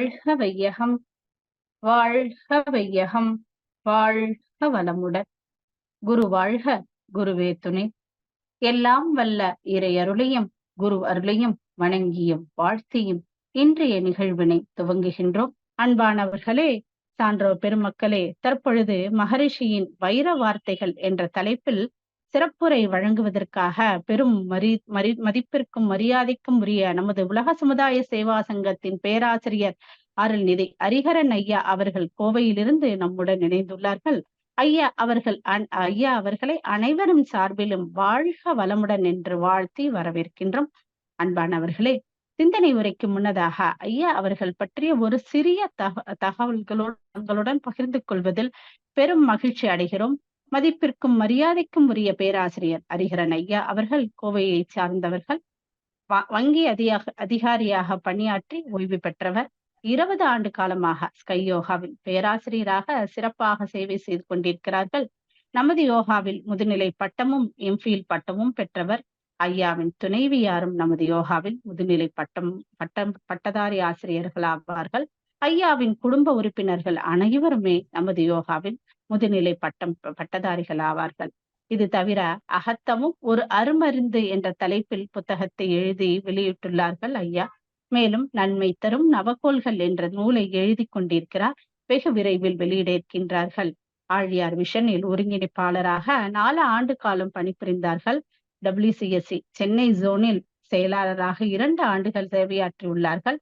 வாழ்க வையகம், வாழ்க வையகம், வாழ்க வளமுடன். குரு வாழ்க, குருவே துணை. எல்லாம் வல்ல இறையருளையும் குரு அருளையும் வணங்கியும் வாழ்த்தியும் இன்றைய நிகழ்வினை துவங்குகின்றோம். அன்பானவர்களே, சான்றோர் பெருமக்களே, தற்பொழுது மகரிஷியின் வைர வார்த்தைகள் என்ற தலைப்பில் சிறப்புரை வழங்குவதற்காக பெரும் மதிப்பிற்கும் மரியாதைக்கும் உரிய நமது உலக சமுதாய சேவா சங்கத்தின் பேராசிரியர் அருள்நிதி ஹரிஹரன் ஐயா அவர்கள் கோவையிலிருந்து நம்முடன் இணைந்துள்ளார்கள். ஐயா அவர்களை அனைவரும் சார்பிலும் வாழ்க வளமுடன் என்று வாழ்த்தி வரவேற்கின்றோம். அன்பானவர்களே, சிந்தனை உரைக்கு முன்னதாக ஐயா அவர்கள் பற்றிய ஒரு சிறிய தகவல்களுடன் பகிர்ந்து கொள்வதில் பெரும் மகிழ்ச்சி அடைகிறோம். மதிப்பிற்கும் மரியாதைக்கும் உரிய பேராசிரியர் ஹரிஹரன் ஐயா அவர்கள் கோவையை சார்ந்தவர்கள். வங்கி அதிகாரியாக பணியாற்றி ஓய்வு பெற்றவர். 20 ஆண்டு காலமாக ஸ்கை யோகாவில் பேராசிரியராக சிறப்பாக சேவை செய்து கொண்டிருக்கிறார்கள். நமது யோகாவில் முதுநிலை பட்டமும் எம்ஃபில் பட்டமும் பெற்றவர். ஐயாவின் துணைவியாரும் நமது யோகாவில் முதுநிலை பட்டதாரி ஆசிரியர்கள் ஆவார்கள். ஐயாவின் குடும்ப உறுப்பினர்கள் அனைவருமே நமது யோகாவில் முதுநிலை பட்டதாரிகள் ஆவார்கள். இது தவிர அகத்தமும் ஒரு அருமருந்து என்ற தலைப்பில் புத்தகத்தை எழுதி வெளியிட்டுள்ளார்கள் ஐயா. மேலும் நன்மை தரும் நவகோள்கள் என்ற நூலை எழுதி கொண்டிருக்கிறார். வெகு விரைவில் வெளியிட இருக்கின்றார்கள். ஆழியார் விஷனில் ஒருங்கிணைப்பாளராக 4 ஆண்டு காலம் பணிபுரிந்தார்கள். WCSC சென்னை ஜோனில் செயலாளராக 2 ஆண்டுகள் சேவையாற்றியுள்ளார்கள்.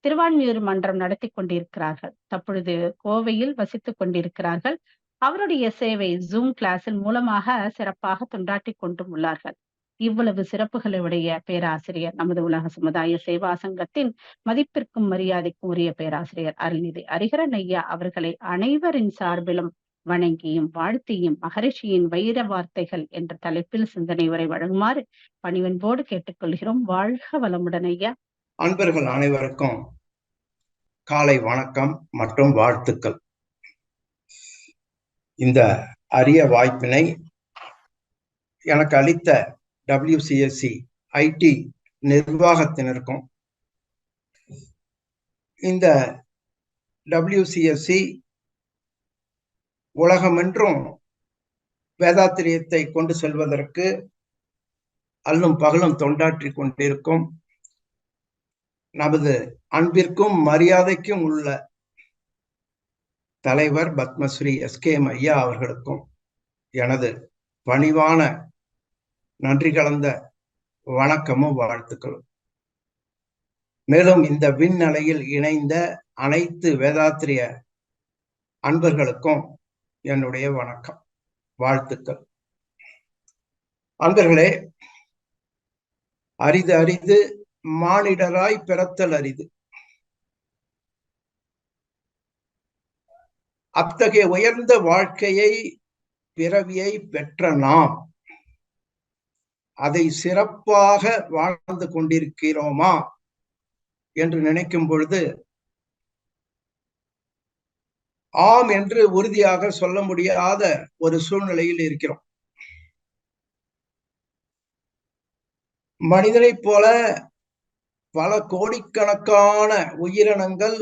திருவான்மியூர் மன்றம் நடத்தி கொண்டிருக்கிறார்கள். தற்பொழுது கோவையில் வசித்துக் கொண்டிருக்கிறார்கள். அவருடைய சேவை ஜூம் கிளாஸில் மூலமாக சிறப்பாக தொண்டாற்றி கொண்டும் உள்ளார்கள். இவ்வளவு சிறப்புகளை உடைய பேராசிரியர் நமது உலக சமுதாய சேவா சங்கத்தின் மதிப்பிற்கும் மரியாதைக்கும் உரிய பேராசிரியர் அருள்நிதி ஹரிஹரன் ஐயா அவர்களை அனைவரின் சார்பிலும் வணங்கியும் வாழ்த்தியும் மகரிஷியின் வைர வார்த்தைகள் என்ற தலைப்பில் சிந்தனை உரை வழங்குமாறு பணிவன்போடு கேட்டுக்கொள்கிறோம். வாழ்க வளமுடன் ஐயா. அன்பர்கள் அனைவருக்கும் காலை வணக்கம் மற்றும் வாழ்த்துக்கள். இந்த அரிய வாய்ப்பினை எனக்கு அளித்த WCSC IT நிர்வாகத்தினருக்கும், இந்த WCSC உலகமென்றும் வேதாத்திரியத்தை கொண்டு செல்வதற்கு அல்லும் பகலும் தொண்டாற்றி கொண்டிருக்கும் நமது அன்பிற்கும் மரியாதைக்கும் உள்ள தலைவர் பத்மஸ்ரீ SKM ஐயா அவர்களுக்கும் எனது பணிவான நன்றி கலந்த வணக்கமும் வாழ்த்துக்களும். மேலும் இந்த விண்ணலையில் இணைந்த அனைத்து வேதாத்திரிய அன்பர்களுக்கும் என்னுடைய வணக்கம், வாழ்த்துக்கள். அன்பர்களே, அரிது அரிது மானிடராய் பிறத்தல் அரிது. அத்தகைய உயர்ந்த வாழ்க்கையை, பிறவியை பெற்ற நாம் அதை சிறப்பாக வாழ்ந்து கொண்டிருக்கிறோமா என்று நினைக்கும் பொழுது ஆம் என்று உறுதியாக சொல்ல முடியாத ஒரு சூழ்நிலையில் இருக்கிறோம். மனிதனைப் போல பல கோடிக்கணக்கான உயிரினங்கள்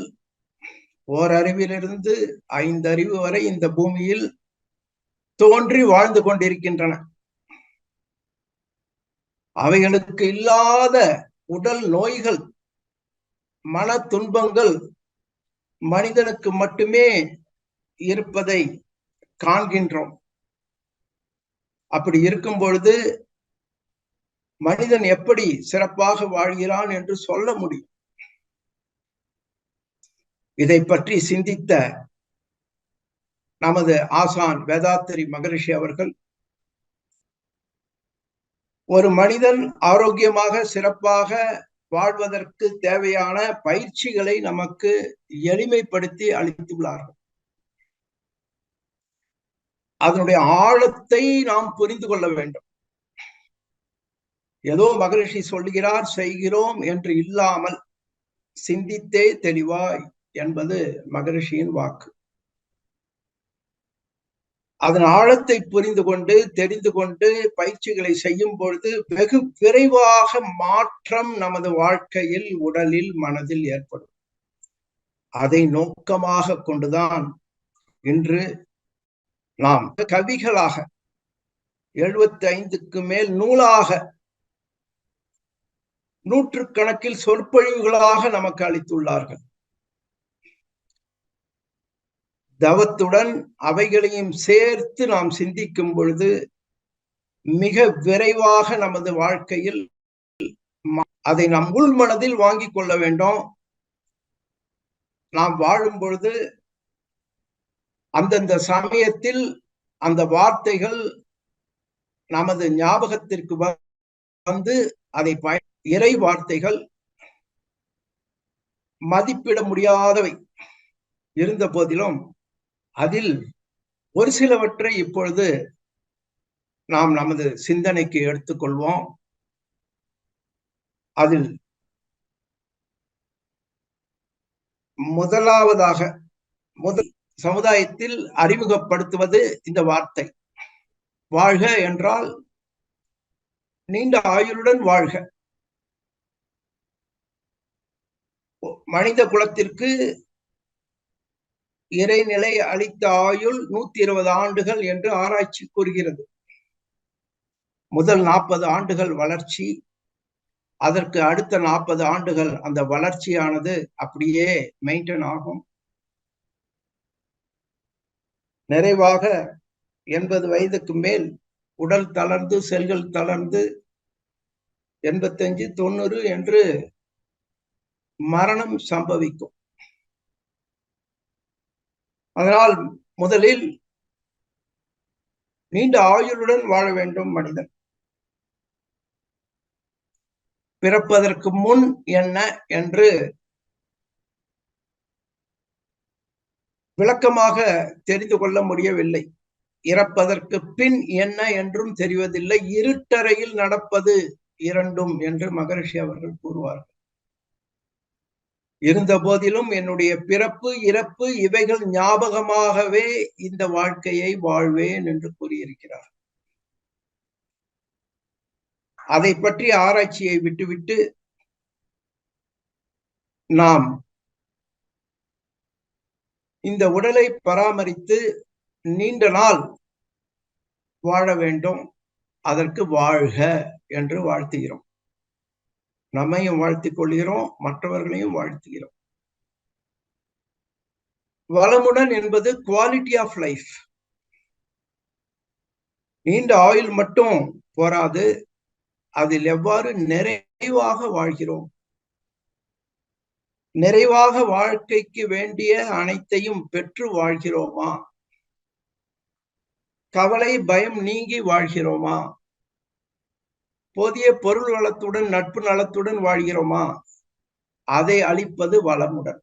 ஓரறிவிலிருந்து 5 அறிவு வரை இந்த பூமியில் தோன்றி வாழ்ந்து கொண்டிருக்கின்றன. அவைகளுக்கு இல்லாத உடல் நோய்கள், மன துன்பங்கள் மனிதனுக்கு மட்டுமே இருப்பதை காண்கின்றோம். அப்படி இருக்கும் பொழுது மனிதன் எப்படி சிறப்பாக வாழ்கிறான் என்று சொல்ல முடியும்? இதை பற்றி சிந்தித்த நமது ஆசான் வேதாத்திரி மகரிஷி அவர்கள் ஒரு மனிதன் ஆரோக்கியமாக சிறப்பாக வாழ்வதற்கு தேவையான பயிற்சிகளை நமக்கு எளிமைப்படுத்தி அளித்துள்ளார்கள். அதனுடைய ஆழத்தை நாம் புரிந்து கொள்ள வேண்டும். ஏதோ மகரிஷி சொல்லுகிறார் செய்கிறோம் என்று இல்லாமல் சிந்தித்தே தெளிவாய் என்பது மகரிஷியின் வாக்கு. அதன் ஆழத்தை புரிந்து கொண்டு தெரிந்து கொண்டு பயிற்சிகளை செய்யும் பொழுது வெகு விரைவாக மாற்றம் நமது வாழ்க்கையில், உடலில், மனதில் ஏற்படும். அதை நோக்கமாக கொண்டுதான் இன்று நாம் கவிகளாக 75க்கு மேல் நூலாக நூற்றுக்கணக்கில் சொற்பொழிவுகளாக நமக்கு அளித்துள்ளார்கள். தவத்துடன் அவைகளையும் சேர்த்து நாம் சிந்திக்கும் பொழுது மிக விரைவாக நமது வாழ்க்கையில் அதை நம் உள் மனதில் வாங்கிக் கொள்ள வேண்டும். நாம் வாழும் பொழுது அந்தந்த சமயத்தில் அந்த வார்த்தைகள் நமது ஞாபகத்திற்கு வந்து அதை இறை வார்த்தைகள் மதிப்பிட முடியாதவை இருந்த போதிலும் அதில் ஒரு சிலவற்றை இப்பொழுது நாம் நமது சிந்தனைக்கு எடுத்துக்கொள்வோம். அதில் முதலாவதாக முதல் சமுதாயத்தில் அறிமுகப்படுத்துவது இந்த வார்த்தை. வாழ்க என்றால் நீண்ட ஆயுளுடன் வாழ்க. மனித குலத்திற்கு இறைநிலை அளித்த ஆயுள் 120 ஆண்டுகள் என்று ஆராய்ச்சி கூறுகிறது. முதல் 40 ஆண்டுகள் வளர்ச்சி, அதற்கு அடுத்த 40 ஆண்டுகள் அந்த வளர்ச்சியானது அப்படியே மெயின்டைன் ஆகும். நிறைவாக 80 வயதுக்கு மேல் உடல் தளர்ந்து செல்கள் தளர்ந்து 85, 90 என்று மரணம் சம்பவிக்கும். அதனால் முதலில் நீண்ட ஆயுளுடன் வாழ வேண்டும் மனிதன். பிறப்பதற்கு முன் என்ன என்று விளக்கமாக தெரிந்து கொள்ள முடியவில்லை. இறப்பதற்கு பின் என்ன என்றும் தெரிவதில்லை. இருட்டறையில் நடப்பது இரண்டும் என்று மகரிஷி அவர்கள் கூறுவார்கள். இருந்த போதிலும் என்னுடைய பிறப்பு இறப்பு இவைகள் ஞாபகமாகவே இந்த வாழ்க்கையை வாழ்வேன் என்று கூறியிருக்கிறார். அதை பற்றி ஆராய்ச்சியை விட்டுவிட்டு நாம் இந்த உடலை பராமரித்து நீண்ட நாள் வாழ வேண்டும். அதற்கு வாழ்க என்று வாழ்த்துகிறோம். நம்மையும் வாழ்த்திக் கொள்கிறோம், மற்றவர்களையும் வாழ்த்துகிறோம். வளமுடன் என்பது குவாலிட்டி ஆஃப் லைஃப். நீண்ட ஆயுள் மட்டும் போராது, அதில் எவ்வாறு நிறைவாக வாழ்கிறோம், நிறைவாக வாழ்க்கைக்கு வேண்டிய அனைத்தையும் பெற்று வாழ்கிறோமா, கவலை பயம் நீங்கி வாழ்கிறோமா, போதிய பொருள் வளத்துடன் நட்பு நலத்துடன் வாழ்கிறோமா, அதை அளிப்பது வளமுடன்.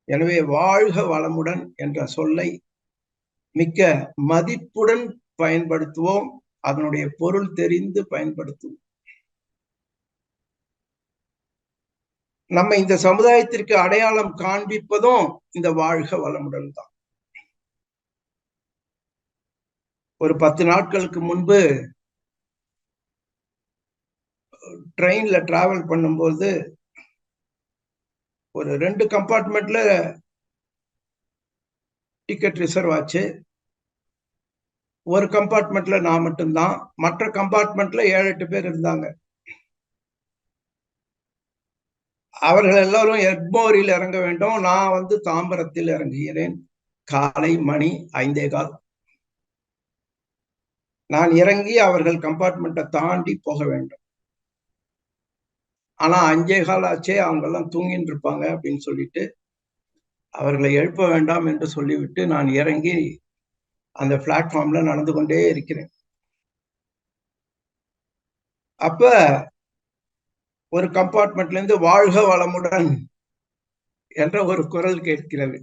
எனவே வாழ்க வளமுடன் என்ற சொல்லை மிக்க மதிப்புடன் பயன்படுத்துவோம். அதனுடைய பொருள் தெரிந்து பயன்படுத்துவோம். நம்ம இந்த சமுதாயத்திற்கு அடையாளம் காண்பிப்பதும் இந்த வாழ்க வளமுடன் தான். ஒரு 10 நாட்களுக்கு முன்பு ட்ரெயின்ல டிராவல் பண்ணும்போது ஒரு 2 கம்பார்ட்மெண்ட்ல டிக்கெட் ரிசர்வ் ஆச்சு. ஒரு கம்பார்ட்மெண்ட்ல நான் மட்டும்தான், மற்ற கம்பார்ட்மெண்ட்ல 7-8 பேர் இருந்தாங்க. அவர்கள் எல்லாரும் எக்மோரில் இறங்க வேண்டும். நான் தாம்பரத்தில் இறங்குகிறேன். காலை மணி 5:15. நான் இறங்கி அவர்கள் கம்பார்ட்மெண்ட்டை தாண்டி போக வேண்டும். ஆனா 5:15 ஆச்சே, அவங்க எல்லாம் தூங்கிட்டு இருப்பாங்க அப்படின்னு சொல்லிட்டு அவர்களை எழுப்ப வேண்டாம் என்று சொல்லிவிட்டு நான் இறங்கி அந்த பிளாட்ஃபார்ம்ல நடந்து கொண்டே இருக்கிறேன். அப்ப ஒரு கம்பார்ட்மெண்ட்ல இருந்து வாழ்க வளமுடன் என்ற ஒரு குரல் கேட்கிறது.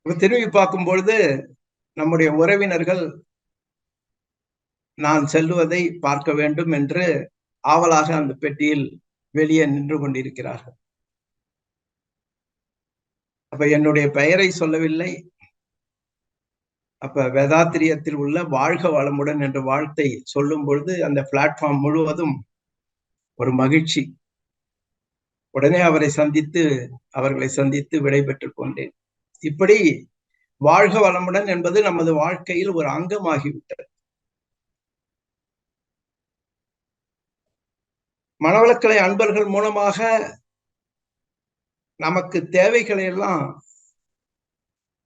திரும்பி பார்க்கும் பொழுது நம்முடைய உறவினர்கள் நான் செல்லுவதை பார்க்க வேண்டும் என்று ஆவலாக அந்த பெட்டியில் வெளியே நின்று கொண்டிருக்கிறார்கள். அப்ப என்னுடைய பெயரை சொல்லவில்லை. அப்ப வேதாத்திரியத்தில் உள்ள வாழ்க வளமுடன் என்ற வார்த்தை சொல்லும் பொழுது அந்த பிளாட்ஃபார்ம் முழுவதும் ஒரு மகிழ்ச்சி, உடனே அவர்களை சந்தித்து விடை பெற்றுக் கொண்டேன். இப்படி வாழ்க வளமுடன் என்பது நமது வாழ்க்கையில் ஒரு அங்கமாகிவிட்டது. மனவளக்கலை அன்பர்கள் மூலமாக நமக்கு தேவைகளை எல்லாம்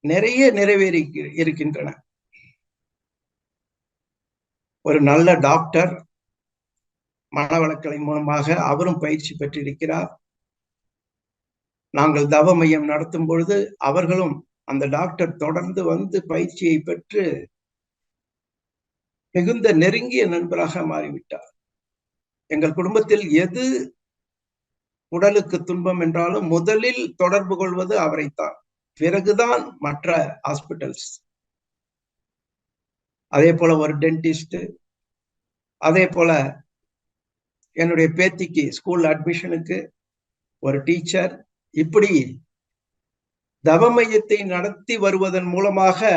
நிறைய நிறைவேறி இருக்கின்றன. ஒரு நல்ல டாக்டர் மனவளக்கலை மூலமாக அவரும் பயிற்சி பெற்றிருக்கிறார். நாங்கள் தவ மையம் நடத்தும் பொழுது அவர்களும் அந்த டாக்டர் தொடர்ந்து வந்து பயிற்சியை பெற்று மிகுந்த நெருங்கிய நண்பராக மாறிவிட்டார். எங்கள் குடும்பத்தில் எது உடலுக்கு துன்பம் என்றாலும் முதலில் தொடர்பு கொள்வது அவரைத்தான், பிறகுதான் மற்ற ஹாஸ்பிட்டல்ஸ். அதே போல ஒரு டென்டிஸ்ட், அதே போல என்னுடைய பேத்திக்கு ஸ்கூல் அட்மிஷனுக்கு ஒரு டீச்சர். இப்படி தவ மையத்தை நடத்தி வருவதன் மூலமாக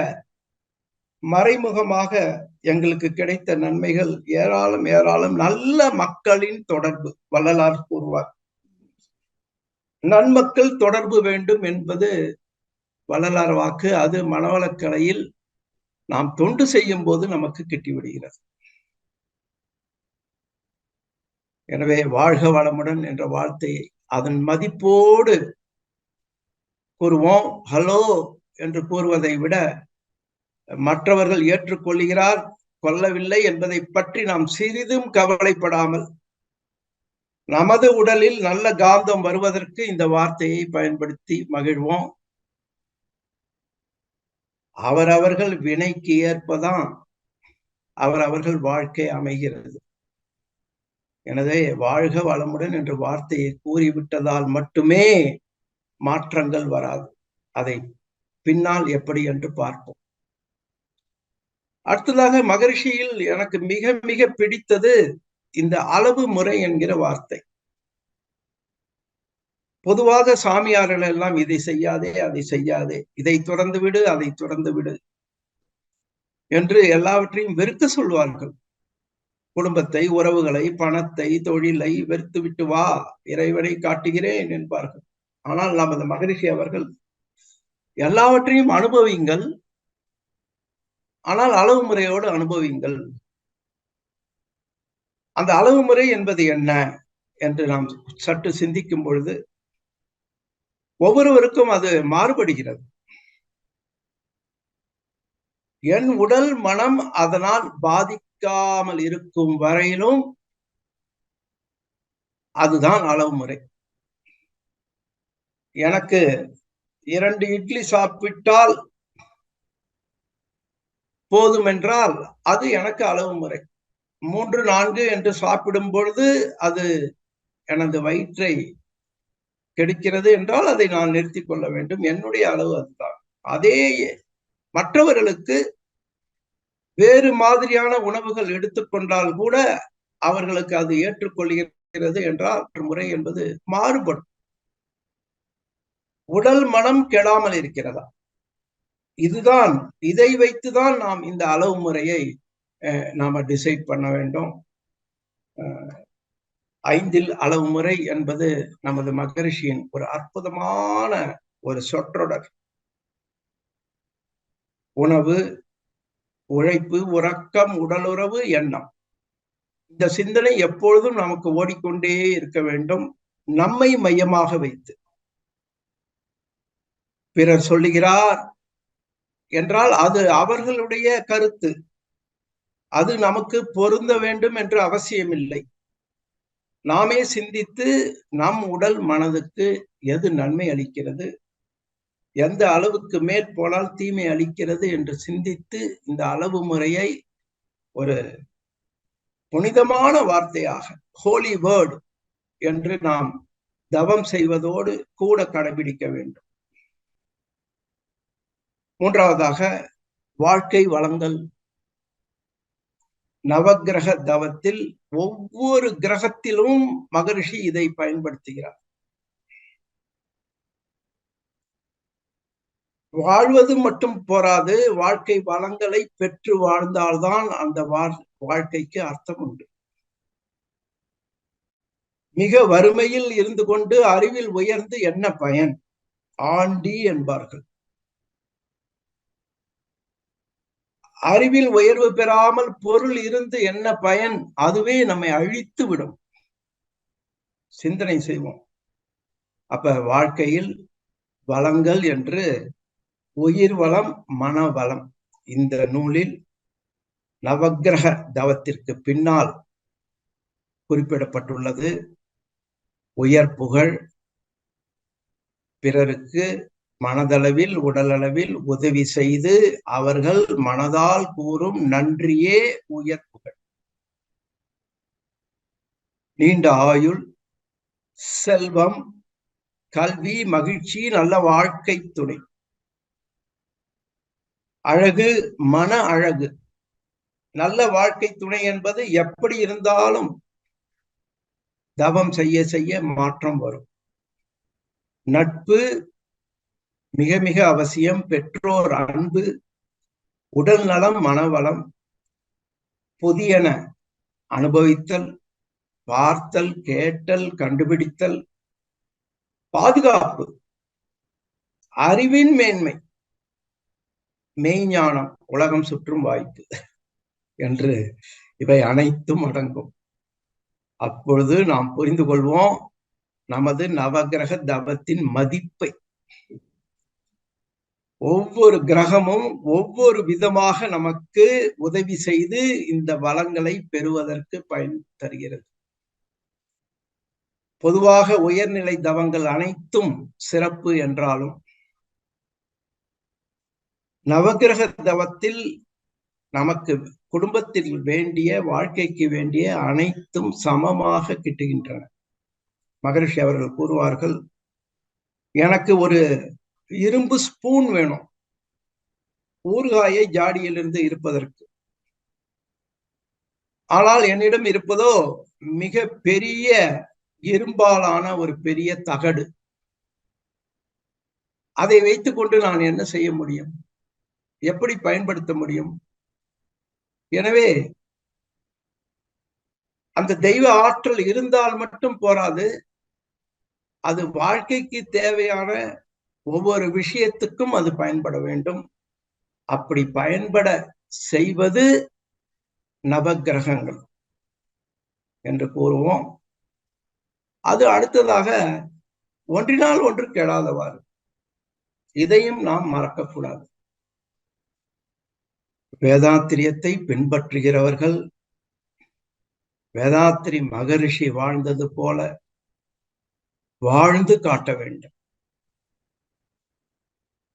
மறைமுகமாக எங்களுக்கு கிடைத்த நன்மைகள் ஏராளம் ஏராளம். நல்ல மக்களின் தொடர்பு, வள்ளலார் கூறுவார், நன்மக்கள் தொடர்பு வேண்டும் என்பது வள்ளலார் வாக்கு. அது மனவளக்கலையில் நாம் தொண்டு செய்யும் போது நமக்கு கிட்டிவிடுகிறது. எனவே வாழ்க வளமுடன் என்ற வார்த்தையை அதன் மதிப்போடு கூறுவோம். ஹலோ என்று கூறுவதை விட மற்றவர்கள் ஏற்றுக்கொள்கிறார் கொள்ளவில்லை என்பதை பற்றி நாம் சிறிதும் கவலைப்படாமல் நமது உடலில் நல்ல காந்தம் வருவதற்கு இந்த வார்த்தையை பயன்படுத்தி மகிழ்வோம். அவரவர்கள் வினைக்கு ஏற்பதான் அவரவர்கள் வாழ்க்கை அமைகிறது. எனவே வாழ்க வளமுடன் என்ற வார்த்தையை கூறிவிட்டதால் மட்டுமே மாற்றங்கள் வராது. அதை பின்னால் எப்படி என்று பார்ப்போம். அடுத்ததாக மகரிஷியில் எனக்கு மிக மிக பிடித்தது இந்த அளவு முறை என்கிற வார்த்தை. பொதுவாக சாமியார்கள் எல்லாம் இதை செய்யாதே, அதை செய்யாதே, இதை துறந்து விடு, அதை துறந்து விடு என்று எல்லாவற்றையும் வெறுக்க சொல்வார்கள். குடும்பத்தை, உறவுகளை, பணத்தை, தொழிலை வெறுத்து விட்டு வா, இறைவனை காட்டுகிறேன் என்பார்கள். ஆனால் நமது மகரிஷி அவர்கள் எல்லாவற்றையும் அனுபவிங்கள், ஆனால் அளவு முறையோடு அனுபவிங்கள். அந்த அளவு முறை என்பது என்ன என்று நாம் சற்று சிந்திக்கும் பொழுது ஒவ்வொருவருக்கும் அது மாறுபடுகிறது. என் உடல் மனம் அதனால் பாதிக்காமல் இருக்கும் வரையிலும் அதுதான் அளவு முறை. எனக்கு 2 இட்லி சாப்பிட்டால் போதும் என்றால் அது எனக்கு அளவு முறை. 3, 4 என்று சாப்பிடும் பொழுது அது எனது வயிற்றை கெடுக்கிறது என்றால் அதை நான் நிறுத்திக் கொள்ள வேண்டும். என்னுடைய அளவு அதுதான். அதே மற்றவர்களுக்கு வேறு மாதிரியான உணவுகள் எடுத்துக்கொண்டால் கூட அவர்களுக்கு அது ஏற்றுக்கொள்கிறது என்றால் முறை என்பது மாறுபடும். உடல் மனம் கெடாமல் இருக்கிறதா, இதுதான். இதை வைத்துதான் நாம் இந்த அளவு முறையை நாம டிசைட் பண்ண வேண்டும். 5ல் அளவு முறை என்பது நமது மகரிஷியின் ஒரு அற்புதமான ஒரு சொற்றொடர். உணவு, உழைப்பு, உறக்கம், உடலுறவு, எண்ணம். இந்த சிந்தனை எப்பொழுதும் நமக்கு ஓடிக்கொண்டே இருக்க வேண்டும், நம்மை மையமாக வைத்து. பிறர் சொல்லுகிறார் என்றால் அது அவர்களுடைய கருத்து, அது நமக்கு பொருந்த வேண்டும் என்று அவசியம் இல்லை. நாமே சிந்தித்து நம் உடல் மனதுக்கு எது நன்மை அளிக்கிறது, எந்த அளவுக்கு மேல் போனால் தீமை அளிக்கிறது என்று சிந்தித்து இந்த அளவு முறையை ஒரு புனிதமான வார்த்தையாக, ஹோலி வேர்ட் என்று நாம் தவம் செய்வதோடு கூட கடைபிடிக்க வேண்டும். 3வதாக வாழ்க்கை வளங்கள். நவக்கிரக தவத்தில் ஒவ்வொரு கிரகத்திலும் மகரிஷி இதை பயன்படுத்துகிறார். வாழ்வது மட்டும் போராது, வாழ்க்கை வளங்களை பெற்று வாழ்ந்தால்தான் அந்த வாழ்க்கைக்கு அர்த்தம் உண்டு. மிக வறுமையில் இருந்து கொண்டு அறிவில் உயர்ந்து என்ன பயன்? ஆண்டி என்பார்கள். அறிவில் உயர்வு பெறாமல் பொருள் இருந்து என்ன பயன்? அதுவே நம்மை அழித்து விடும். சிந்தனை செய்வோம். அப்ப வாழ்க்கையில் வளங்கள் என்று உயிர் வளம், மன வளம், இந்த நூலில் நவக்கிரக தவத்திற்கு பின்னால் குறிப்பிடப்பட்டுள்ளது. உயர் புகழ், பிறருக்கு மனதளவில் உடலளவில் உதவி செய்து அவர்கள் மனதால் கூறும் நன்றியே உயர் புகழ். நீண்ட ஆயுள், செல்வம், கல்வி, மகிழ்ச்சி, நல்ல வாழ்க்கை துணை, அழகு, மன அழகு. நல்ல வாழ்க்கை துணை என்பது எப்படி இருந்தாலும் தவம் செய்ய செய்ய மாற்றம் வரும். நட்பு மிக மிக அவசியம். பெற்றோர் அன்பு, உடல் நலம், மனவளம், புதியன அனுபவித்தல், பார்த்தல், கேட்டல், கண்டுபிடித்தல், பாதுகாப்பு, அறிவின் மேன்மை, மெய்ஞானம், உலகம் சுற்றும் வாய்ப்பு என்று இவை அனைத்தும் அடங்கும். அப்பொழுது நாம் புரிந்து கொள்வோம் நமது நவகிரக தவத்தின் மதிப்பை. ஒவ்வொரு கிரகமும் ஒவ்வொரு விதமாக நமக்கு உதவி செய்து இந்த வளங்களை பெறுவதற்கு பயன் தருகிறது. பொதுவாக உயர்நிலை தவங்கள் அனைத்தும் சிறப்பு என்றாலும் நவகிரக தவத்தில் நமக்கு குடும்பத்தில் வேண்டிய, வாழ்க்கைக்கு வேண்டிய அனைத்தும் சமமாக கிட்டுகின்றன. மகரிஷி அவர்கள் கூறுவார்கள், எனக்கு ஒரு இரும்பு ஸ்பூன் வேணும் ஊறுகாயை ஜாடியிலிருந்து இருப்பதற்கு. ஆனால் என்னிடம் இருப்பதோ மிக பெரிய இரும்பாலான ஒரு பெரிய தகடு. அதை வைத்துக் கொண்டு நான் என்ன செய்ய முடியும்? எப்படி பயன்படுத்த முடியும்? எனவே அந்த தெய்வ ஆற்றல் இருந்தால் மட்டும் போராது, அது வாழ்க்கைக்கு தேவையான ஒவ்வொரு விஷயத்துக்கும் அது பயன்பட வேண்டும். அப்படி பயன்பட செய்வது நவகிரகங்கள் என்று கூறுவோம். அது அடுத்ததாக ஒன்றினால் ஒன்று கெடாதவாறு, இதையும் நாம் மறக்கக்கூடாது. வேதாத்திரியத்தை பின்பற்றுகிறவர்கள் வேதாத்திரி மகரிஷி வாழ்ந்தது போல வாழ்ந்து காட்ட வேண்டும்.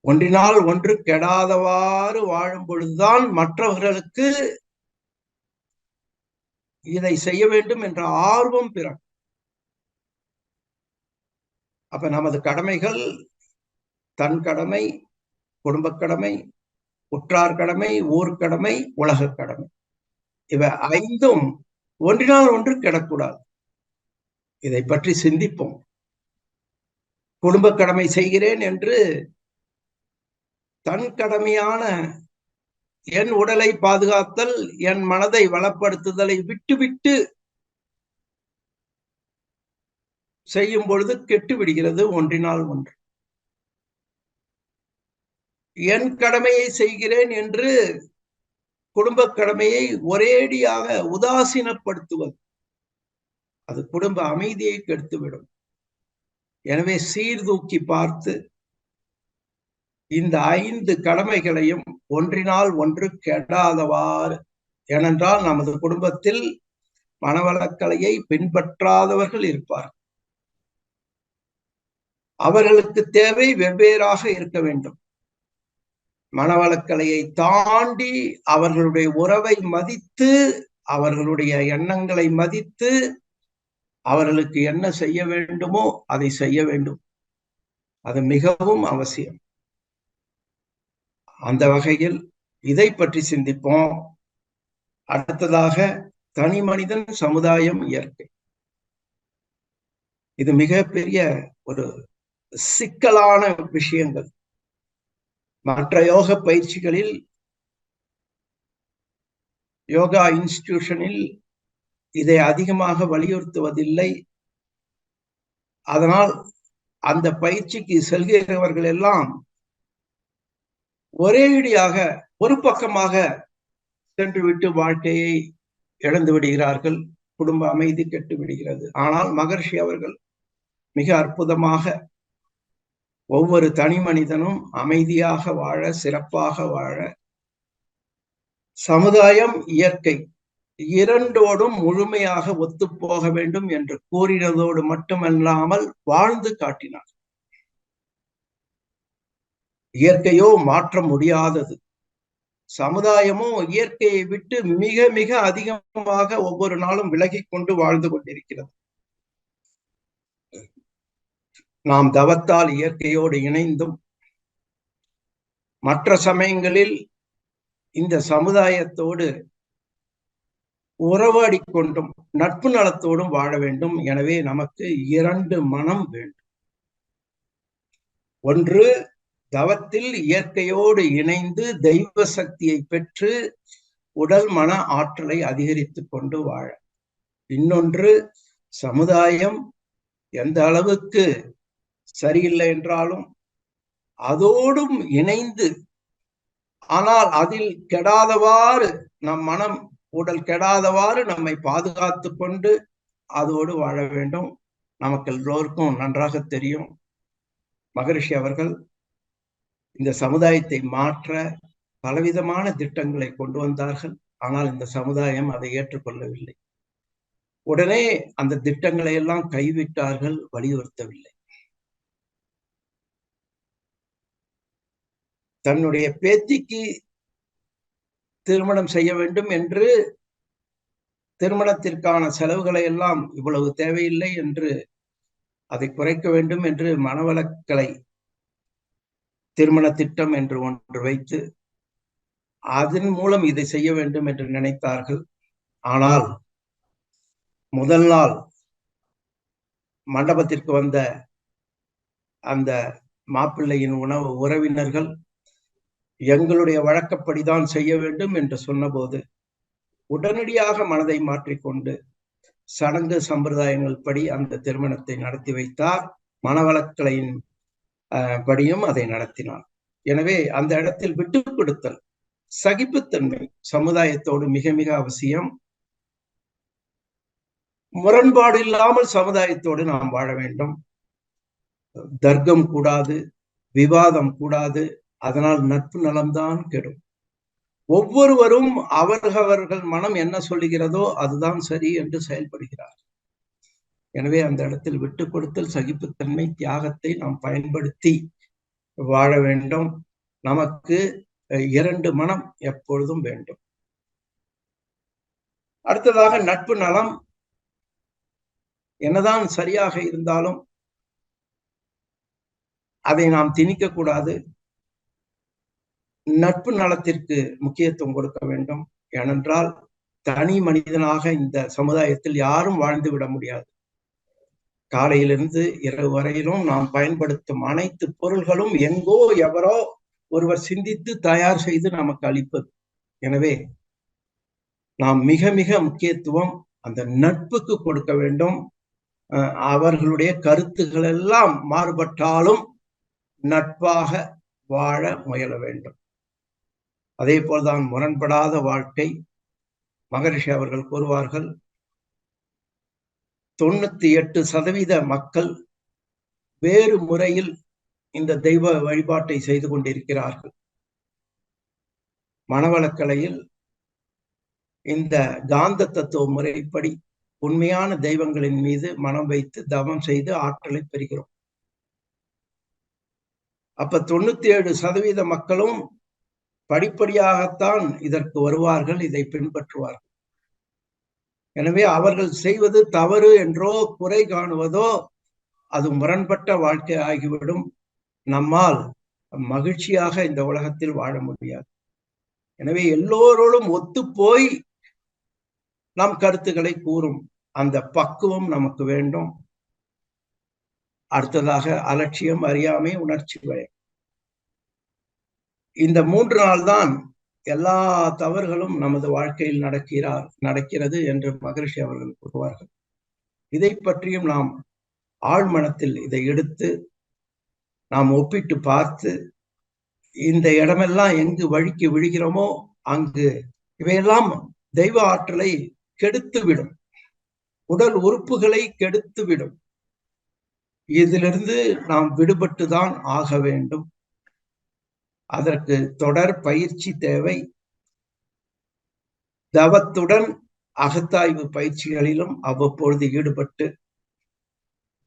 ஒன்றினால் ஒன்று கெடாதவாறு வாழும் பொழுதுதான் மற்றவர்களுக்கு இதை செய்ய வேண்டும் என்ற ஆர்வம் பிறக்கும். அப்ப நமது கடமைகள், தன் கடமை, குடும்ப கடமை, உற்றார் கடமை, ஊர் கடமை, உலக கடமை, இவை ஐந்தும் ஒன்றினால் ஒன்று கெடக்கூடாது. இதை பற்றி சிந்திப்போம். குடும்ப கடமை செய்கிறேன் என்று தன் கடமையான என் உடலை பாதுகாத்தல், என் மனதை வளப்படுத்துதலை விட்டுவிட்டு செய்யும் பொழுது கெட்டு விடுகிறது ஒன்றினால் ஒன்று. என் கடமையை செய்கிறேன் என்று குடும்ப கடமையை ஒரேடியாக உதாசீனப்படுத்துவது அது குடும்ப அமைதியை கெடுத்துவிடும். எனவே சீர்தூக்கி பார்த்து இந்த 5 கடமைகளையும் ஒன்றினால் ஒன்று கெடாதவாறு, ஏனென்றால் நமது குடும்பத்தில் மனவளக்கலையை பின்பற்றாதவர்கள் இருப்பார். அவர்களுக்கு தேவை வெவ்வேறாக இருக்க வேண்டும். மனவளக்கலையை தாண்டி அவர்களுடைய உறவை மதித்து, அவர்களுடைய எண்ணங்களை மதித்து, அவர்களுக்கு என்ன செய்ய வேண்டுமோ அதை செய்ய வேண்டும். அது மிகவும் அவசியம். அந்த வகையில் இதை பற்றி சிந்திப்போம். அடுத்ததாக தனி மனிதன், சமுதாயம், இயற்கை. இது மிகப்பெரிய ஒரு சிக்கலான விஷயங்கள். மற்ற யோக பயிற்சிகளில், யோகா இன்ஸ்டிடியூஷனில் இதை அதிகமாக வலியுறுத்துவதில்லை. அதனால் அந்த பயிற்சிக்கு செல்கிறவர்கள் எல்லாம் ஒரேடியாக ஒரு பக்கமாக சென்று விட்டு வாழ்க்கையை இழந்து விடுகிறார்கள், குடும்ப அமைதி கெட்டு விடுகிறது. ஆனால் மகர்ஷி அவர்கள் மிக அற்புதமாக ஒவ்வொரு தனி மனிதனும் அமைதியாக வாழ, சிறப்பாக வாழ, சமுதாயம் இயற்கை இரண்டோடும் முழுமையாக ஒத்துப்போக வேண்டும் என்று கூறினதோடு மட்டுமல்லாமல் வாழ்ந்து காட்டினார். இயற்கையோ மாற்ற முடியாதது, சமுதாயமோ இயற்கையை விட்டு மிக மிக அதிகமாக ஒவ்வொரு நாளும் விலகி கொண்டு வாழ்ந்து கொண்டிருக்கிறது. நாம் தவத்தால் இயற்கையோடு இணைந்தும் மற்ற சமயங்களில் இந்த சமுதாயத்தோடு உறவாடி கொண்டும் நட்பு நலத்தோடும் வாழ வேண்டும். எனவே நமக்கு இரண்டு மனம் வேண்டும். ஒன்று, தவத்தில் இயற்கையோடு இணைந்து தெய்வ சக்தியை பெற்று உடல் மன ஆற்றலை அதிகரித்துக் கொண்டு வாழ. இன்னொன்று, சமுதாயம் எந்த அளவுக்கு சரியில்லை என்றாலும் அதோடும் இணைந்து, ஆனால் அதில் கெடாதவாறு நம் மனம் உடல் கெடாதவாறு நம்மை பாதுகாத்து கொண்டு அதோடு வாழ வேண்டும். நமக்கு எல்லோருக்கும் நன்றாக தெரியும், மகரிஷி அவர்கள் இந்த சமுதாயத்தை மாற்ற பலவிதமான திட்டங்களை கொண்டு வந்தார்கள். ஆனால் இந்த சமுதாயம் அதை ஏற்றுக்கொள்ளவில்லை. உடனே அந்த திட்டங்களை எல்லாம் கைவிட்டார்கள், வலியுறுத்தவில்லை. தன்னுடைய பேத்திக்கு திருமணம் செய்ய வேண்டும் என்று திருமணத்திற்கான செலவுகளை எல்லாம் இவ்வளவு தேவையில்லை என்று அதை குறைக்க வேண்டும் என்று மனவளக்கலை திருமண திட்டம் என்று ஒன்று வைத்து அதன் மூலம் இதை செய்ய வேண்டும் என்று நினைத்தார்கள். ஆனால் முதல் நாள் மண்டபத்திற்கு வந்த அந்த மாப்பிள்ளையின் உறவினர்கள் எங்களுடைய வழக்கப்படிதான் செய்ய வேண்டும் என்று சொன்னபோது உடனடியாக மனதை மாற்றிக்கொண்டு சடங்கு சம்பிரதாயங்கள் படி அந்த திருமணத்தை நடத்தி வைத்தார். மனவளக்கலையின் படியும் அதை நடத்தினார். எனவே அந்த இடத்தில் விட்டுக் கொடுத்தல், சகிப்புத்தன்மை சமுதாயத்தோடு மிக மிக அவசியம். முரண்பாடு இல்லாமல் சமுதாயத்தோடு நாம் வாழ வேண்டும். தர்க்கம் கூடாது, விவாதம் கூடாது. அதனால் நட்பு நலம்தான் கெடும். ஒவ்வொருவரும் அவர்கள் மனம் என்ன சொல்லுகிறதோ அதுதான் சரி என்று செயல்படுகிறார். எனவே அந்த இடத்தில் விட்டு கொடுத்தல், சகிப்புத்தன்மை, தியாகத்தை நாம் பயன்படுத்தி வாழ வேண்டும். நமக்கு இரண்டு மனம் எப்பொழுதும் வேண்டும். அடுத்ததாக நட்பு நலம். என்னதான் சரியாக இருந்தாலும் அதை நாம் திணிக்க கூடாது. நட்பு நலத்திற்கு முக்கியத்துவம் கொடுக்க வேண்டும். ஏனென்றால் தனி மனிதனாக இந்த சமுதாயத்தில் யாரும் வாழ்ந்து விட முடியாது. காலையிலிருந்து இரவு வரையிலும் நாம் பயன்படுத்தும் அனைத்து பொருள்களும் எங்கோ எவரோ ஒருவர் சிந்தித்து தயார் செய்து நமக்கு அளிப்பது. எனவே நாம் மிக மிக முக்கியத்துவம் அந்த நட்புக்கு கொடுக்க வேண்டும். அவர்களுடைய கருத்துக்கள் எல்லாம் மாறுபட்டாலும் நட்பாக வாழ முயல வேண்டும். அதே போல்தான் முரண்படாத வாழ்க்கை. மகரிஷி அவர்கள் கூறுவார்கள், 98% மக்கள் வேறு முறையில் இந்த தெய்வ வழிபாட்டை செய்து கொண்டிருக்கிறார்கள். மனவளக்கலையில் இந்த காந்த தத்துவ முறைப்படி உண்மையான தெய்வங்களின் மீது மனம் வைத்து தவம் செய்து ஆற்றலை பெறுகிறோம். அப்ப 97% மக்களும் படிப்படியாகத்தான் இதற்கு வருவார்கள், இதை பின்பற்றுவார்கள். எனவே அவர்கள் செய்வது தவறு என்றோ குறை காணுவதோ அது முரண்பட்ட வாழ்க்கை ஆகிவிடும். நம்மால் மகிழ்ச்சியாக இந்த உலகத்தில் வாழ முடியாது. எனவே எல்லோரோடும் ஒத்து போய் நம் கருத்துக்களை கூறும் அந்த பக்குவம் நமக்கு வேண்டும். அடுத்ததாக அலட்சியம், அறியாமை, உணர்ச்சி பயம். இந்த 3 நாள் தான் எல்லா தவறுகளும் நமது வாழ்க்கையில் நடக்கிறது என்று மகரிஷி அவர்கள் கூறுவார்கள். இதை பற்றியும் நாம் ஆழ்மனத்தில் இதை எடுத்து நாம் ஒப்பிட்டு பார்த்து இந்த இடமெல்லாம் எங்கு வழுக்கி விழுகிறோமோ அங்கு இவையெல்லாம் தெய்வ ஆற்றலை கெடுத்துவிடும், உடல் உறுப்புகளை கெடுத்துவிடும். இதிலிருந்து நாம் விடுபட்டுதான் ஆக வேண்டும். அதற்கு தொடர் பயிற்சி தேவை. தவத்துடன் அகத்தாய்வு பயிற்சிகளிலும் அவ்வப்பொழுது ஈடுபட்டு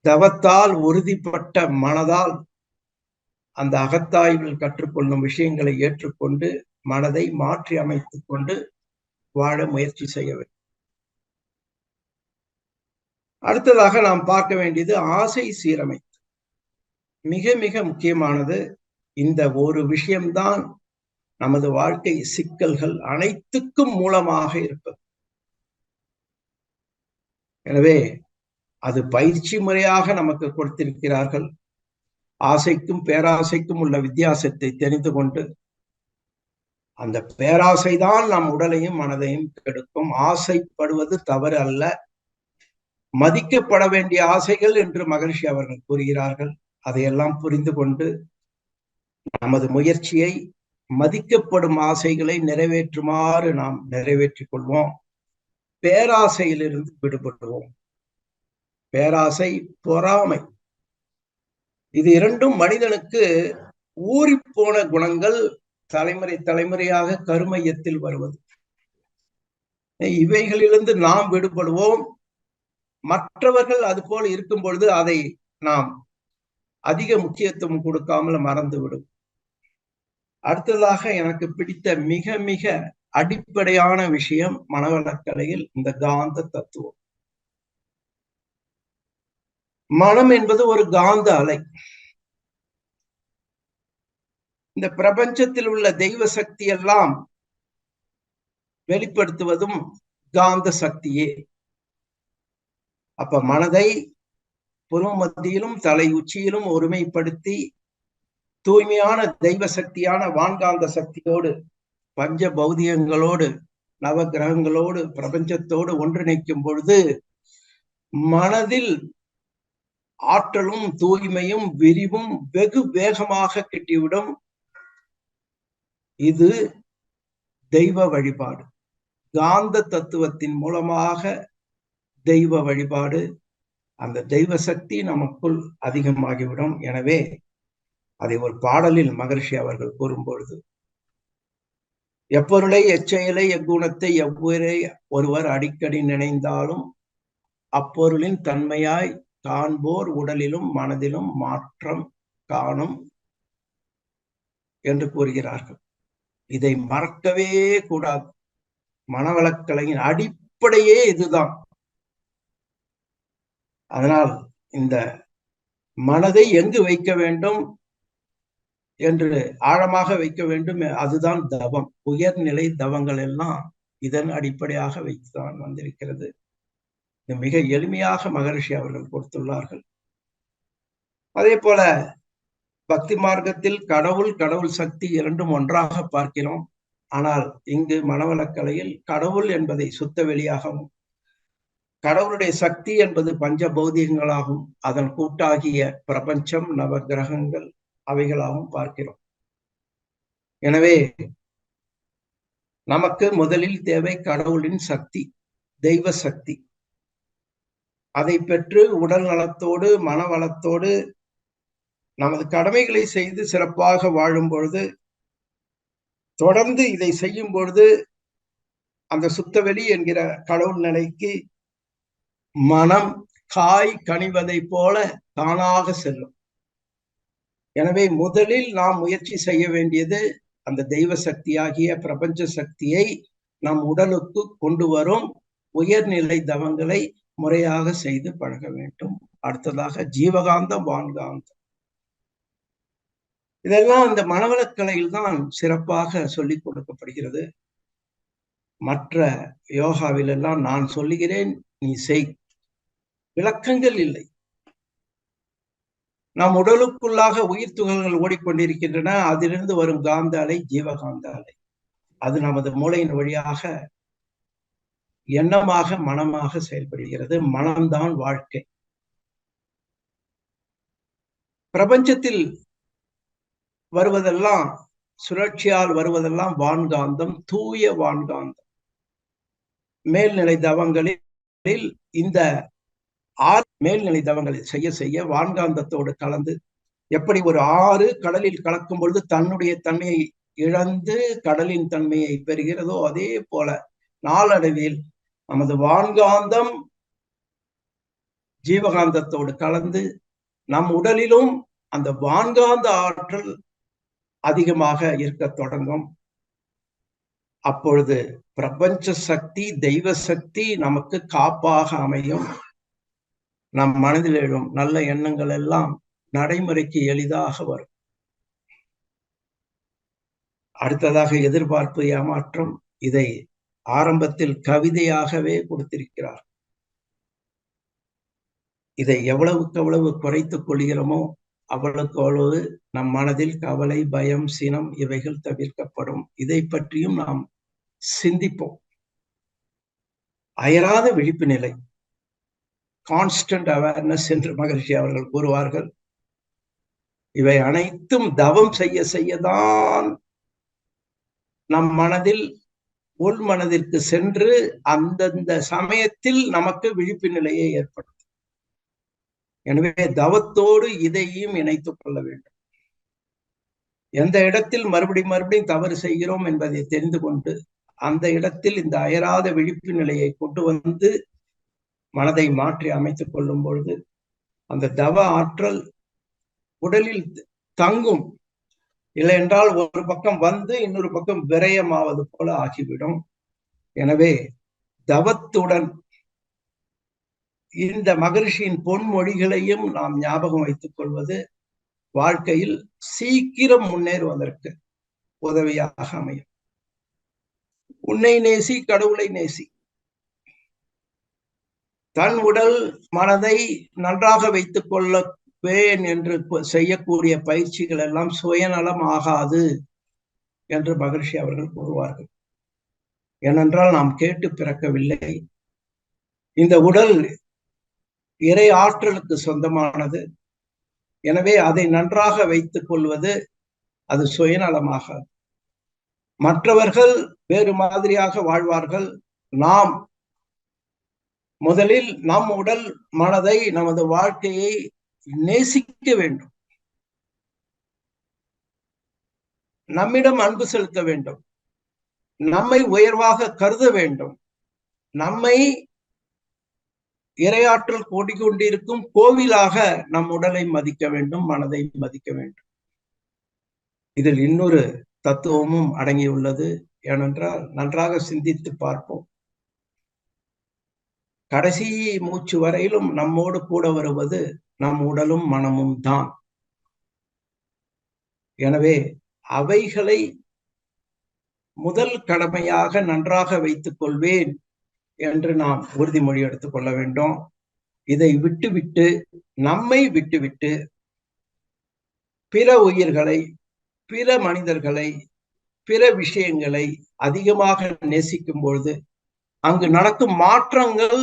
தவத்தால் உறுதிப்பட்ட மனதால் அந்த அகத்தாய்வில் கற்றுக்கொள்ளும் விஷயங்களை ஏற்றுக்கொண்டு மனதை மாற்றி அமைத்துக் கொண்டு வாழ முயற்சி செய்ய வேண்டும். அடுத்ததாக நாம் பார்க்க வேண்டியது ஆசை சீரமைப்பு. மிக மிக முக்கியமானது. இந்த ஒரு விஷயம்தான் நமது வாழ்க்கை சிக்கல்கள் அனைத்துக்கும் மூலமாக இருப்பது. எனவே அது பயிற்சி முறையாக நமக்கு கொடுத்திருக்கிறார்கள். ஆசைக்கும் பேராசைக்கும் உள்ள வித்தியாசத்தை தெரிந்து கொண்டு, அந்த பேராசைதான் நம் உடலையும் மனதையும் கெடுக்கும். ஆசைப்படுவது தவறு அல்ல, மதிக்கப்பட வேண்டிய ஆசைகள் என்று மகரிஷி அவர்கள் கூறுகிறார்கள். அதையெல்லாம் புரிந்து கொண்டு நமது முயற்சியை மதிக்கப்படும் ஆசைகளை நிறைவேற்றுமாறு நாம் நிறைவேற்றிக் கொள்வோம். பேராசையிலிருந்து விடுபடுவோம். பேராசை, பொறாமை, இது இரண்டும் மனிதனுக்கு ஊறிப்போன குணங்கள், தலைமுறை தலைமுறையாக கருமையத்தில் வருவது. இவைகளிலிருந்து நாம் விடுபடுவோம். மற்றவர்கள் அது போல இருக்கும் பொழுது அதை நாம் அதிக முக்கியத்துவம் கொடுக்காமல் மறந்துவிடும். அடுத்ததாக எனக்கு பிடித்த மிக மிக அடிப்படையான விஷயம் மனவளக்கலையில் இந்த காந்த தத்துவம். மனம் என்பது ஒரு காந்த அலை. இந்த பிரபஞ்சத்தில் உள்ள தெய்வ சக்தி எல்லாம் வெளிப்படுத்துவதும் காந்த சக்தியே. அப்ப மனதை புருவ மத்தியிலும் தலை உச்சியிலும் ஒருமைப்படுத்தி தூய்மையான தெய்வ சக்தியான வான்காந்த சக்தியோடு, பஞ்ச பௌதிகங்களோடு, நவ கிரகங்களோடு, பிரபஞ்சத்தோடு ஒன்றிணைக்கும் பொழுது மனதில் ஆற்றலும் தூய்மையும் விரிவும் வெகு வேகமாக கிட்டிவிடும். இது தெய்வ வழிபாடு. காந்த தத்துவத்தின் மூலமாக தெய்வ வழிபாடு, அந்த தெய்வ சக்தி நமக்குள் அதிகமாகிவிடும். எனவே அதை ஒரு பாடலில் மகரிஷி அவர்கள் கூறும்பொழுது, எப்பொருளை எச்செயலை எக்குணத்தை எவ்வுயிரை ஒருவர் அடிக்கடி நினைந்தாலும் அப்பொருளின் தன்மையாய் காண்போர் உடலிலும் மனதிலும் மாற்றம் காணும் என்று கூறுகிறார்கள். இதை மறக்கவே கூடாது. மனவளக்கலையின் அடிப்படையே இதுதான். அதனால் இந்த மனதை எங்கு வைக்க வேண்டும் என்று ஆழமாக வைக்க வேண்டும். அதுதான் தவம். உயர்நிலை தவங்கள் எல்லாம் இதன் அடிப்படையாக வைத்துதான் வந்திருக்கிறது. மிக எளிமையாக மகரிஷி அவர்கள் கொடுத்துள்ளார்கள். அதே போல பக்தி மார்க்கத்தில் கடவுள், கடவுள் சக்தி இரண்டும் ஒன்றாக பார்க்கிறோம். ஆனால் இங்கு மனவளக்கலையில் கடவுள் என்பதை சுத்த வெளியாகவும், கடவுளுடைய சக்தி என்பது பஞ்ச பௌதிகங்களாகவும், அதன் கூட்டாகிய பிரபஞ்சம், நவ கிரகங்கள் அவைகளாகவும் பார்க்கிறோம். எனவே நமக்கு முதலில் தேவை கடவுளின் சக்தி, தெய்வ சக்தி. அதை பெற்று உடல் நலத்தோடு மனவளத்தோடு நமது கடமைகளை செய்து சிறப்பாக வாழும் பொழுது, தொடர்ந்து இதை செய்யும் பொழுது அந்த சுத்தவெளி என்கிற கடவுள் நிலைக்கு மனம் காய் கனிவதை போல தானாக செல்லும். எனவே முதலில் நாம் முயற்சி செய்ய வேண்டியது அந்த தெய்வ சக்தியாகிய பிரபஞ்ச சக்தியை நம் உடலுக்கு கொண்டு வரும் உயர்நிலை தவங்களை முறையாக செய்து பழக வேண்டும். அடுத்ததாக ஜீவகாந்தம், வான்காந்தம், இதெல்லாம் இந்த மனவளக்கலையில் தான் சிறப்பாக சொல்லிக் கொடுக்கப்படுகிறது. மற்ற யோகாவில் எல்லாம் நான் சொல்லுகிறேன், நீ செய், விளக்கங்கள் இல்லை. நம் உடலுக்குள்ளாக உயிர் துகள்கள் ஓடிக்கொண்டிருக்கின்றன. அதிலிருந்து வரும் காந்த அலை ஜீவகாந்த அலை. அது நமது மூளையின் வழியாக எண்ணமாக மனமாக செயல்படுகிறது. மனம்தான் வாழ்க்கை. பிரபஞ்சத்தில் வருவதெல்லாம், சுழற்சியால் வருவதெல்லாம் வான்காந்தம், தூய வான்காந்தம். மேல்நிலை தவங்களில் இந்த மேல்நிலை தவங்களை செய்ய செய்ய வான்காந்தத்தோடு கலந்து, எப்படி ஒரு ஆறு கடலில் கலக்கும் பொழுது தன்னுடைய தன்மையை இழந்து கடலின் தன்மையை பெறுகிறதோ, அதே போல நாளடைவில் நமது வான்காந்தம் ஜீவகாந்தத்தோடு கலந்து நம் உடலிலும் அந்த வான்காந்த ஆற்றல் அதிகமாக இருக்க தொடங்கும். அப்பொழுது பிரபஞ்ச சக்தி, தெய்வ சக்தி நமக்கு காப்பாக அமையும். நம் மனதில் எழும் நல்ல எண்ணங்கள் எல்லாம் நடைமுறைக்கு எளிதாக வரும். அடுத்ததாக எதிர்பார்ப்பு, ஏமாற்றம். இதை ஆரம்பத்தில் கவிதையாகவே கொடுத்திருக்கிறார். இதை எவ்வளவுக்கு எவ்வளவு குறைத்துக் கொள்கிறோமோ அவ்வளவுக்கு அவ்வளவு நம் மனதில் கவலை, பயம், சினம் இவைகள் தவிர்க்கப்படும். இதை பற்றியும் நாம் சிந்திப்போம். அயராத விழிப்பு நிலை, கான்ஸ்டன்ட் அவேர்னஸ் என்று மகரிஷி அவர்கள் கூறுவார்கள். இவை அனைத்தும் தவம் செய்ய செய்யதான் நம் மனதில் உள் மனதிற்கு சென்று அந்தந்த சமயத்தில் நமக்கு விழிப்பு நிலையை ஏற்படும். எனவே தவத்தோடு இதையும் இணைத்துக் கொள்ள வேண்டும். எந்த இடத்தில் மறுபடியும் தவறு செய்கிறோம் என்பதை தெரிந்து கொண்டு அந்த இடத்தில் இந்த அயராத விழிப்பு நிலையை கொண்டு வந்து மனதை மாற்றி அமைத்துக் கொள்ளும் பொழுது அந்த தவ ஆற்றல் உடலில் தங்கும். இல்லை என்றால் ஒரு பக்கம் வந்து இன்னொரு பக்கம் விரயமாவது போல ஆகிவிடும். எனவே தவத்துடன் இந்த மகரிஷியின் பொன்மொழிகளையும் நாம் ஞாபகம் வைத்துக் கொள்வது வாழ்க்கையில் சீக்கிரம் முன்னேறுவதற்கு உதவியாக அமையும். உன்னை நேசி, கடவுளை நேசி. தன் உடல் மனதை நன்றாக வைத்துக் கொள்ளவேன் என்று செய்யக்கூடிய பயிற்சிகள் எல்லாம் சுயநலம் ஆகாது என்று மகரிஷி அவர்கள் கூறுவார்கள். ஏனென்றால் நாம் கேட்டு பிறக்கவில்லை. இந்த உடல் இறை ஆற்றலுக்கு சொந்தமானது. எனவே அதை நன்றாக வைத்துக் கொள்வது அது சுயநலமாக. மற்றவர்கள் வேறு மாதிரியாக வாழ்வார்கள். நாம் முதலில் நம் உடல் மனதை, நமது வாழ்க்கையை நேசிக்க வேண்டும். நம்மிடம் அன்பு செலுத்த வேண்டும். நம்மை உயர்வாக கருத வேண்டும். நம்மை இறையாற்றல் கூடிக்கொண்டிருக்கும் கோவிலாக நம் உடலை மதிக்க வேண்டும், மனதை மதிக்க வேண்டும். இதில் இன்னொரு தத்துவமும் அடங்கியுள்ளது. ஏனென்றால் நன்றாக சிந்தித்து பார்ப்போம். கடைசி மூச்சு வரையிலும் நம்மோடு கூட வருவது நம் உடலும் மனமும் தான். எனவே அவைகளை முதல் கடமையாக நன்றாக வைத்துக் கொள்வேன் என்று நாம் உறுதிமொழி எடுத்துக் கொள்ள வேண்டும். இதை விட்டுவிட்டு, நம்மை விட்டுவிட்டு பிற உயிர்களை, பிற மனிதர்களை, பிற விஷயங்களை அதிகமாக நேசிக்கும் பொழுது அங்கு நடக்கும் மாற்றங்கள்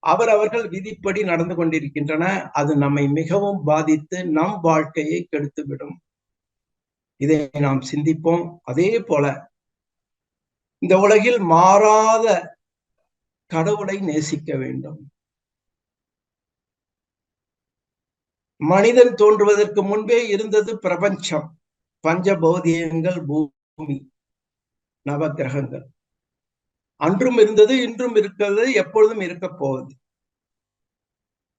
அவரவர்கள் விதிப்படி நடந்து கொண்டிருக்கின்றன. அது நம்மை மிகவும் பாதித்து நம் வாழ்க்கையை கெடுத்துவிடும். இதை நாம் சிந்திப்போம். அதே போல இந்த உலகில் மாறாத கடவுளை நேசிக்க வேண்டும். மனிதன் தோன்றுவதற்கு முன்பே இருந்தது பிரபஞ்சம், பஞ்சபௌதியங்கள், பூமி, நவகிரகங்கள். அன்றும் இருந்தது, இன்றும் இருக்கிறது, எப்பொழுதும் இருக்க போவது.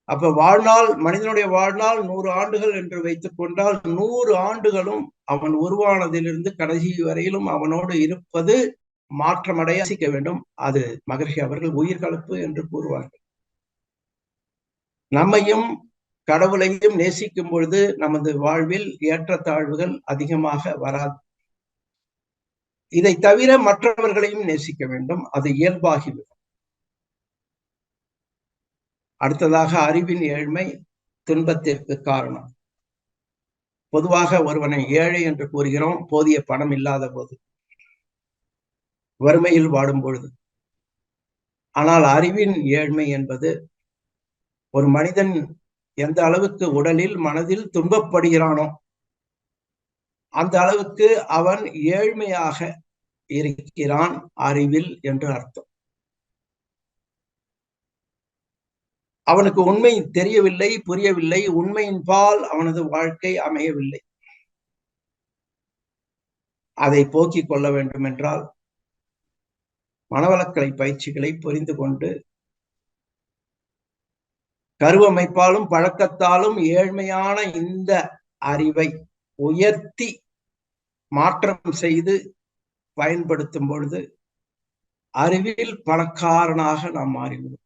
அப்ப வாழ்நாள், மனிதனுடைய வாழ்நாள் 100 ஆண்டுகள் என்று வைத்துக் கொண்டால் 100 ஆண்டுகளும் அவன் உருவானதிலிருந்து கடைசி வரையிலும் அவனோடு இருப்பது மாற்றமடைய நேசிக்க வேண்டும். அது மகரிஷி அவர்கள் உயிர்கலப்பு என்று கூறுவார்கள். நம்மையும் கடவுளையும் நேசிக்கும் பொழுது நமது வாழ்வில் ஏற்றத்தாழ்வுகள் அதிகமாக வராது. இதை தவிர மற்றவர்களையும் நேசிக்க வேண்டும். அது இயல்பாகிவிடும். அடுத்ததாக அறிவின் ஏழ்மை துன்பத்திற்கு காரணம். பொதுவாக ஒருவனை ஏழை என்று கூறுகிறோம் போதிய பணம் இல்லாத போது, வறுமையில் வாடும் பொழுது. ஆனால் அறிவின் ஏழ்மை என்பது ஒரு மனிதன் எந்த அளவுக்கு உடலில் மனதில் துன்பப்படுகிறானோ அந்த அளவுக்கு அவன் ஏழ்மையாக இருக்கிறான் அறிவில் என்று அர்த்தம். அவனுக்கு உண்மை தெரியவில்லை, புரியவில்லை, உண்மையின் பால் அவனது வாழ்க்கை அமையவில்லை. அதை போக்கிக் கொள்ள வேண்டும் என்றால் மனவளக்கலை பயிற்சிகளை புரிந்து கொண்டு கருவமைப்பாலும் பழக்கத்தாலும் ஏழ்மையான இந்த அறிவை உயர்த்தி மாற்றம் செய்து பயன்படுத்தும் பொழுது அறிவில் பணக்காரனாக நாம் மாறிவிடும்.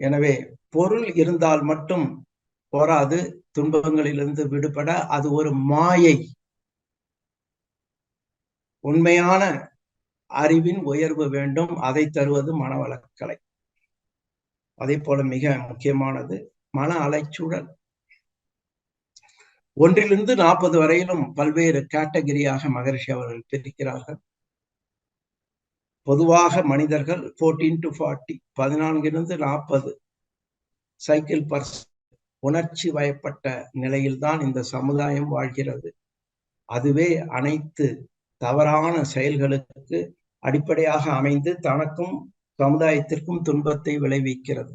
எனவே பொருள் இருந்தால் மட்டும் போராது, துன்பங்களிலிருந்து விடுபட அது ஒரு மாயை. உண்மையான அறிவின் உயர்வு வேண்டும், அதை தருவது மனவளக்கலை. அதே போல மிக முக்கியமானது மன அலைச்சூழல். 1 to 40 வரையிலும் பல்வேறு கேட்டகரியாக மகரிஷி அவர்கள் பிரிக்கிறார்கள். பொதுவாக மனிதர்கள் 14 to 40, 14 to 40 சைக்கிள் பர்ஸ் உணர்ச்சி வயப்பட்ட நிலையில்தான் இந்த சமுதாயம் வாழ்கிறது. அதுவே அனைத்து தவறான செயல்களுக்கு அடிப்படையாக அமைந்து தனக்கும் சமுதாயத்திற்கும் துன்பத்தை விளைவிக்கிறது.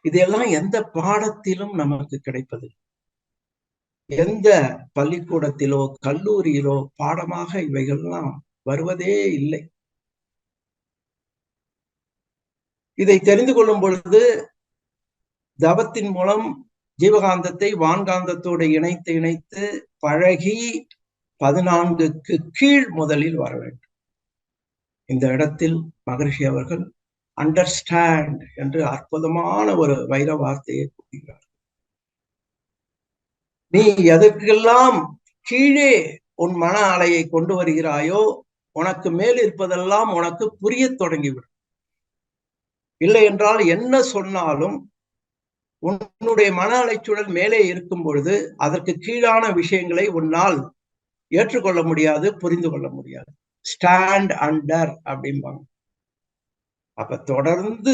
இதெல்லாம் எந்த பாடத்திலும் நமக்கு கிடைப்பது, எந்த பள்ளிக்கூடத்திலோ கல்லூரியிலோ பாடமாக இவைகள்லாம் வருவதே இல்லை. இதை தெரிந்து கொள்ளும் பொழுது தவத்தின் மூலம் ஜீவகாந்தத்தை வான்காந்தத்தோடு இணைத்து பழகி 14க்கு கீழ் முதலில் வர வேண்டும். இந்த இடத்தில் மகரிஷி அவர்கள் அண்டர்ஸ்டாண்ட் என்று அற்புதமான ஒரு வைர வார்த்தையை கூறுகிறார். நீ எதற்கெல்லாம் கீழே உன் மன அலையை கொண்டு வருகிறாயோ உனக்கு மேல் இருப்பதெல்லாம் உனக்கு புரிய தொடங்கிவிடும். இல்லை என்றால் என்ன சொன்னாலும் உன்னுடைய மன அலைச்சூழல் மேலே இருக்கும் பொழுது அதற்கு கீழான விஷயங்களை உன்னால் ஏற்றுக்கொள்ள முடியாது, புரிந்து கொள்ள முடியாது. ஸ்டாண்ட் அண்டர் அப்படிம்பாங்க. அப்ப தொடர்ந்து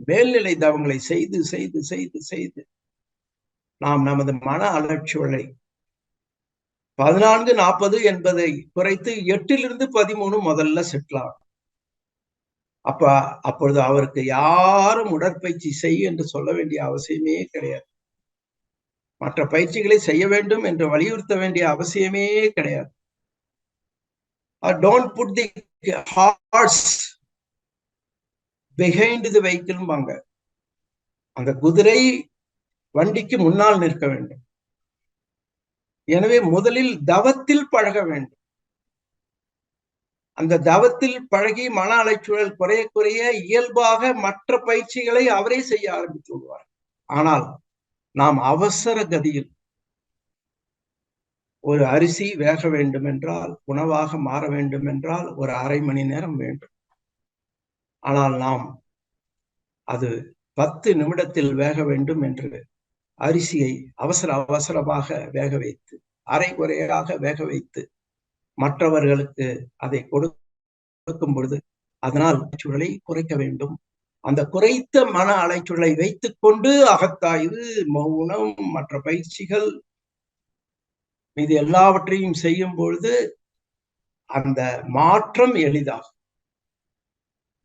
மேல்நிலை தவங்களை செய்து செய்து செய்து செய்து நாம் நமது மன அலைச்சூழலை 14-40 என்பதை குறைத்து 8 to 13 முதல்ல செட்டில் ஆகும். அப்பொழுது அவருக்கு யாரும் உடற்பயிற்சி செய் என்று சொல்ல வேண்டிய அவசியமே கிடையாது. மற்ற பயிற்சிகளை செய்ய வேண்டும் என்று வலியுறுத்த வேண்டிய அவசியமே கிடையாது. Don't put the horse behind the vehicle பாங்க. அந்த குதிரை வண்டிக்கு முன்னால் நிற்க வேண்டும். எனவே முதலில் தவத்தில் பழக வேண்டும். அந்த தவத்தில் பழகி மன அலைச்சூழல் குறைய குறைய இயல்பாக மற்ற பயிற்சிகளை அவரே செய்ய ஆரம்பித்து விடுவார். ஆனால் நாம் அவசர கதியில் ஒரு அரிசி வேக வேண்டும் என்றால், உணவாக மாற வேண்டும் என்றால் ஒரு அரை மணி நேரம் வேண்டும். ஆனால் நாம் அது 10 நிமிடத்தில் வேக வேண்டும் என்று அரிசியை அவசரமாக வேக வைத்து, அரை குறையாக வேக வைத்து மற்றவர்களுக்கு அதை கொடுக்கும் பொழுது அதனால் அலைச்சூழலை குறைக்க வேண்டும். அந்த குறைத்த மன அலைச்சூழலை வைத்துக் கொண்டு அகத்தாய்வு, மௌனம், மற்ற பயிற்சிகள் இது எல்லாவற்றையும் செய்யும் பொழுது அந்த மாற்றம் எளிதாகும்.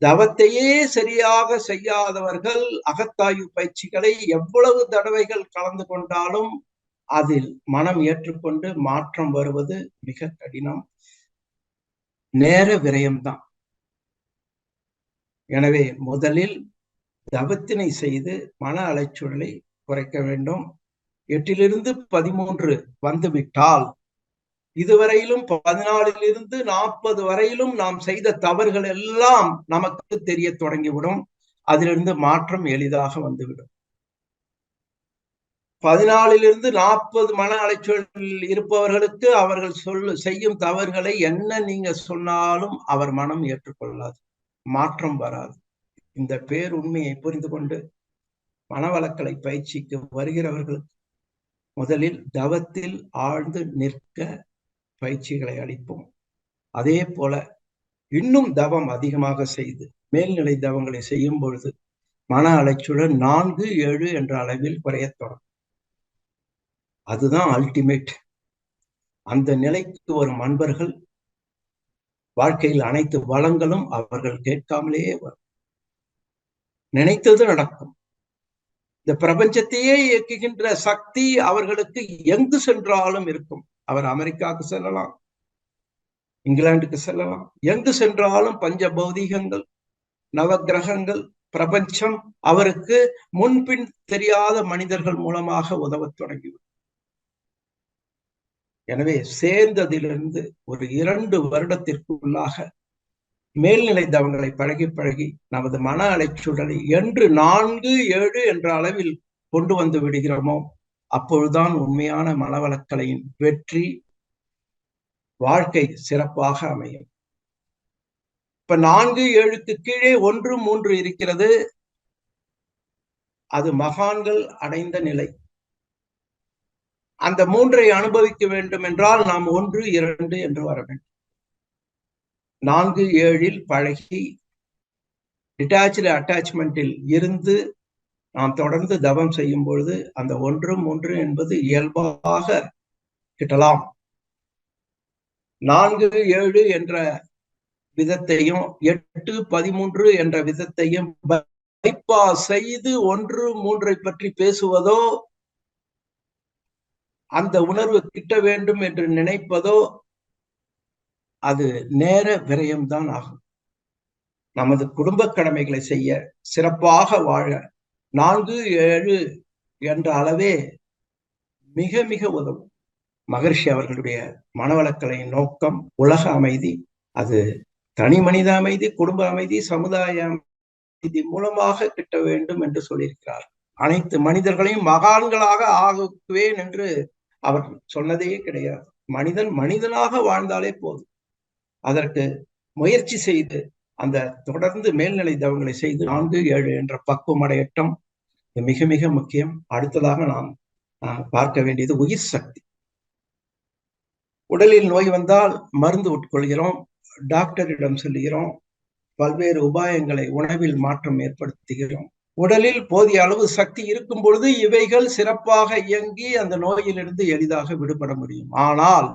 தவத்தையே சரியாக செய்யாதவர்கள் அகத்தாய்வு பயிற்சிகளை எவ்வளவு தடவைகள் கலந்து கொண்டாலும் அதில் மனம் ஏற்றுக்கொண்டு மாற்றம் வருவது மிக கடினம், நேர விரயம்தான். எனவே முதலில் தவத்தினை செய்து மன அலைச்சூழலை குறைக்க வேண்டும். 8 to 13 வந்துவிட்டால் இதுவரையிலும் 14 to 40 வரையிலும் நாம் செய்த தவறுகள் எல்லாம் நமக்கு தெரிய தொடங்கிவிடும். அதிலிருந்து மாற்றம் எளிதாக வந்துவிடும். 14 to 40 மன அலைச்சூழலில் இருப்பவர்களுக்கு அவர்கள் செய்யும் தவறுகளை என்ன நீங்க சொன்னாலும் அவர் மனம் ஏற்றுக்கொள்ளாது, மாற்றம் வராது. இந்த பேருண்மையை புரிந்து கொண்டு மனவளக்கலை பயிற்சிக்கு வருகிறவர்களுக்கு முதலில் தவத்தில் ஆழ்ந்து நிற்க பயிற்சிகளை அளிப்போம். அதே போல இன்னும் தவம் அதிகமாக செய்து மேல்நிலை தவங்களை செய்யும் பொழுது மன அலைச்சூழல் 4-7 என்ற அளவில் குறையத் தொடங்கும். அதுதான் அல்டிமேட். அந்த நிலைக்கு வரும் அன்பர்கள் வாழ்க்கையில் அனைத்து வளங்களும் அவர்கள் கேட்காமலேயே வரும். நினைத்தது நடக்கும். இந்த பிரபஞ்சத்தையே இயக்குகின்ற சக்தி அவர்களுக்கு எங்கு சென்றாலும் இருக்கும். அவர் அமெரிக்காவுக்கு செல்லலாம், இங்கிலாந்துக்கு செல்லலாம், எங்கு சென்றாலும் பஞ்ச பௌதீகங்கள், நவகிரகங்கள், பிரபஞ்சம் அவருக்கு முன்பின் தெரியாத மனிதர்கள் மூலமாக உதவத் தொடங்கிவிடும். எனவே சேர்ந்ததிலிருந்து ஒரு 2 வருடத்திற்குள்ளாக மேல்நிலை தவங்களை பழகி பழகி நமது மன அலைச்சூழலை என்று 4-7 என்ற அளவில் கொண்டு வந்து விடுகிறோமோ அப்பொழுதுதான் உண்மையான மனவளக்கலையின் வெற்றி, வாழ்க்கை சிறப்பாக அமையும். இப்ப 4-7க்கு கீழே 1-3 இருக்கிறது. அது மகான்கள் அடைந்த நிலை. அந்த 3ஐ அனுபவிக்க வேண்டும் என்றால் நாம் 1-2 என்று வர வேண்டும். 4-7 பழகி டிட்டாச்டு அட்டாச்மெண்டில் இருந்து நாம் தொடர்ந்து தவம் செய்யும் பொழுது அந்த 1-3 என்பது இயல்பாக கிட்டலாம். 4-7 என்ற விதத்தையும் 8-13 என்ற விதத்தையும் பைபாஸ் செய்து 1-3 பற்றி பேசுவதோ, அந்த உணர்வு கிட்ட வேண்டும் என்று நினைப்பதோ அது நேர விரயம்தான் ஆகும். நமது குடும்ப கடமைகளை செய்ய, சிறப்பாக வாழ 4-7 என்ற அளவே மிக மிக உதவும். மகரிஷி அவர்களுடைய மனவளக்கலையின் நோக்கம் உலக அமைதி. அது தனி மனித அமைதி, குடும்ப அமைதி, சமுதாய அமைதி மூலமாக கிட்ட வேண்டும் என்று சொல்லியிருக்கிறார். அனைத்து மனிதர்களையும் மகான்களாக ஆகுவேன் என்று அவர் சொன்னதே கிடையாது. மனிதன் மனிதனாக வாழ்ந்தாலே போதும். அதற்கு முயற்சி செய்து அந்த தொடர்ந்து மேல்நிலை தவங்களை செய்து 4-7 என்ற பக்குவம் அடையட்டும். மிக மிக முக்கியம். அடுத்ததாக நாம் பார்க்க வேண்டியது உயிர் சக்தி. உடலில் நோய் வந்தால் மருந்து உட்கொள்கிறோம், டாக்டரிடம் செல்கிறோம், பல்வேறு உபாயங்களை, உணவில் மாற்றம் ஏற்படுத்துகிறோம். உடலில் போதிய அளவு சக்தி இருக்கும் பொழுது இவைகள் சிறப்பாக இயங்கி அந்த நோயிலிருந்து எளிதாக விடுபட முடியும். ஆனால்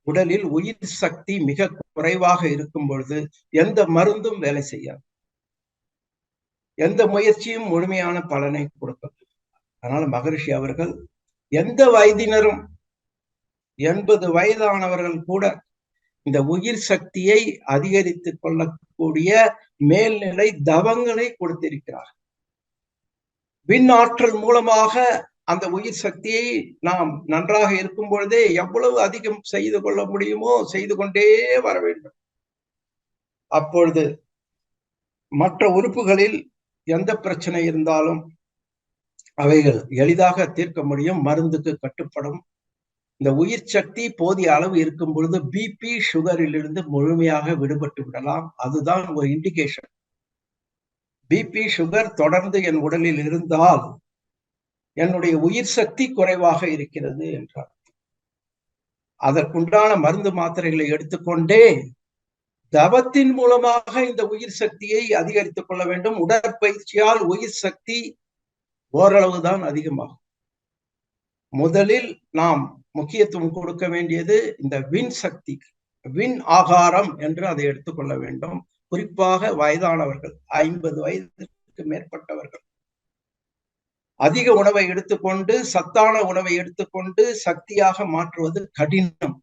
உடலில் உயிர் சக்தி மிக குறைவாக இருக்கும் பொழுது எந்த மருந்தும் வேலை செய்யாது, எந்த முயற்சியும் முழுமையான பலனை கொடுப்பது. அதனால மகரிஷி அவர்கள் எந்த வயதினரும் 80 வயதானவர்கள் கூட இந்த உயிர் சக்தியை அதிகரித்துக் கொள்ளக்கூடிய மேல்நிலை தவங்களை கொடுத்திருக்கிறார். விண் ஆற்றல் மூலமாக அந்த உயிர் சக்தியை நாம் நன்றாக இருக்கும் பொழுதே எவ்வளவு அதிகம் செய்து கொள்ள முடியுமோ செய்து கொண்டே வர வேண்டும். அப்பொழுது மற்ற உறுப்புகளில் எந்த பிரச்சனை இருந்தாலும் அவைகள் எளிதாக தீர்க்க முடியும், மருந்துக்கு கட்டுப்படும். இந்த உயிர் சக்தி போதிய அளவு இருக்கும் பொழுது பிபி, சுகரிலிருந்து முழுமையாக விடுபட்டு விடலாம். அதுதான் ஒரு இண்டிகேஷன். பிபி, சுகர் தொடர்ந்து என் உடலில் இருந்தால் என்னுடைய உயிர் சக்தி குறைவாக இருக்கிறது என்றார். அதற்குண்டான மருந்து மாத்திரைகளை எடுத்துக்கொண்டே தவத்தின் மூலமாக இந்த உயிர் சக்தியை அதிகரித்துக் கொள்ள வேண்டும். உடற்பயிற்சியால் உயிர் சக்தி ஓரளவுதான் அதிகமாகும். முதலில் நாம் முக்கியத்துவம் கொடுக்க வேண்டியது இந்த விண் சக்தி, விண் ஆகாரம் என்று அதை எடுத்துக்கொள்ள வேண்டும். குறிப்பாக வயதானவர்கள், 50 வயதிற்கு மேற்பட்டவர்கள் அதிக உணவை எடுத்துக்கொண்டு, சத்தான உணவை எடுத்துக்கொண்டு சக்தியாக மாற்றுவது கடினம்.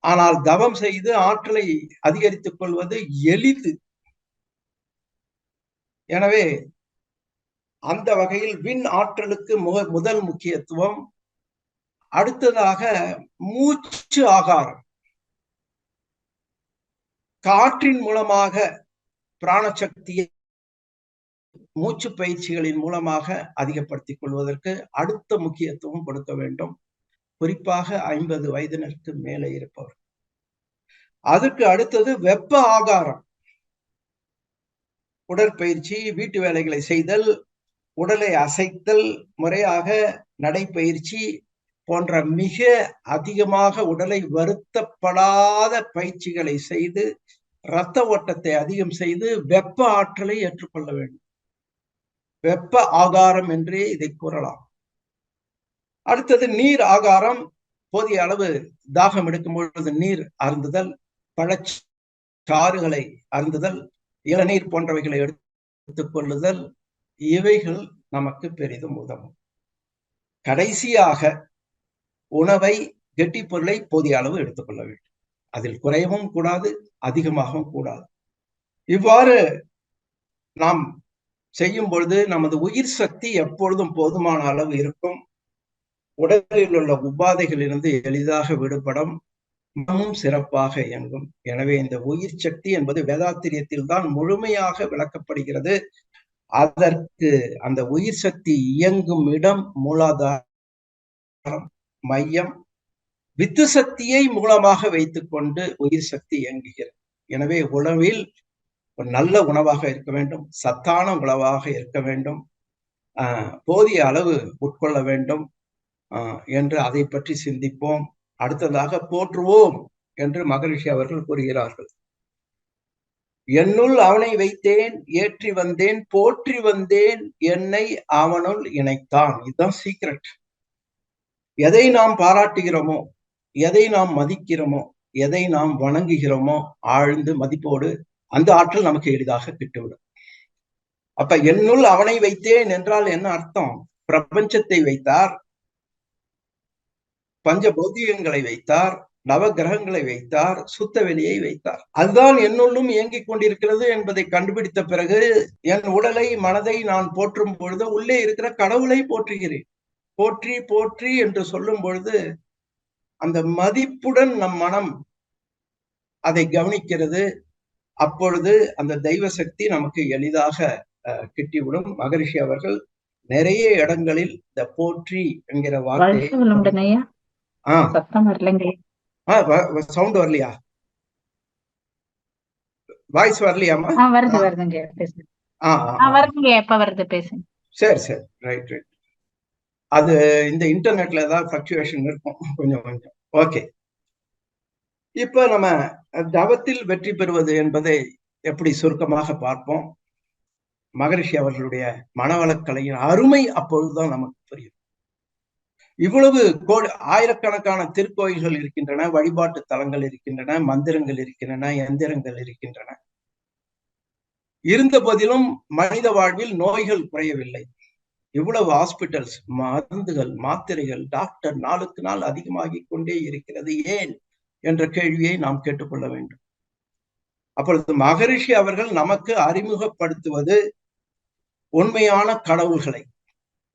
ஆனால் தவம் செய்து ஆற்றலை அதிகரித்துக் கொள்வது எளிது. எனவே அந்த வகையில் விண் ஆற்றலுக்கு முதல் முக்கியத்துவம். அடுத்ததாக மூச்சு ஆகாரம். காற்றின் மூலமாக பிராணசக்தியை மூச்சு பயிற்சிகளின் மூலமாக அதிகப்படுத்திக் கொள்வதற்கு அடுத்த முக்கியத்துவம் கொடுக்க வேண்டும். குறிப்பாக 50 வயதினருக்கு மேலே இருப்பவர். அதுக்கு அடுத்தது வெப்ப ஆகாரம். உடற்பயிற்சி, வீட்டு வேலைகளை செய்தல், உடலை அசைத்தல், முறையாக நடைப்பயிற்சி போன்ற மிக அதிகமாக உடலை வருத்தப்படாத பயிற்சிகளை செய்து இரத்த ஓட்டத்தை அதிகம் செய்து வெப்ப ஆற்றலை ஏற்றுக்கொள்ள வேண்டும். வெப்ப ஆகாரம் என்றே இதை கூறலாம். அடுத்தது நீர் ஆகாரம். போதிய அளவு தாகம் எடுக்கும் பொழுது நீர் அருந்துதல், பழச்சாறுகளை அருந்துதல், இளநீர் போன்றவைகளை எடுத்துக் கொள்ளுதல், இவைகள் நமக்கு பெரிதும் உதவும். கடைசியாக உணவை, கெட்டி பொருளை போதிய அளவு எடுத்துக்கொள்ள வேண்டும். அதில் குறையவும் கூடாது, அதிகமாகவும் கூடாது. இவ்வாறு நாம் செய்யும் பொழுது நமது உயிர் சக்தி எப்பொழுதும் போதுமான அளவு இருக்கும். உடலில் உள்ள உபாதைகளிலிருந்து எளிதாக விடுபடும், மனமும் சிறப்பாக இயங்கும். எனவே இந்த உயிர் சக்தி என்பது வேதாத்திரியத்தில் தான் முழுமையாக விளக்கப்படுகிறது. அதற்கு அந்த உயிர் சக்தி இயங்கும் இடம் மூலாதாரம், மையம். வித்து சக்தியை மூலமாக வைத்துக் கொண்டு உயிர் சக்தி இயங்குகிறது. எனவே உணவில் ஒரு நல்ல உணவாக இருக்க வேண்டும், சத்தான உணவாக இருக்க வேண்டும், போதிய அளவு உட்கொள்ள வேண்டும் என்று அதை பற்றி சிந்திப்போம். அடுத்ததாக போற்றுவோம் என்று மகரிஷி அவர்கள் கூறுகிறார்கள். என்னுள் அவனை வைத்தேன், ஏற்றி வந்தேன், போற்றி வந்தேன், என்னை அவனுள் இணைத்தான். இதுதான் சீக்ரெட். எதை நாம் பாராட்டுகிறோமோ, எதை நாம் மதிக்கிறோமோ, எதை நாம் வணங்குகிறோமோ, ஆழ்ந்து மதிப்போடு அந்த ஆற்றல் நமக்கு எளிதாக கிட்டுவிடும். அப்ப என்னுள் அவனை வைத்தேன் என்றால் என்ன அர்த்தம்? பிரபஞ்சத்தை வைத்தார், பஞ்ச பௌத்திகங்களை வைத்தார், நவ கிரகங்களை வைத்தார், சுத்த வெளியை வைத்தார். அதுதான் என்னுள்ளும் இயங்கிக் கொண்டிருக்கிறது என்பதை கண்டுபிடித்த பிறகு என் உடலை, மனதை நான் போற்றும் பொழுது உள்ளே இருக்கிற கடவுளை போற்றுகிறேன். போற்றி போற்றி என்று சொல்லும் பொழுது அந்த மதிப்புடன் நம் மனம் அதை கவனிக்கிறது. அப்பொழுது அந்த தெய்வ சக்தி நமக்கு எளிதாக கிட்டிவிடும். மகரிஷி அவர்கள் நிறைய இடங்களில் இந்த போற்றி என்கிற வார்த்தை சவுண்ட் வரலையா? வாய்ஸ் வரலையாமா? சரி சரி, ரைட் ரைட். அது இந்த இன்டர்நெட்ல ஏதாவது ஃபிளக்சுவேஷன் இருக்கும் கொஞ்சம் கொஞ்சம். ஓகே, இப்ப நம்ம தவத்தில் வெற்றி பெறுவது என்பதை எப்படி சுருக்கமாக பார்ப்போம். மகரிஷி அவர்களுடைய மனவளக்கலையின் அருமை அப்பொழுதுதான் நமக்கு புரியும். இவ்வளவு ஆயிரக்கணக்கான திருக்கோயில்கள் இருக்கின்றன, வழிபாட்டு தலங்கள் இருக்கின்றன, மந்திரங்கள் இருக்கின்றன, எந்திரங்கள் இருக்கின்றன. இருந்த போதிலும் மனித வாழ்வில் நோய்கள் குறையவில்லை. இவ்வளவு ஹாஸ்பிட்டல்ஸ், மருந்துகள், மாத்திரைகள், டாக்டர் நாளுக்கு நாள் அதிகமாகிக் கொண்டே இருக்கிறது. ஏன் என்ற கேள்வியை நாம் கேட்டுக்கொள்ள வேண்டும். அப்பொழுது மகரிஷி அவர்கள் நமக்கு அறிமுகப்படுத்துவது உண்மையான கடவுள்களை.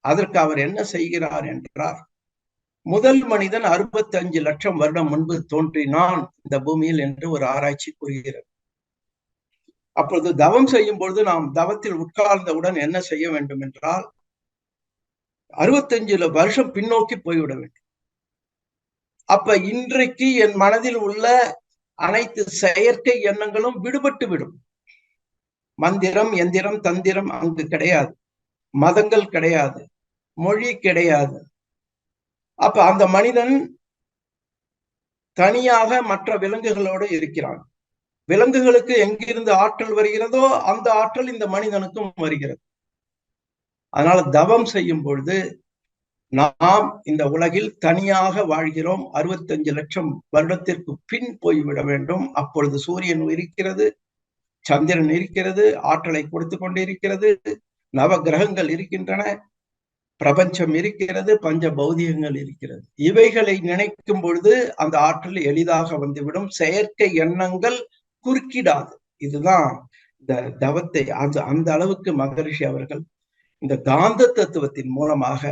அதற்கு அவர் என்ன செய்கிறார் என்றார், முதல் மனிதன் 65 லட்சம் வருடம் முன்பு தோன்றினான் இந்த பூமியில் என்று ஒரு ஆராய்ச்சி கூறுகிறது. அப்பொழுது தவம் செய்யும் பொழுது நாம் தவத்தில் உட்கார்ந்தவுடன் என்ன செய்ய வேண்டும் என்றால் 65 வருஷம் பின்னோக்கி போய்விட வேண்டும். அப்ப இன்றைக்கு என் மனதில் உள்ள அனைத்து செயற்கை எண்ணங்களும் விடுபட்டு விடும். மந்திரம், எந்திரம், தந்திரம் அங்கு கிடையாது, மதங்கள் கிடையாது, மொழி கிடையாது. அப்ப அந்த மனிதன் தனியாக மற்ற விலங்குகளோடு இருக்கிறான். விலங்குகளுக்கு எங்கிருந்து ஆற்றல் வருகிறதோ அந்த ஆற்றல் இந்த மனிதனுக்கும் வருகிறது. அதனால தவம் செய்யும் பொழுது நாம் இந்த உலகில் தனியாக வாழ்கிறோம். 65 லட்சம் வருடத்திற்கு பின் போய்விட வேண்டும். அப்பொழுது சூரியன் இருக்கிறது, சந்திரன் இருக்கிறது, ஆற்றலை கொடுத்து கொண்டிருக்கிறது, நவ கிரகங்கள் இருக்கின்றன, பிரபஞ்சம் இருக்கிறது, பஞ்ச பௌதிகங்கள் இருக்கிறது. இவைகளை நினைக்கும் பொழுது அந்த ஆற்றல் எளிதாக வந்துவிடும். செயற்கை எண்ணங்கள் குறுக்கிடாது. இதுதான் இந்த தவத்தை அந்த அளவுக்கு மகரிஷி அவர்கள் இந்த காந்த தத்துவத்தின் மூலமாக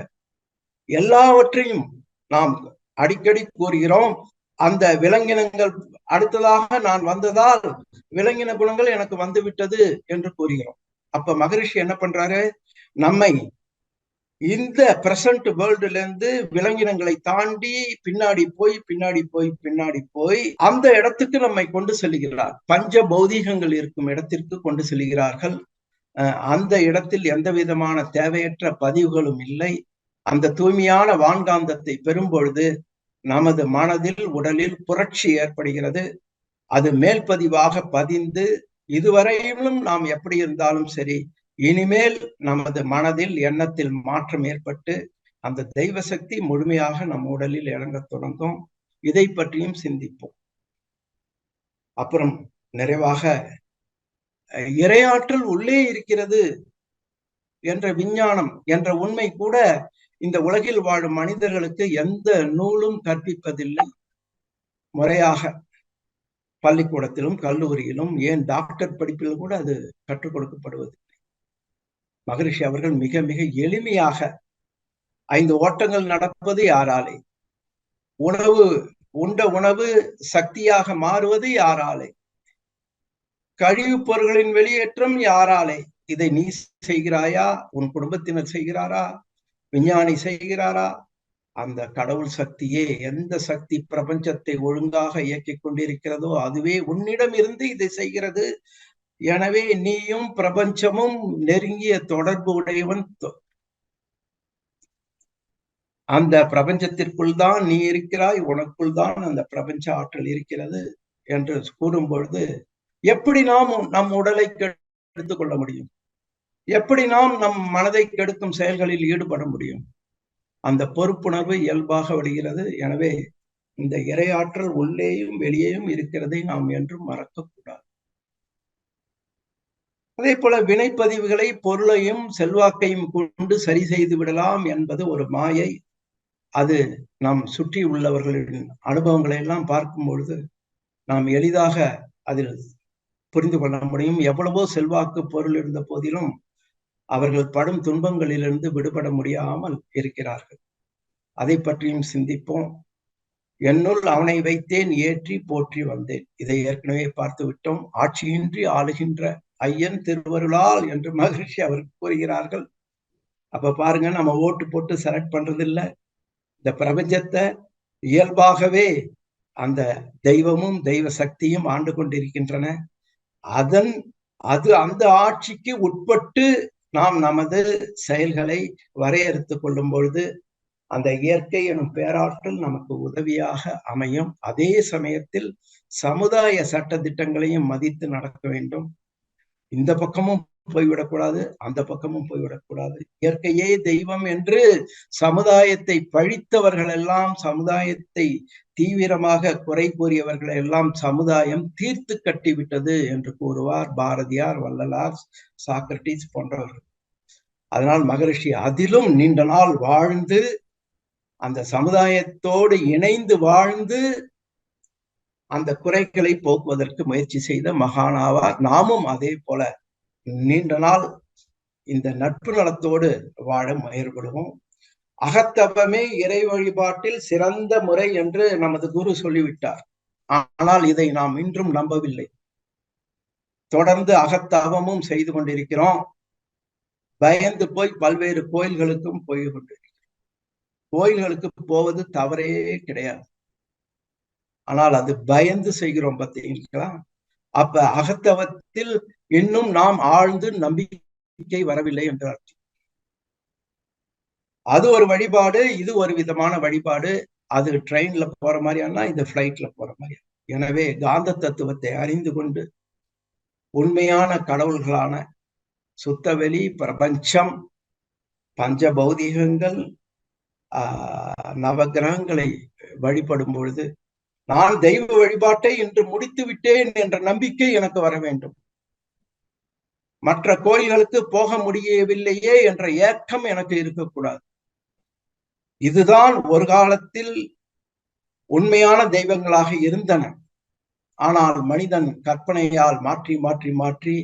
எல்லாவற்றையும் நாம் அடிக்கடி கூறுகிறோம். அந்த விலங்கினங்கள் அடுத்ததாக நான் வந்ததால் விலங்கின குணங்கள் எனக்கு வந்து விட்டது என்று கூறுகிறோம். அப்ப மகரிஷி என்ன பண்றாரு, நம்மை இந்த பிரசன்ட் வேர்ல்டுல இருந்து விலங்கினங்களை தாண்டி பின்னாடி போய் அந்த இடத்துக்கு நம்மை கொண்டு செல்கிறார். பஞ்ச பௌதீகங்கள் இருக்கும் இடத்திற்கு கொண்டு செல்கிறார்கள். அந்த இடத்தில் எந்த விதமான தேவையற்ற பதிவுகளும் இல்லை. அந்த தூய்மையான வான்காந்தத்தை பெறும் பொழுது நமது மனதில், உடலில் புரட்சி ஏற்படுகிறது. அது மேல்பதிவாக பதிந்து இதுவரையிலும் நாம் எப்படி இருந்தாலும் சரி, இனிமேல் நமது மனதில் எண்ணத்தில் மாற்றம் ஏற்பட்டு அந்த தெய்வ சக்தி முழுமையாக நம் உடலில் இறங்கத் தொடங்கும். இதை பற்றியும் சிந்திப்போம். அப்புறம் நிறைவாக இறையாற்றல் உள்ளே இருக்கிறது என்ற விஞ்ஞானம் என்ற உண்மை கூட இந்த உலகில் வாழும் மனிதர்களுக்கு எந்த நூலும் கற்பிப்பதில்லை. முறையாக பள்ளிக்கூடத்திலும் கல்லூரியிலும் ஏன் டாக்டர் படிப்பில் கூட அது கற்றுக் கொடுக்கப்படுவதில்லை. மகரிஷி அவர்கள் மிக மிக எளிமையாக 5 ஓட்டங்கள் நடப்பது யாராலே, உண்ட உணவு சக்தியாக மாறுவது யாராலே, கழிவுப் பொருட்களின் வெளியேற்றம் யாராலே, இதை நீ செய்கிறாயா, உன் குடும்பத்தினர் செய்கிறாரா, விஞ்ஞானி செய்கிறாரா, அந்த கடவுள் சக்தியே, எந்த சக்தி பிரபஞ்சத்தை ஒழுங்காக இயக்கிக் கொண்டிருக்கிறதோ அதுவே உன்னிடம் இருந்து இதை செய்கிறது. எனவே நீயும் பிரபஞ்சமும் நெருங்கிய தொடர்பு உடையவன். அந்த பிரபஞ்சத்திற்குள் தான் நீ இருக்கிறாய், உனக்குள் தான் அந்த பிரபஞ்ச ஆற்றல் இருக்கிறது என்று கூறும் பொழுது எப்படி நாம் நம் உடலை கெடுத்துக் கொள்ள முடியும்? எப்படி நாம் நம் மனதை கெடுக்கும் செயல்களில் ஈடுபட முடியும்? அந்த பொறுப்புணர்வு இயல்பாக வருகிறது. எனவே இந்த இறையாற்றல் உள்ளேயும் வெளியேயும் இருக்கிறதை நாம் என்றும் மறக்கக்கூடாது. அதே போல வினைப்பதிவுகளை, பொருளையும் செல்வாக்கையும் கொண்டு சரி செய்து விடலாம் என்பது ஒரு மாயை. அது நாம் சுற்றி உள்ளவர்களின் அனுபவங்களை எல்லாம் பார்க்கும் பொழுது நாம் எளிதாக அதில் புரிந்து கொள்ள முடியும். எவ்வளவோ செல்வாக்கு பொருள் இருந்த போதிலும் அவர்கள் படும் துன்பங்களிலிருந்து விடுபட முடியாமல் இருக்கிறார்கள். அதை பற்றியும் சிந்திப்போம். என்னுள் அவனை வைத்தேன், ஏற்றி போற்றி வந்தேன். இதை ஏற்கனவே பார்த்து விட்டோம். ஆட்சியின்றி ஆளுகின்ற ஐயன் திருவருளால் என்று மகிழ்ச்சி அவர் கூறுகிறார்கள். அப்ப பாருங்க, நம்ம ஓட்டு போட்டு செலக்ட் பண்றது இல்லை. இந்த பிரபஞ்சத்தை இயல்பாகவே அந்த தெய்வமும் தெய்வ சக்தியும் ஆண்டு கொண்டிருக்கின்றன. அந்த ஆட்சிக்கு உட்பட்டு நாம் நமது செயல்களை வரையறுத்துக் கொள்ளும் பொழுது அந்த இயற்கை எனும் பேராற்றல் நமக்கு உதவியாக அமையும். அதே சமயத்தில் சமுதாய சட்ட திட்டங்களையும் மதித்து நடக்க வேண்டும். இந்த பக்கமும் போய்விடக்கூடாது, அந்த பக்கமும் போய்விடக்கூடாது. இயற்கையே தெய்வம் என்று சமுதாயத்தை பழித்தவர்கள் எல்லாம், சமுதாயத்தை தீவிரமாக குறை கூறியவர்கள் எல்லாம் சமுதாயம் தீர்த்து கட்டிவிட்டது என்று கூறுவார் பாரதியார், வள்ளலார், சாக்ரட்டிஸ் போன்றவர்கள். அதனால் மகரிஷி அதிலும் நீண்ட நாள் வாழ்ந்து அந்த சமுதாயத்தோடு இணைந்து வாழ்ந்து அந்த குறைகளை போக்குவதற்கு முயற்சி செய்த மகானாவார். நாமும் அதே போல நீண்ட நாள் இந்த நட்பு நலத்தோடு வாழ முயல்படுவோம். அகத்தவமே இறை வழிபாட்டில் சிறந்த முறை என்று நமது குரு சொல்லிவிட்டார். ஆனால் இதை நாம் இன்றும் நம்பவில்லை. தொடர்ந்து அகத்தவமும் செய்து கொண்டிருக்கிறோம். பயந்து போய் பல்வேறு கோயில்களுக்கும் போய் கொண்டிருக்கிறோம். கோயில்களுக்கு போவது தவறே கிடையாது. ஆனால் அது பயந்து செய்கிறோம் பார்த்தீங்களா? அப்ப அகத்தவத்தில் இன்னும் நாம் ஆழ்ந்து நம்பிக்கை வரவில்லை என்று அர்த்தம். அது ஒரு வழிபாடு, இது ஒரு விதமான வழிபாடு. அது ட்ரெயின்ல போற மாதிரியானா இது பிளைட்ல போற மாதிரியா. எனவே காந்த தத்துவத்தை அறிந்து கொண்டு உண்மையான கடவுள்களான சுத்தவெளி, பிரபஞ்சம், பஞ்ச பௌதிகங்கள், நவகிரகங்களை வழிபடும் பொழுது நான் தெய்வ வழிபாட்டை இன்று முடித்து விட்டேன் என்ற நம்பிக்கை எனக்கு வர வேண்டும். மற்ற கோயில்களுக்கு போக முடியவில்லையே என்ற ஏக்கம் எனக்கு இருக்கக்கூடாது. இதுதான் ஒரு காலத்தில் உண்மையான தெய்வங்களாக இருந்தன. ஆனால் மனிதன் கற்பனையால் மாற்றி மாற்றி மாற்றி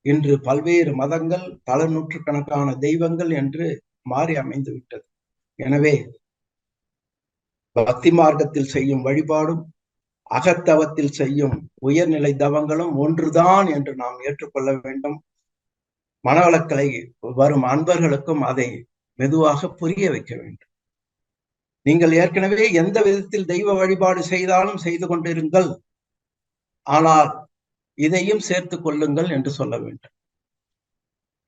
இன்று பல்வேறு மதங்கள், பல நூற்றுக்கணக்கான தெய்வங்கள் என்று மாறி அமைந்து விட்டது. எனவே பக்தி மார்க்கத்தில் செய்யும் வழிபாடும் அகத்தவத்தில் செய்யும் உயர்நிலை தவங்களும் ஒன்றுதான் என்று நாம் ஏற்றுக்கொள்ள வேண்டும். மனவளக்கலை வரும் அன்பர்களுக்கும் அதை மெதுவாக புரிய வைக்க வேண்டும். நீங்கள் ஏற்கனவே எந்த விதத்தில் தெய்வ வழிபாடு செய்தாலும் செய்து கொண்டிருங்கள், ஆனால் இதையும் சேர்த்து கொள்ளுங்கள் என்று சொல்ல வேண்டும்.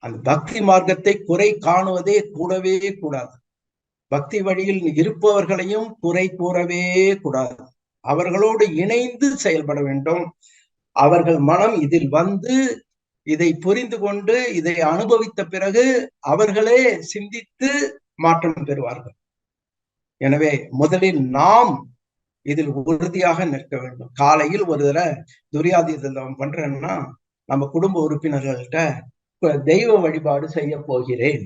அந்த பக்தி மார்க்கத்தை குறை காணுவதே கூடவே கூடாது. பக்தி வழியில் இருப்பவர்களையும் குறை கூறவே கூடாது. அவர்களோடு இணைந்து செயல்பட வேண்டும். அவர்கள் மனம் இதில் வந்து இதை புரிந்து கொண்டு இதை அனுபவித்த பிறகு அவர்களே சிந்தித்து மாற்றம் பெறுவார்கள். எனவே முதலில் நாம் இதில் உறுதியாக நிற்க வேண்டும். காலையில் ஒரு தடவை துரியாதீதம் பண்றேன்னா நம்ம குடும்ப உறுப்பினர்கள்ட்ட தெய்வ வழிபாடு செய்ய போகிறேன்,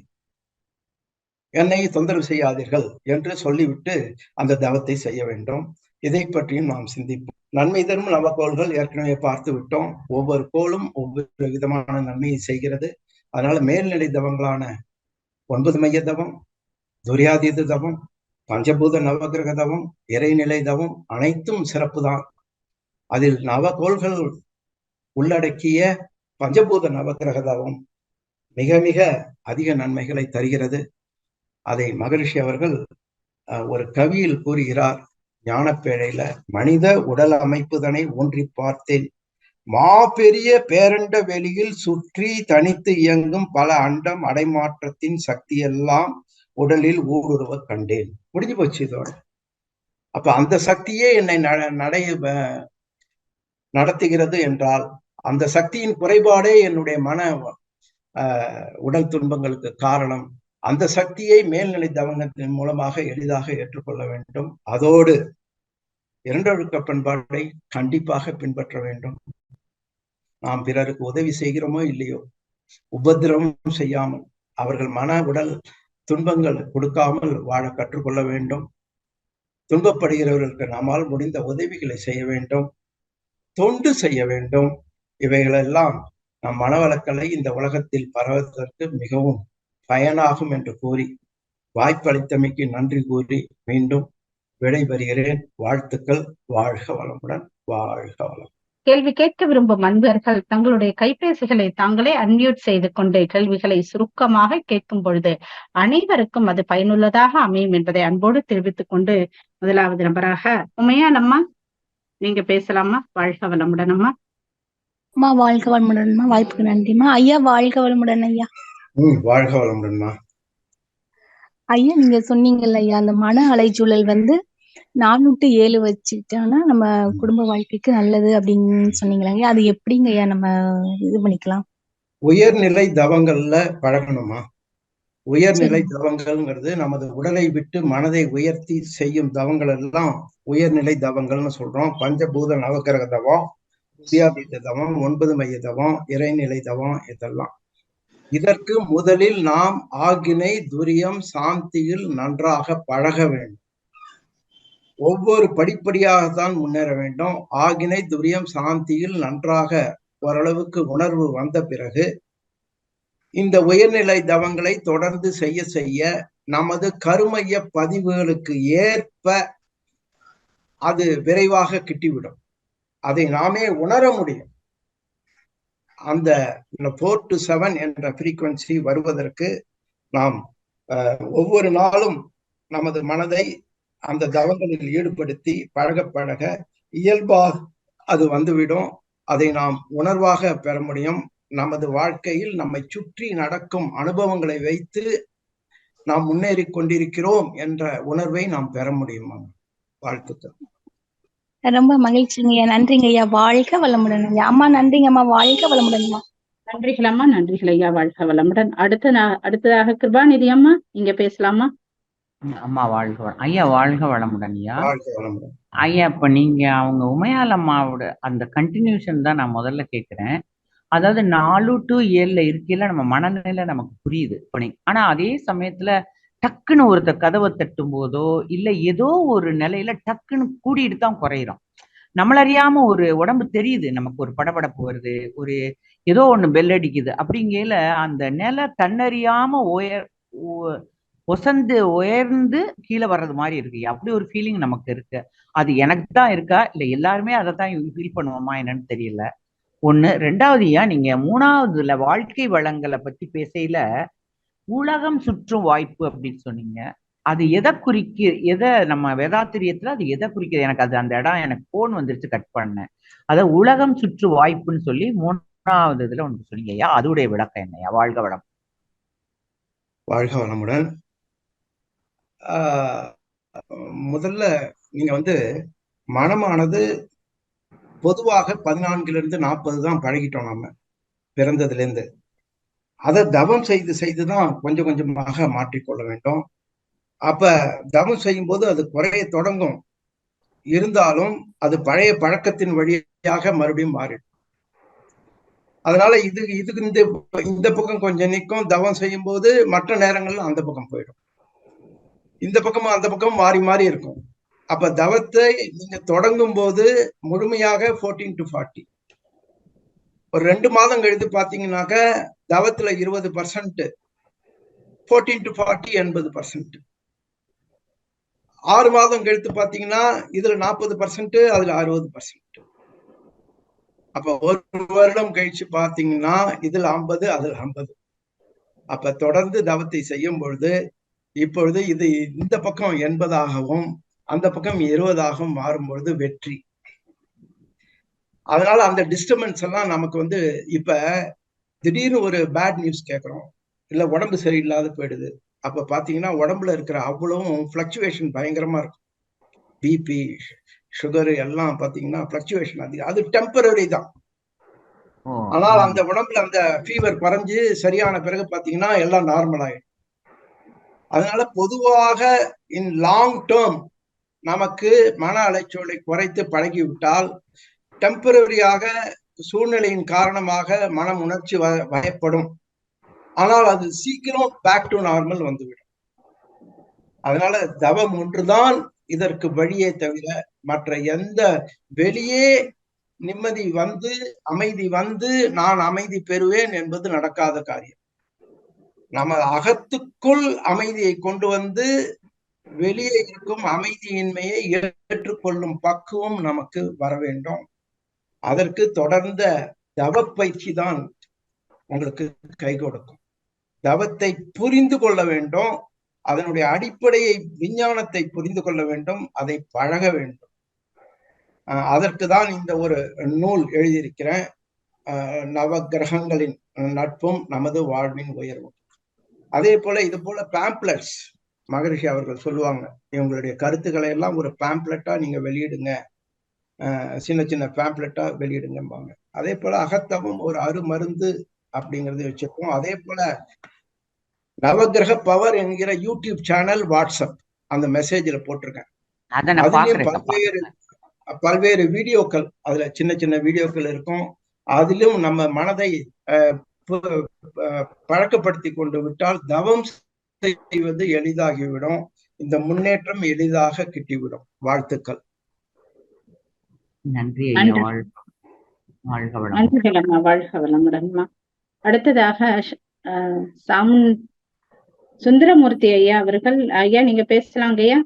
என்னை தொந்தரவு செய்யாதீர்கள் என்று சொல்லிவிட்டு அந்த தவத்தை செய்ய வேண்டும். இதை பற்றியும் நாம் சிந்திப்போம். நன்மை தரும் நவக்கோள்கள் ஏற்கனவே பார்த்து விட்டோம். ஒவ்வொரு கோளும் ஒவ்வொரு விதமான நன்மையை செய்கிறது. அதனால மேல்நிலை தவங்களான 9 மைய தவம், துரியாதீத தவம், பஞ்சபூத நவகிரக தவம், இறைநிலை தவம் அனைத்தும் சிறப்பு தான். அதில் நவகோள்கள் உள்ளடக்கிய பஞ்சபூத நவகிரக தவம் மிக மிக அதிக நன்மைகளை தருகிறது. அதை மகரிஷி அவர்கள் ஒரு கவியில் கூறுகிறார், ஞானப்பேழையில, மனித உடல் அமைப்புதனை ஒன்றி பார்த்தேன், மாபெரிய பேரண்ட வெளியில் சுற்றி தனித்து இயங்கும் பல அண்டம் அடைமாற்றத்தின் சக்தியெல்லாம் உடலில் ஊடுருவ கண்டேன். முடிஞ்சு போச்சு இதோட. அப்ப அந்த சக்தியே என்னை நடத்துகிறது என்றால் அந்த சக்தியின் குறைபாடே என்னுடைய மன உடல் துன்பங்களுக்கு காரணம். அந்த சக்தியை மேல்நிலை தவங்கத்தின் மூலமாக எளிதாக ஏற்றுக்கொள்ள வேண்டும். அதோடு இரண்டொழுக்க பண்பாட்டை கண்டிப்பாக பின்பற்ற வேண்டும். நாம் பிறருக்கு உதவி செய்கிறோமோ இல்லையோ, உபத்திரவம் செய்யாமல், அவர்கள் மன உடல் துன்பங்கள் கொடுக்காமல் வாழ கற்றுக்கொள்ள வேண்டும். துன்பப்படுகிறவர்களுக்கு நம்மால் முடிந்த உதவிகளை செய்ய வேண்டும், தொண்டு செய்ய வேண்டும். இவைகளெல்லாம் நம் மனவளக்கலை இந்த உலகத்தில் பரவுவதற்கு மிகவும் பயனாகும் என்று கூறி வாய்ப்பளித்தமைக்கு நன்றி கூறி மீண்டும் விடைபெறுகிறேன். வாழ்த்துக்கள். வாழ்க வளமுடன். வாழ்க வளம். கேள்வி கேட்க விரும்பும் அன்பர்கள் தங்களுடைய கைபேசிகளை தாங்களே அன்மியூட் செய்து கொண்டு கேள்விகளை சுருக்கமாக கேட்கும் பொழுது அனைவருக்கும் அது பயனுள்ளதாக அமையும் என்பதை அன்போடு தெரிவித்துக் கொண்டு, முதலாவது நபராக உமையாலம்மா, நீங்க பேசலாமா? வாழ்க வளமுடன் அம்மா. அம்மா வாழ்க வளமுடன்மா. வாய்ப்புக்கு நன்றிமா. ஐயா வாழ்க வளமுடன் ஐயா. வாழ்க வளமுடன்மா. ஐயா நீங்க சொன்னீங்கல்ல ஐயா, அந்த மன அலைச்சூழல் 4-7 வச்சுக்கிட்டோம்னா நம்ம குடும்ப வாழ்க்கைக்கு நல்லது அப்படின்னு சொன்னீங்களா? அது எப்படிங்க ஐயா நம்ம இது பண்ணிக்கலாம்? உயர்நிலை தவங்கள்ல பழகணுமா? உயர்நிலை தவங்கள்ங்கிறது நமது உடலை விட்டு மனதை உயர்த்தி செய்யும் தவங்கள் எல்லாம் உயர்நிலை தவங்கள்னு சொல்றோம். பஞ்சபூத நவகிரக தவம், வித்யாதீத தவம், 9 மைய தவம், இறைநிலை தவம், இதெல்லாம். இதற்கு முதலில் நாம் ஆகினை துரியம் சாந்தியில் நன்றாக பழக வேண்டும். ஒவ்வொரு படிப்படியாகத்தான் முன்னேற வேண்டும். ஆகினை துரியம் சாந்தியில் நன்றாக ஓரளவுக்கு உணர்வு வந்த பிறகு இந்த உயர்நிலை தவங்களை தொடர்ந்து செய்ய செய்ய நமது கருமைய பதிவுகளுக்கு ஏற்ப அது விரைவாக கிட்டிவிடும். அதை நாமே உணர முடியும். அந்த 4 to 7 என்ற ஃப்ரீக்வன்சி வருவதற்கு நாம் ஒவ்வொரு நாளும் நமது மனதை அந்த தவங்களில் ஈடுபடுத்தி பழக பழக இயல்பாக அது வந்துவிடும். அதை நாம் உணர்வாக பெற முடியும். நமது வாழ்க்கையில் நம்மை சுற்றி நடக்கும் அனுபவங்களை வைத்து நாம் முன்னேறி கொண்டிருக்கிறோம் என்ற உணர்வை நாம் பெற முடியும். வாழ்த்துக்கள். ரொம்ப மகிழ்ச்சிங்க. நன்றிங்க ஐயா. வாழ்க வளமுடன் ஐயா. அம்மா நன்றிங்க அம்மா. வாழ்க வளமுடன் அம்மா. நன்றிகள் அம்மா. நன்றிகள் ஐயா. வாழ்க வளமுடன். அடுத்ததாக கிருபாநிதி அம்மா, நீங்க பேசலாமா? அம்மா வாழ்க ஐயா. வாழ்க வளமுடன் ஐயா. வாழ்க வளமுடன் ஐயா. இப்ப நீங்க அவங்க உமையால் அம்மாவோட அந்த கண்டினியூஷன் தான் நான் முதல்ல கேட்கிறேன். அதாவது 4 to 7 இருக்கையில நம்ம மனநிலை நமக்கு புரியுது இப்ப. ஆனா அதே சமயத்துல டக்குன்னு ஒருத்தர் கதவை தட்டும் போதோ இல்ல ஏதோ ஒரு நிலையில டக்குன்னு கூடிட்டு தான் குறையிறோம். நம்மளறியாம ஒரு உடம்பு தெரியுது, நமக்கு ஒரு படபடப்பு வருது, ஒரு ஏதோ ஒண்ணு பெல் அடிக்குது. அப்படிங்கையில அந்த நிலை தன்னறியாம ஒசந்து உயர்ந்து கீழே வர்றது மாதிரி இருக்கு. அப்படி ஒரு ஃபீலிங் நமக்கு இருக்கு. அது எனக்கு தான் இருக்கா இல்ல எல்லாருமே அதை தான் ஃபீல் பண்ணுவோமா என்னன்னு தெரியல. ஒண்ணு. ரெண்டாவது, நீங்க 3வதுல வாழ்க்கை வளங்களை பத்தி பேசையில உலகம் சுற்றும் வாய்ப்பு அப்படின்னு சொன்னீங்க. அது எதை நம்ம வேதாத்திரியத்துல அது எதை குறிக்கிறது? எனக்கு அது அந்த இடம் எனக்கு போன் வந்துருச்சு, கட் பண்ணேன். அத உலகம் சுற்று வாய்ப்புன்னு சொல்லி 3வது இதுல ஒன்று சொன்னீங்க ஐயா. அதோடைய விளக்கம் என்னையா? வாழ்க வளம். வாழ்க வளமுடன். முதல்ல நீங்க மனமானது பொதுவாக 14 - 40 தான் பழகிட்டோம் நம்ம பிறந்ததுல இருந்து. அதை தவம் செய்து செய்துதான் கொஞ்சம் கொஞ்சமாக மாற்றிக்கொள்ள வேண்டும். அப்ப தவம் செய்யும் போது அது குறைய தொடங்கும். இருந்தாலும் அது பழைய பழக்கத்தின் வழியாக மறுபடியும் மாறிடும். அதனால இதுக்கு இந்த பக்கம் கொஞ்சம் நிற்கும். தவம் செய்யும் போது மற்ற நேரங்கள்ல அந்த பக்கம் போயிடும். இந்த பக்கமும் அந்த பக்கம் மாறி மாறி இருக்கும். அப்ப தவத்தை நீங்க தொடங்கும் போது முழுமையாக 14 to 40, ஒரு 2 மாதம் கழித்து பாத்தீங்கன்னாக்க தவத்துல 20%, 14 to 40 80%. 6 மாதம் கழித்து பாத்தீங்கன்னா இதுல 40%, அதுல 60%. அப்ப ஒரு வருடம் கழிச்சு பாத்தீங்கன்னா இதுல 50, அதுல 50. அப்ப தொடர்ந்து தவத்தை செய்யும் பொழுது இப்பொழுது இது இந்த பக்கம் 80ஆகவும் அந்த பக்கம் 20ஆகவும் மாறும் பொழுது வெற்றி. அதனால அந்த டிஸ்டர்பன்ஸ் எல்லாம் நமக்கு இப்ப திடீர்னு ஒரு பேட் நியூஸ் கேட்கறோம், இல்ல உடம்பு சரியில்லாத போயிடுது. அப்ப பாத்தீங்கன்னா உடம்புல இருக்கிற அவ்வளவும் பிளக்சுவேஷன் பயங்கரமா இருக்கும். பிபி, சுகர் எல்லாம் பாத்தீங்கன்னா பிளக்சுவேஷன் அதிகம். அது டெம்பரரி தான். ஆனால் அந்த உடம்புல அந்த ஃபீவர் குறைஞ்சு சரியான பிறகு பாத்தீங்கன்னா எல்லாம் நார்மல் ஆயிடும். அதனால பொதுவாக இன் லாங் டேர்ம் நமக்கு மன அலைச்சலை குறைத்து பழகிவிட்டால் டெம்பரரியாக சூழ்நிலையின் காரணமாக மனம் உணர்ச்சி வயப்படும். ஆனால் அது சீக்கிரம் பேக் டு நார்மல் வந்துவிடும். அதனால தவம் ஒன்றுதான் இதற்கு வழியே தவிர மற்ற எந்த வெளியே நிம்மதி வந்து அமைதி வந்து நான் அமைதி பெறுவேன் என்பது நடக்காத காரியம். நம்ம அகத்துக்குள் அமைதியை கொண்டு வந்து வெளியே இருக்கும் அமைதியின்மையை ஏற்றுக்கொள்ளும் பக்குவம் நமக்கு வர வேண்டும். அதற்கு தொடர்ந்த தவ பயிற்சி தான் உங்களுக்கு கை கொடுக்கும். தவத்தை புரிந்து கொள்ள வேண்டும், அதனுடைய அடிப்படையை விஞ்ஞானத்தை புரிந்து கொள்ள வேண்டும், அதை பழக வேண்டும். அதற்கு தான் இந்த ஒரு நூல் எழுதியிருக்கிறேன், நவ கிரகங்களின் நட்பும் நமது வாழ்வின் உயர்வும். அதே போல இது போல பேம்ப்ளெட்ஸ் மகரிஷி அவர்கள் சொல்லுவாங்க, இவங்களுடைய கருத்துக்களை எல்லாம் ஒரு பேம்ப்ளெட்டா நீங்க வெளியிடுங்க, சின்ன சின்ன பேம்ப்ளெட்டா வெளியிடுங்கம்பாங்க. அதே போல அகத்தவம் ஒரு அருமருந்து அப்படிங்கறது வச்சிருக்கோம். அதே போல நவகிரக பவர் என்கிற யூடியூப் சேனல், வாட்ஸ்அப் அந்த மெசேஜ்ல போட்டிருக்கேன். அதுலயும் பல்வேறு வீடியோக்கள், அதுல சின்ன சின்ன வீடியோக்கள் இருக்கும். அதிலும் நம்ம மனதை பழக்கப்படுத்தி கொண்டு விட்டால் தவம் செய்வது எளிதாகிவிடும், இந்த முன்னேற்றம் எளிதாக கிட்டிவிடும். வாழ்த்துக்கள். நன்றி. வாழ்க வளமுடன்மா. அடுத்ததாக சுந்தரமூர்த்தி ஐயா அவர்கள். ஐயா நீங்க பேசலாங்க ஐயா.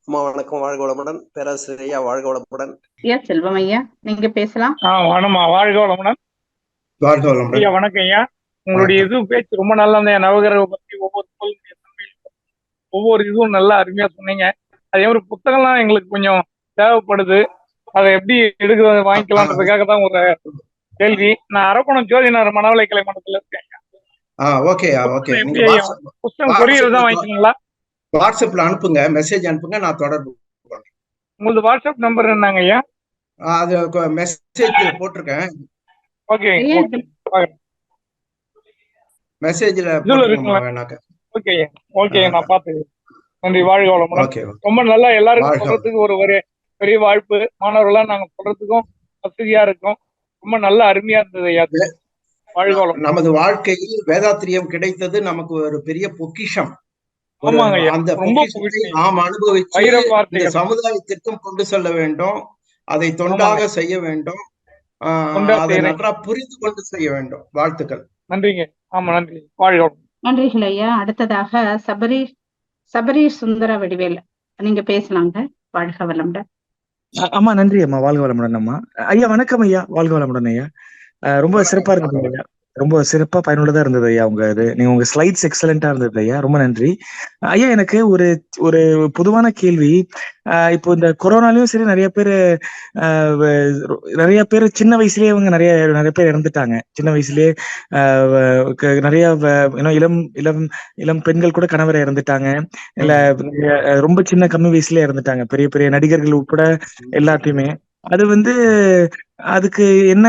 அம்மா வணக்கம், வாழ்க வளமுடன். பேராசிரியர் ஐயா வாழ்க வளமுடன். ஐயா செல்வம் ஐயா நீங்க பேசலாம். வாழ்க வளமுடன். ஐயா வணக்கம் ஐயா. உங்களுடைய பேச்சு ரொம்ப நல்லா இருந்த. நவகிரக பத்தி ஒவ்வொரு இதுவும் நல்லா அருமையா சொன்னீங்க. அதே மாதிரி புத்தகம்லாம் எங்களுக்கு கொஞ்சம் தேவைப்படுது, அதை எப்படி எடுக்கிறது வாங்கிக்கலாம்ன்றதுக்காக தான் ஒரு கேள்வி. நான் அரக்கோணம் ஜோதிநகர் மனவளை கலை மண்டலத்துல இருக்கேன். புத்தகம் கொரியர் தான் வாங்கிக்கீங்களா? வாட்ஸ்அப்ல அனுப்புங்க, மெசேஜ் அனுப்புங்க, நான் தொடர்பு பண்றேன். உங்களுக்கு வாட்ஸ்அப் நம்பர் என்னங்க ஐயா? அது மெசேஜ் போட்டிருக்கேன். ஓகே, மெசேஜ்ல ஓகே ஓகே, நான் பாத்து. நன்றி, வாழ்க வளமுடன். ரொம்ப நல்லா எல்லாருக்கும் சொல்றதுக்கு ஒரு பெரிய வாழ்ப்பு. மாணவர்களா நாங்க சொல்றதுக்கும் வசதியா இருக்கும். ரொம்ப நல்லா அருமையா இருந்தது ஐயா. வாழ்க வளமுடன். நமது வாழ்க்கையில் வேதாத்திரியம் கிடைத்தது நமக்கு ஒரு பெரிய பொக்கிஷம். அந்த பொக்கிஷத்தை நாம் அனுபவிச்சு இந்த சமுதாயத்திற்கும் கொண்டு செல்ல வேண்டும், அதை தொண்டாக செய்ய வேண்டும், அதை நன்றா புரிந்து கொண்டு செய்ய வேண்டும். வாழ்த்துக்கள். நன்றிங்க. ஆமா, நன்றி. வாழ்க. நன்றிகள் ஐயா. அடுத்ததாக சபரி சுந்தர வடிவேல் நீங்க பேசலாங்க. வாழ்க வளமுடன். அம்மா நன்றி அம்மா. வாழ்க வளமுடன் அம்மா. ஐயா வணக்கம் ஐயா. வாழ்க வளமுடன் ஐயா. ரொம்ப சிறப்பா இருக்கு ஐயா. ரொம்ப சிறப்பா பயனுள்ளதா இருந்தது ஐயா. உங்க ஸ்லைட்ஸ் எக்ஸலண்டா இருந்தது ஐயா. ரொம்ப நன்றி ஐயா. எனக்கு ஒரு ஒரு பொதுவான கேள்வி. இப்போ இந்த கொரோனாலையும் சரி நிறைய பேர் சின்ன வயசுலயே அவங்க நிறைய பேர் இறந்துட்டாங்க. சின்ன வயசுலயே நிறைய இளம் இளம் இளம் பெண்கள் கூட கணவரை இறந்துட்டாங்க. இல்ல ரொம்ப சின்ன கம்மி வயசுலயே இறந்துட்டாங்க. பெரிய பெரிய நடிகர்கள் உட்பட எல்லாத்தையுமே. அது அதுக்கு என்ன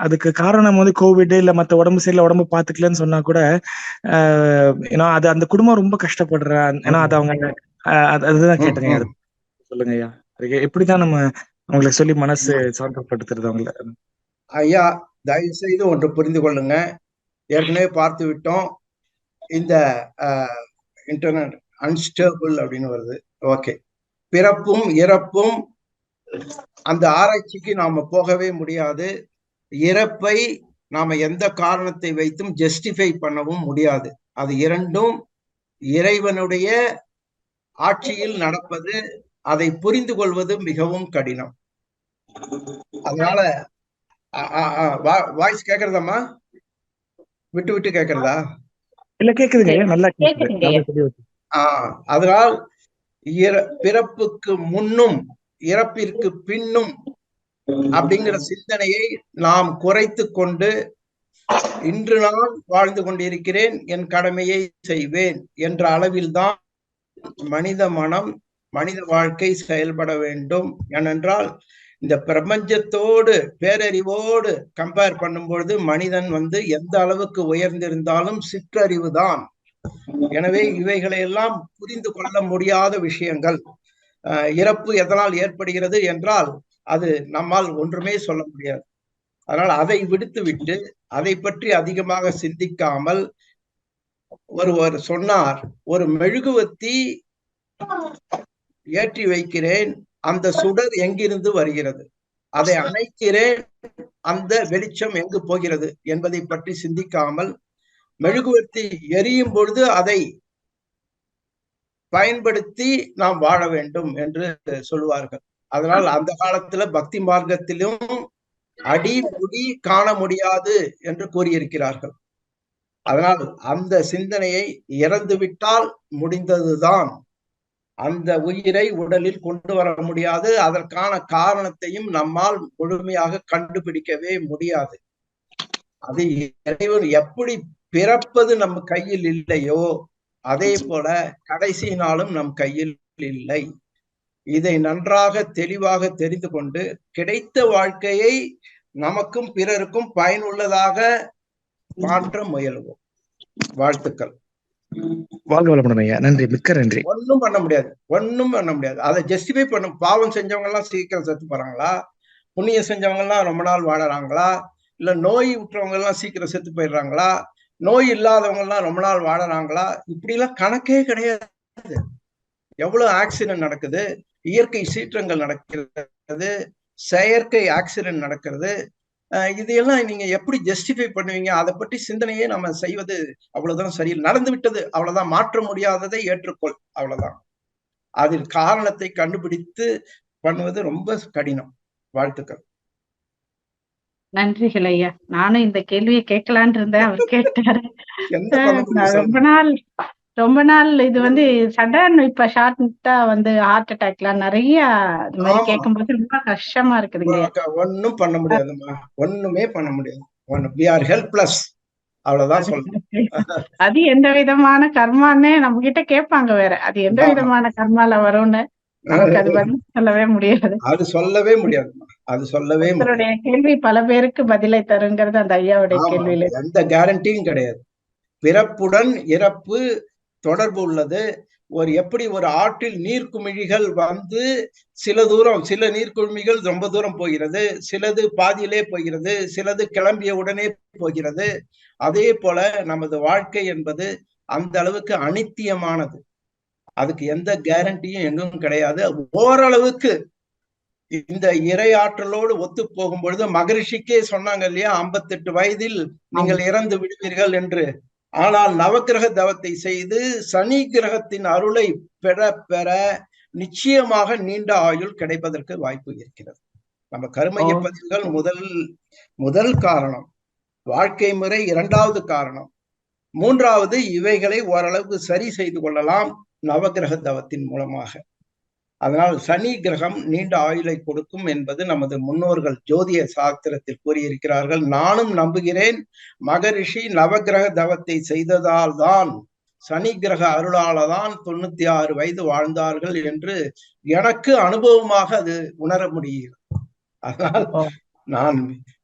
அதுக்கு காரணம் கோவிட் இல்ல மத்த உடம்பு சரியில்லை, உடம்பு பாத்துக்கலன்னு சொன்னா கூட அது அந்த குடும்பம் ரொம்ப கஷ்டப்படுறாங்க. ஏன்னா அது அவங்க அதுதான் கேட்டேங்க. அது சொல்லுங்க ஐயா. அதுக்கு எப்படிதான் நம்ம அவங்களுக்கு சொல்லி மனசு சாந்தப்படுத்துறது அவங்கள? ஐயா, தயவு செய்து ஒன்று புரிந்து கொள்ளுங்க. ஏற்கனவே பார்த்து விட்டோம். இந்த இன்டர்நெட் அன்ஸ்டேபிள் அப்படின்னு வருது. ஓகே, பிறப்பும் இறப்பும் அந்த ஆராய்ச்சிக்கு நாம போகவே முடியாது. இறப்பை நாம எந்த காரணத்தை வைத்தும் ஜஸ்டிஃபை பண்ணவும் முடியாது. அது இரண்டும் இறைவனுடைய ஆட்சியில் நடப்பது. அதை புரிந்து கொள்வது மிகவும் கடினம். அதனால வாய்ஸ் கேக்குறதாம்மா? விட்டு விட்டு கேக்குறதா? இல்ல, கேக்குதுங்க, நல்லா கேக்குது. அதனால் பிறப்புக்கு முன்னும் இறப்பிற்கு பின்னும் அப்படிங்கிற சிந்தனையை நாம் குறைத்து கொண்டு, இன்று நான் வாழ்ந்து கொண்டிருக்கிறேன், என் கடமையை செய்வேன் என்ற அளவில்தான் மனித மனம், மனித வாழ்க்கை செயல்பட வேண்டும். ஏனென்றால் இந்த பிரபஞ்சத்தோடு பேரறிவோடு கம்பேர் பண்ணும்பொழுது மனிதன் எந்த அளவுக்கு உயர்ந்திருந்தாலும் சிற்றறிவு தான். எனவே இவைகளை எல்லாம் புரிந்து கொள்ள முடியாத விஷயங்கள். இறப்பு எதனால் ஏற்படுகிறது என்றால் அது நம்மால் ஒன்றுமே சொல்ல முடியாது. அதனால் அதை விடுத்துவிட்டு அதை பற்றி அதிகமாக சிந்திக்காமல், ஒருவர் சொன்னார், ஒரு மெழுகுவத்தி ஏற்றி வைக்கிறேன், அந்த சுடர் எங்கிருந்து வருகிறது, அதை அணைக்கிறேன், அந்த வெளிச்சம் எங்கு போகிறது என்பதை பற்றி சிந்திக்காமல், மெழுகுவர்த்தி எரியும் பொழுது அதை பயன்படுத்தி நாம் வாழ வேண்டும் என்று சொல்லுவார்கள். அதனால் அந்த காலத்துல பக்தி மார்க்கத்திலும் அடிமுடி காண முடியாது என்று கூறியிருக்கிறார்கள். அதனால் அந்த சிந்தனையை இறந்துவிட்டால் முடிந்ததுதான். அந்த உயிரை உடலில் கொண்டு வர முடியாது. அதற்கான காரணத்தையும் நம்மால் முழுமையாக கண்டுபிடிக்கவே முடியாது. அது இறைவன் எப்படி பிறப்பது நம் கையில் இல்லையோ அதே போல கடைசி நாளும் நம் கையில் இல்லை. இதை நன்றாக தெளிவாக தெரிந்து கொண்டு கிடைத்த வாழ்க்கையை நமக்கும் பிறருக்கும் பயனுள்ளதாக மாற்ற முயல்வோம். வாழ்த்துக்கள். வாழ்க வளமுடன் ஐயா. நன்றி, மிக்க நன்றி. ஒன்னும் பண்ண முடியாது. அதை ஜஸ்டிஃபை பண்ண. பாவம் செஞ்சவங்க எல்லாம் சீக்கிரம் செத்து போறாங்களா? புண்ணியம் செஞ்சவங்க எல்லாம் ரொம்ப நாள் வாழறாங்களா? இல்ல நோய் விட்டுறவங்க எல்லாம் சீக்கிரம் செத்து போயிடுறாங்களா? நோய் இல்லாதவங்க எல்லாம் ரொம்ப நாள் வாழறாங்களா? இப்படி எல்லாம் கணக்கே கிடையாது. எவ்வளவு ஆக்சிடென்ட் நடக்குது, இயற்கை சீற்றங்கள் நடக்கிறது, செயற்கை ஆக்சிடென்ட் நடக்கிறது. இதையெல்லாம் நீங்க எப்படி ஜஸ்டிஃபை பண்ணுவீங்க? அதை பற்றி சிந்தனையே நம்ம செய்வது அவ்வளவுதான் சரியில். நடந்து விட்டது, அவ்வளவுதான். மாற்ற முடியாததை ஏற்றுக்கொள், அவ்வளவுதான். அதில் காரணத்தை கண்டுபிடித்து பண்ணுவது ரொம்ப கடினம். வாழ்த்துக்கள். நன்றிகள் ஐயா. நானும் இந்த கேள்வியை கேட்கலான் இருந்தேன், அவர் கேட்டாரு. ரொம்ப நாள் இது சடன் இப்ப ஷார்ட்டா ஹார்ட் அட்டாக்லாம் நிறைய இது மாதிரி கேட்கும்போது ரொம்ப கஷ்டமா இருக்குதுங்க. ஒன்னும் பண்ண முடியாதுமா, ஒண்ணுமே பண்ண முடியாது. we are helpless, அவ்வளவுதான் சொல்றேன். அது எந்த விதமான கர்மான்னு நம்ம கிட்ட கேட்பாங்க வேற. அது எந்த விதமான கர்மால வரும்னு நமக்கு அது பதில் சொல்லவே முடியாது. அது சொல்லவே முடியாதுமா, அது சொல்லவே முடியாது. கேள்வி பல பேருக்கு பதிலை தருங்கிறது அந்த ஐயாவுடைய கேள்வியில எந்த கேரண்டியும் கிடையாது. பிறப்புடன் இறப்பு தொடர்பு உள்ளது. எப்படி ஒரு ஆற்றில் நீர்க்குமிழிகள் சில தூரம், சில நீர்க்குமிழிகள் ரொம்ப தூரம் போகிறது, சிலது பாதியிலே போகிறது, சிலது கிளம்பிய உடனே போகிறது. அதே போல நமது வாழ்க்கை என்பது அந்த அளவுக்கு அனித்தியமானது. அதுக்கு எந்த கேரண்டியும் எங்கும் கிடையாது. ஓரளவுக்கு இந்த இறை ஆற்றலோடு ஒத்து போகும் பொழுது மகரிஷிக்கே சொன்னாங்க இல்லையா, 58 வயதில் நீங்கள் இறந்து விடுவீர்கள் என்று. ஆனால் நவக்கிரக தவத்தை செய்து சனி கிரகத்தின் அருளை பெற பெற நிச்சயமாக நீண்ட ஆயுள் கிடைப்பதற்கு வாய்ப்பு இருக்கிறது. நம்ம கர்ம பதிவுகள் முதல் காரணம். வாழ்க்கை முறை இரண்டாவது காரணம். மூன்றாவது, இவைகளை ஓரளவுக்கு சரி செய்து கொள்ளலாம் நவகிரக தவத்தின் மூலமாக. அதனால் சனி கிரகம் நீண்ட ஆயுளை கொடுக்கும் என்பது நமது முன்னோர்கள் ஜோதிய சாஸ்திரத்தில் கூறியிருக்கிறார்கள். நானும் நம்புகிறேன். மகரிஷி நவகிரக தவத்தை செய்ததால் தான், சனி கிரக அருளாலதான் 96 வயது வாழ்ந்தார்கள் என்று எனக்கு அனுபவமாக அது உணர முடிகிறது. அதனால் நான்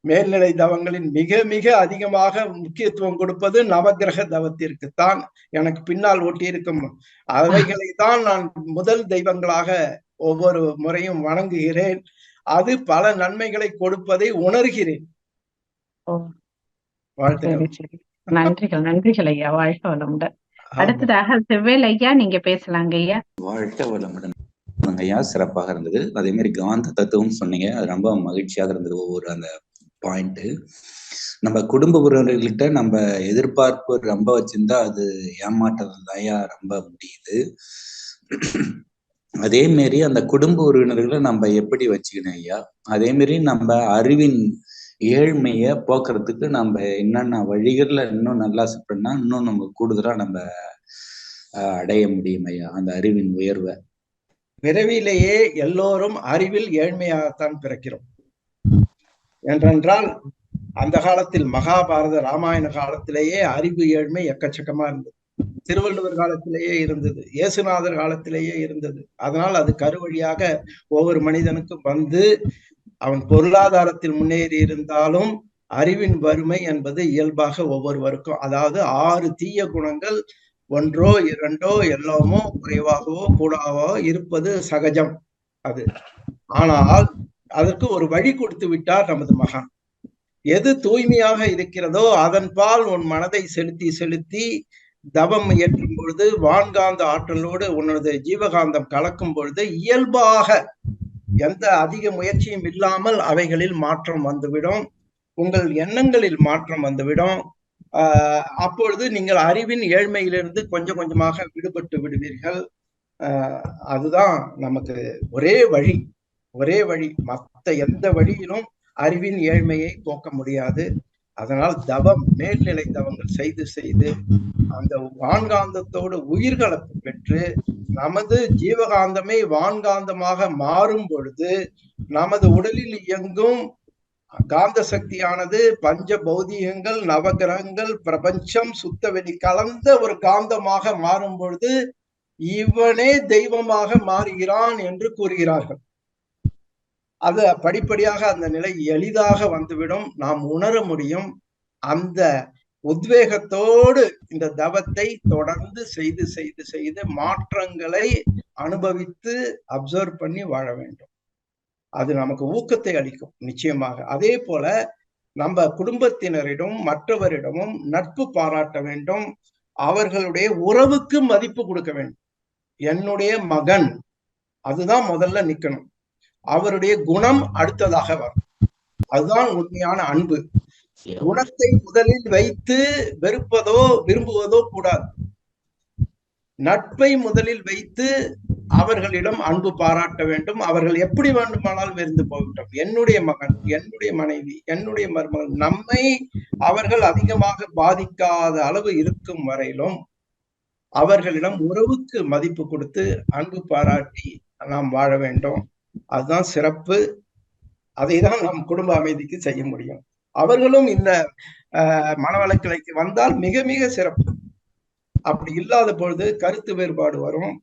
மேல்நிலை தவங்களின் மிக மிக அதிகமாக முக்கியத்துவம் கொடுப்பது நவகிரக தவத்திற்குத்தான். எனக்கு பின்னால் ஒட்டியிருக்கும் அவைகளை தான் நான் முதல் தெய்வங்களாக ஒவ்வொரு முறையும் வணங்குகிறேன். அது பல நன்மைகளை கொடுப்பதை உணர்கிறேன். நன்றிகள், நன்றிகள் ஐயா. வாழ்க வளமுடன். அடுத்ததாக செவ்வேல் ஐயா, நீங்க பேசலாங்க ஐயா. வாழ்க வளமுடன் ஐயா. சிறப்பாக இருந்தது. அதே மாதிரி காந்த தத்துவம் சொன்னீங்க, அது ரொம்ப மகிழ்ச்சியாக இருந்தது. ஒவ்வொரு அந்த பாயிண்ட், நம்ம குடும்ப உறவினர்கள்கிட்ட நம்ம எதிர்பார்ப்பு ரொம்ப வச்சிருந்தா அது ஏமாற்றம் தாயா ரொம்ப முடியுது. அதே மாரி அந்த குடும்ப உறவினர்களை நம்ம எப்படி வச்சுக்கணும் ஐயா? அதே மாதிரி நம்ம அறிவின் ஏழ்மைய போக்குறதுக்கு நம்ம என்னென்ன வழிகள்ல இன்னும் நல்லா சாப்பிட்டோம்னா இன்னும் நம்ம கூடுதலா நம்ம அடைய முடியும் ஐயா அந்த அறிவின் உயர்வை? பிறவிலேயே எல்லோரும் அறிவில் ஏழ்மையாகத்தான் பிறக்கிறோம். என்றென்றால் அந்த காலத்தில் மகாபாரத ராமாயண காலத்திலேயே அறிவு ஏழ்மை எக்கச்சக்கமா இருந்தது. திருவள்ளுவர் காலத்திலேயே இருந்தது, இயேசுநாதர் காலத்திலேயே இருந்தது. அதனால் அது கருவழியாக ஒவ்வொரு மனிதனுக்கும் வந்து அவன் பொருளாதாரத்தில் முன்னேறி இருந்தாலும் அறிவின் வறுமை என்பது இயல்பாக ஒவ்வொருவருக்கும், அதாவது 6 தீய குணங்கள் ஒன்றோ இரண்டோ எல்லாமோ குறைவாகவோ கூடாவோ இருப்பது சகஜம் அது. ஆனால் அதற்கு ஒரு வழி கொடுத்து விட்டார் நமது மகான். எது தூய்மையாக இருக்கிறதோ அதன் பால் உன் மனதை செலுத்தி செலுத்தி தவம் இயற்றும் பொழுது, வான்காந்த ஆற்றலோடு உன்னது ஜீவகாந்தம் கலக்கும் பொழுது இயல்பாக எந்த அதிக முயற்சியும் இல்லாமல் அவைகளில் மாற்றம் வந்துவிடும். உங்கள் எண்ணங்களில் மாற்றம் வந்துவிடும். அப்பொழுது நீங்கள் அறிவின் ஏழ்மையிலிருந்து கொஞ்சம் கொஞ்சமாக விடுபட்டு விடுவீர்கள். அதுதான் நமக்கு ஒரே வழி. மற்ற எந்த வழியிலும் அறிவின் ஏழ்மையை போக்க முடியாது. அதனால் தவம், மேல்நிலை தவங்கள் செய்து செய்து அந்த வான்காந்தத்தோடு உயிர்கலப்பு பெற்று நமது ஜீவகாந்தமே வான்காந்தமாக மாறும் பொழுது நமது உடலில் இயங்கும் காந்த சக்தியானது பஞ்ச பௌதிகங்கள், நவகிரகங்கள், பிரபஞ்சம், சுத்தவெளி கலந்த ஒரு காந்தமாக மாறும் பொழுது இவனே தெய்வமாக மாறுகிறான் என்று கூறுகிறார்கள். அது படிப்படியாக அந்த நிலை எளிதாக வந்துவிடும். நாம் உணர முடியும். அந்த உத்வேகத்தோடு இந்த தவத்தை தொடர்ந்து செய்து செய்து செய்து மாற்றங்களை அனுபவித்து அப்சர்வ் பண்ணி வாழ வேண்டும். அது நமக்கு ஊக்கத்தை அளிக்கும் நிச்சயமாக. அதே போல நம்ம குடும்பத்தினரிடம் மற்றவரிடமும் நட்பு பாராட்ட வேண்டும். அவர்களுடைய உறவுக்கு மதிப்பு கொடுக்க வேண்டும். என்னுடைய மகன், அதுதான் முதல்ல நிக்கணும். அவருடைய குணம் அடுத்ததாக வரும். அதுதான் உண்மையான அன்பு. குணத்தை முதலில் வைத்து வெறுப்பதோ விரும்புவதோ கூடாது. நட்பை முதலில் வைத்து அவர்களிடம் அன்பு பாராட்ட வேண்டும். அவர்கள் எப்படி வேண்டுமானாலும் இருந்து போகட்டும். என்னுடைய மகன், என்னுடைய மனைவி, என்னுடைய மருமகள், நம்மை அவர்கள் அதிகமாக பாதிக்காத அளவு இருக்கும் வரையிலும் அவர்களிடம் உறவுக்கு மதிப்பு கொடுத்து அன்பு பாராட்டி நாம் வாழ வேண்டும். அதுதான் சிறப்பு. அதை தான் நாம் குடும்ப அமைதிக்கு செய்ய முடியும். அவர்களும் இந்த மனவளக்கலைக்கு வந்தால் மிக மிக சிறப்பு. அப்படி இல்லாத பொழுது கருத்து வேறுபாடு வரும்.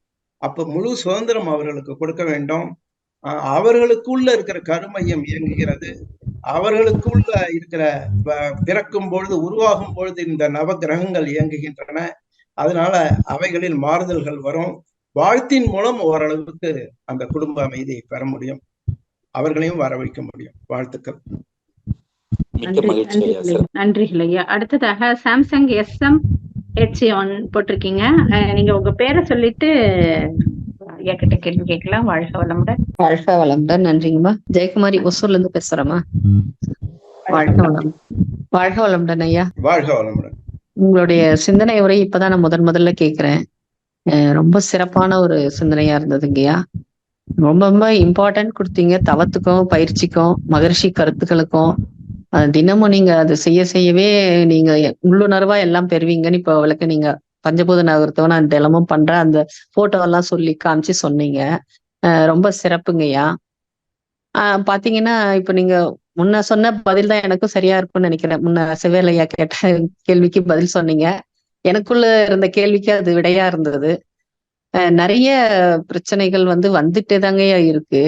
அப்ப முழு சுதந்திரம் அவர்களுக்கு கொடுக்க வேண்டும். அவர்களுக்குள்ள இருக்கிற கருமையம் இயங்குகிறது. அவர்களுக்குள்ள இருக்கிற பிறக்கும் பொழுது உருவாகும் பொழுது இந்த நவ கிரகங்கள் இயங்குகின்றன. அதனால அவைகளில் மாறுதல்கள் வரும். வாழ்த்தின் மூலம் ஓரளவுக்கு அந்த குடும்ப அமைதியை பெற முடியும். அவர்களையும் வர வைக்க முடியும். வாழ்த்துக்கள். நன்றிகள் ஐயா. அடுத்ததாக சாம்சங் SM-H1 போட்டிருக்கீங்க. நீங்க உங்க பேரை சொல்லிட்டு ஐயா கிட்ட கேள்வி கேட்கலாம். வாழ்க வளமுடன். வாழ்க வளமுடன். நன்றிங்கம்மா. ஜெயக்குமாரி ஒசூர்ல இருந்து பேசுறேம்மா. வாழ்க வளம். வாழ்க வளமுடன் ஐயா. வாழ்க வளமுடன். உங்களுடைய சிந்தனை உரை இப்பதான் நான் முதல்ல கேக்குறேன். ரொம்ப சிறப்பான ஒரு சிந்தனையா இருந்ததுங்கய்யா. ரொம்ப ரொம்ப இம்பார்ட்டன்ட் கொடுத்தீங்க. தவத்துக்கும் பயிற்சிக்கும் மகரிஷி கருத்துக்களுக்கும் தினமும் நீங்க அது செய்ய செய்யவே நீங்க உள்ளுணர்வா எல்லாம் பெறுவீங்கன்னு இப்ப அவளுக்கு நீங்க பஞ்சபூத நகரத்தை நான் தினமும் பண்றேன் அந்த போட்டோ எல்லாம் சொல்லி காமிச்சு சொன்னீங்க. ரொம்ப சிறப்புங்கய்யா. பாத்தீங்கன்னா இப்ப நீங்க முன்ன சொன்ன பதில் தான் எனக்கும் சரியா இருக்கும்னு நினைக்கிறேன். முன்ன சிவேலையா கேட்ட கேள்விக்கு பதில் சொன்னீங்க. எனக்குள்ள இருந்த கேள்விக்கு அது விடையா இருந்தது. நிறைய பிரச்சனைகள் வந்துட்டே தாங்கய்யா இருக்கு.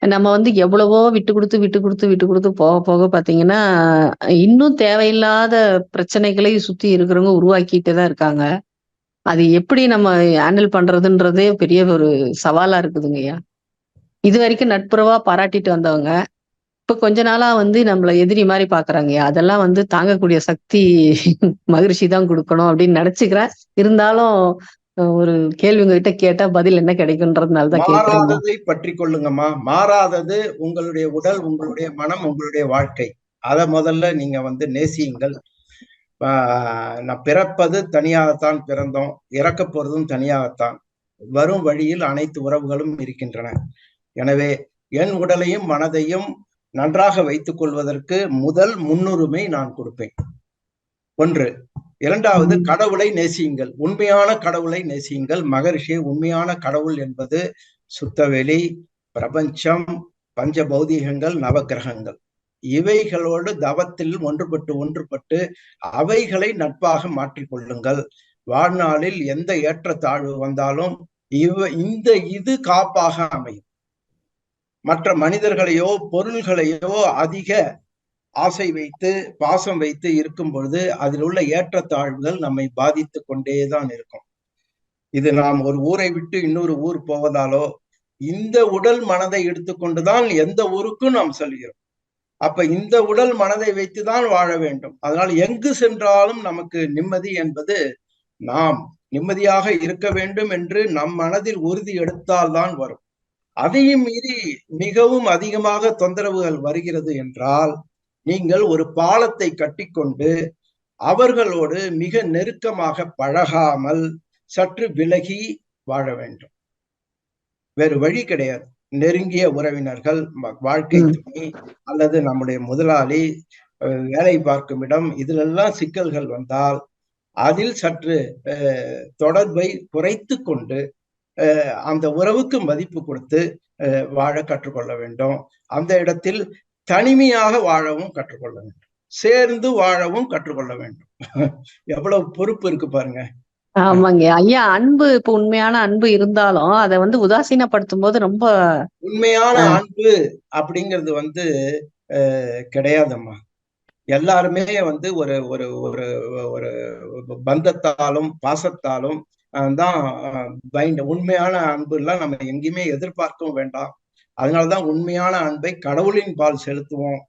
நம்ம எவ்வளவோ விட்டு கொடுத்து போக போக பாத்தீங்கன்னா இன்னும் தேவையில்லாத பிரச்சனைகளை சுத்தி இருக்கிறவங்க உருவாக்கிட்டே தான் இருக்காங்க. அது எப்படி நம்ம ஹேண்டில் பண்றதுன்றதே பெரிய ஒரு சவாலா இருக்குதுங்கய்யா. இது வரைக்கும் நட்புறவா பாராட்டிட்டு வந்தவங்க இப்ப கொஞ்ச நாளா நம்மள எதிரி மாதிரி பாக்குறாங்கய்யா. அதெல்லாம் தாங்கக்கூடிய சக்தி மகிழ்ச்சி தான் கொடுக்கணும் அப்படின்னு நினைச்சுக்கிறேன். இருந்தாலும் ஒரு கேள்வி உங்ககிட்ட கேட்டா பதில் என்ன கிடைக்கும்ன்றதுனாலதான் கேட்கிறேன். மாறாததை பற்றி கொள்ளுங்கம்மா. மாறாதது உங்களுடைய உடல், உங்களுடைய மனம், உங்களுடைய வாழ்க்கை. அத முதல்ல நீங்க நேசியுங்கள். நான் பிறப்பது தனியாகத்தான் பிறந்தோம், இறக்க போறதும் தனியாகத்தான். வரும் வழியில் அனைத்து உறவுகளும் இருக்கின்றன. எனவே என் உடலையும் மனதையும் நன்றாக வைத்துக் கொள்வதற்கு முதல் முன்னுரிமை நான் கொடுப்பேன். ஒன்று. இரண்டாவது, கடவுளை நேசியுங்கள். உண்மையான கடவுளை நேசியுங்கள். மகரிஷி, உண்மையான கடவுள் என்பது சுத்தவெளி, பிரபஞ்சம், பஞ்ச பௌதீகங்கள், நவகிரகங்கள். இவைகளோடு தவத்தில் ஒன்றுபட்டு அவைகளை நட்பாக மாற்றிக்கொள்ளுங்கள். வாழ்நாளில் எந்த ஏற்றத்தாழ்வு வந்தாலும் இது காப்பாக அமையும். மற்ற மனிதர்களையோ பொருள்களையோ அதிக ஆசை வைத்து பாசம் வைத்து இருக்கும் பொழுது அதில் உள்ள ஏற்றத்தாழ்வுகள் நம்மை பாதித்து கொண்டேதான் இருக்கும். இது நாம் ஒரு ஊரை விட்டு இன்னொரு ஊர் போவதாலோ இந்த உடல் மனதை எடுத்துக்கொண்டுதான் எந்த ஊருக்கும் நாம் செல்கிறோம். அப்ப இந்த உடல் மனதை வைத்துதான் வாழ வேண்டும். அதனால் எங்கு சென்றாலும் நமக்கு நிம்மதி என்பது நாம் நிம்மதியாக இருக்க வேண்டும் என்று நம் மனதில் உறுதி எடுத்தால்தான் வரும். அதையும் மீறி மிகவும் அதிகமாக தொந்தரவுகள் வருகிறது என்றால் நீங்கள் ஒரு பாலத்தை கட்டிக்கொண்டு அவர்களோடு மிக நெருக்கமாக பழகாமல் சற்று விலகி வாழ வேண்டும். வேறு வழி கிடையாது. நெருங்கிய உறவினர்கள், வாழ்க்கை துணை அல்லது நம்முடைய முதலாளி, வேலை பார்க்கும் இடம், இதிலெல்லாம் சிக்கல்கள் வந்தால் அதில் சற்று தொடர்பை குறைத்து கொண்டு அந்த உறவுக்கு மதிப்பு கொடுத்து வாழ கற்றுக்கொள்ள வேண்டும். அந்த இடத்தில் தனிமையாக வாழவும் கற்றுக்கொள்ள வேண்டும். சேர்ந்து வாழவும் கற்றுக்கொள்ள வேண்டும். எவ்வளவு பொறுப்பு இருக்கு பாருங்க. ஆமாங்க ஐயா. அன்பு இப்ப உண்மையான அன்பு இருந்தாலும் அதை உதாசீனப்படுத்தும் போது ரொம்ப உண்மையான அன்பு அப்படிங்கிறது கிடையாதம்மா. எல்லாருமே ஒரு ஒரு ஒரு ஒரு பந்தத்தாலும் பாசத்தாலும் தான் உண்மையான அன்பு எல்லாம் நம்ம எங்கேயுமே எதிர்பார்க்கவும் வேண்டாம். அதனாலதான் உண்மையான அன்பை கடவுளின் பால் செலுத்துவோம்,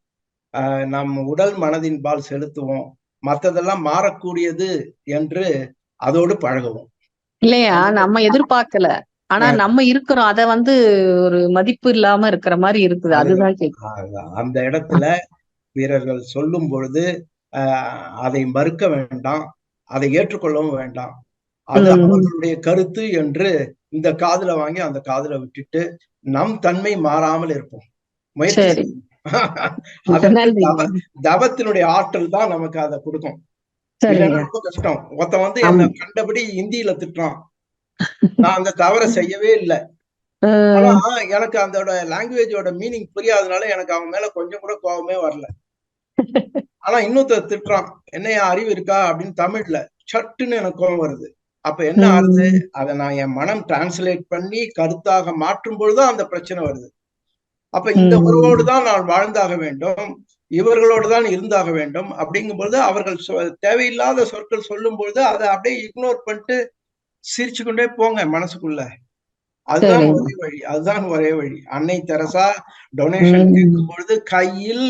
நம் உடல் மனதின் பால் செலுத்துவோம். மற்றதெல்லாம் மாறக்கூடியது என்று அதோடு பழகுவோம். இல்லையா? நம்ம எதிர்பார்க்கல, ஆனா நம்ம இருக்கிறோம். அத ஒரு மதிப்பு இல்லாம இருக்கிற மாதிரி இருக்குது. அதுதான் கேட்கும். அந்த இடத்துல வீரர்கள் சொல்லும் பொழுது அதை மறுக்க வேண்டாம், அதை ஏற்றுக்கொள்ளவும் வேண்டாம். அது அவர்களுடைய கருத்து என்று இந்த காதுல வாங்கி அந்த காதுல விட்டுட்டு நம் தன்மை மாறாமல் இருப்போம். முயற்சி. தவத்தினுடைய ஆற்றல் தான் நமக்கு அதை கொடுக்கும். ரொம்ப கஷ்டம். ஒருத்தன் என்ன கண்டபடி இந்தியில திட்டுறான், நான் அந்த தவறை செய்யவே இல்லை, ஆனா எனக்கு அதோட லாங்குவேஜோட மீனிங் புரியாதனால எனக்கு அவன் மேல கொஞ்சம் கூட கோபமே வரல. ஆனா இன்னொருத்த திட்டுறான், என்னையா அறிவு இருக்கா அப்படின்னு தமிழ்ல, சட்டுன்னு எனக்கு கோபம் வருது. அப்ப என்ன ஆகுது? அதை நான் என் மனம் டிரான்ஸ்லேட் பண்ணி கருத்தாக மாற்றும் பொழுதுதான் அந்த பிரச்சனை வருது. அப்ப இந்த உறவோடு தான் நான் வாழ்ந்தாக வேண்டும், இவர்களோடு தான் இருந்தாக வேண்டும். அப்படிங்கும் பொழுது அவர்கள் தேவையில்லாத சொற்கள் சொல்லும் பொழுது அதை அப்படியே இக்னோர் பண்ணிட்டு சிரிச்சு கொண்டே போங்க மனசுக்குள்ள. அதுதான் ஒரே வழி. அதுதான் ஒரே வழி. அன்னை தெரசா டொனேஷன் கேட்கும் பொழுது கையில்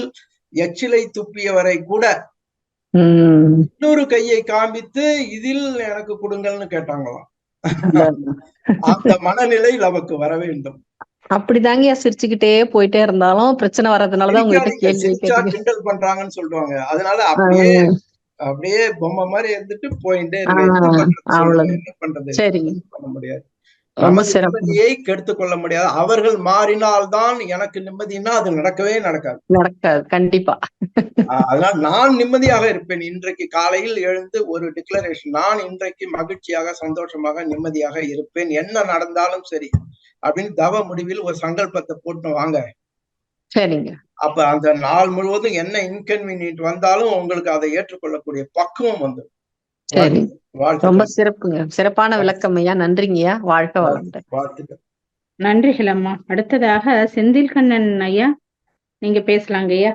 எச்சிலை துப்பியவரை கூட இன்னொரு கையை காண்பித்து இதில் எனக்கு கொடுங்கள்னு கேட்டாங்களாம். அந்த மனநிலை நமக்கு வர வேண்டும். அப்படிதாங்க சிரிச்சுக்கிட்டே போயிட்டே இருந்தாலும் பிரச்சனை வர்றதுனாலதான் உங்ககிட்ட கேள்வி கிண்டல் பண்றாங்கன்னு சொல்லுவாங்க. அதனால அப்படியே பொம்மை மாதிரி இருந்துட்டு போயிட்டே இருக்க. என்ன பண்றது? பண்ண முடியாது. நமது நிம்மதியை கெடுத்துக் கொள்ள முடியாது. அவர்கள் மாறினால்தான் எனக்கு நிம்மதினா அது நடக்கவே நடக்காது. கண்டிப்பா. அதனால நான் நிம்மதியாக இருப்பேன். இன்றைக்கு காலையில் எழுந்து ஒரு டிக்ளரேஷன், நான் இன்றைக்கு மகிழ்ச்சியாக, சந்தோஷமாக, நிம்மதியாக இருப்பேன், என்ன நடந்தாலும் சரி அப்படின்னு தவ முடிவில் ஒரு சங்கல்பத்தை போட்டு வாங்க. சரிங்க. அப்ப அந்த நாள் முழுவதும் என்ன இன்கன்வீனியன்ட் வந்தாலும் உங்களுக்கு அதை ஏற்றுக்கொள்ளக்கூடிய பக்குவம் வந்து. சரி, ரொம்ப சிறப்புங்க. சிறப்பான விளக்கம் ஐயா. நன்றிங்கய்யா. வாழ்க வளமுடன். வாழ்த்துக்கள். நன்றிகள் அம்மா. அடுத்ததாக செந்தில் கண்ணன் ஐயா, நீங்க பேசலாங்க ஐயா.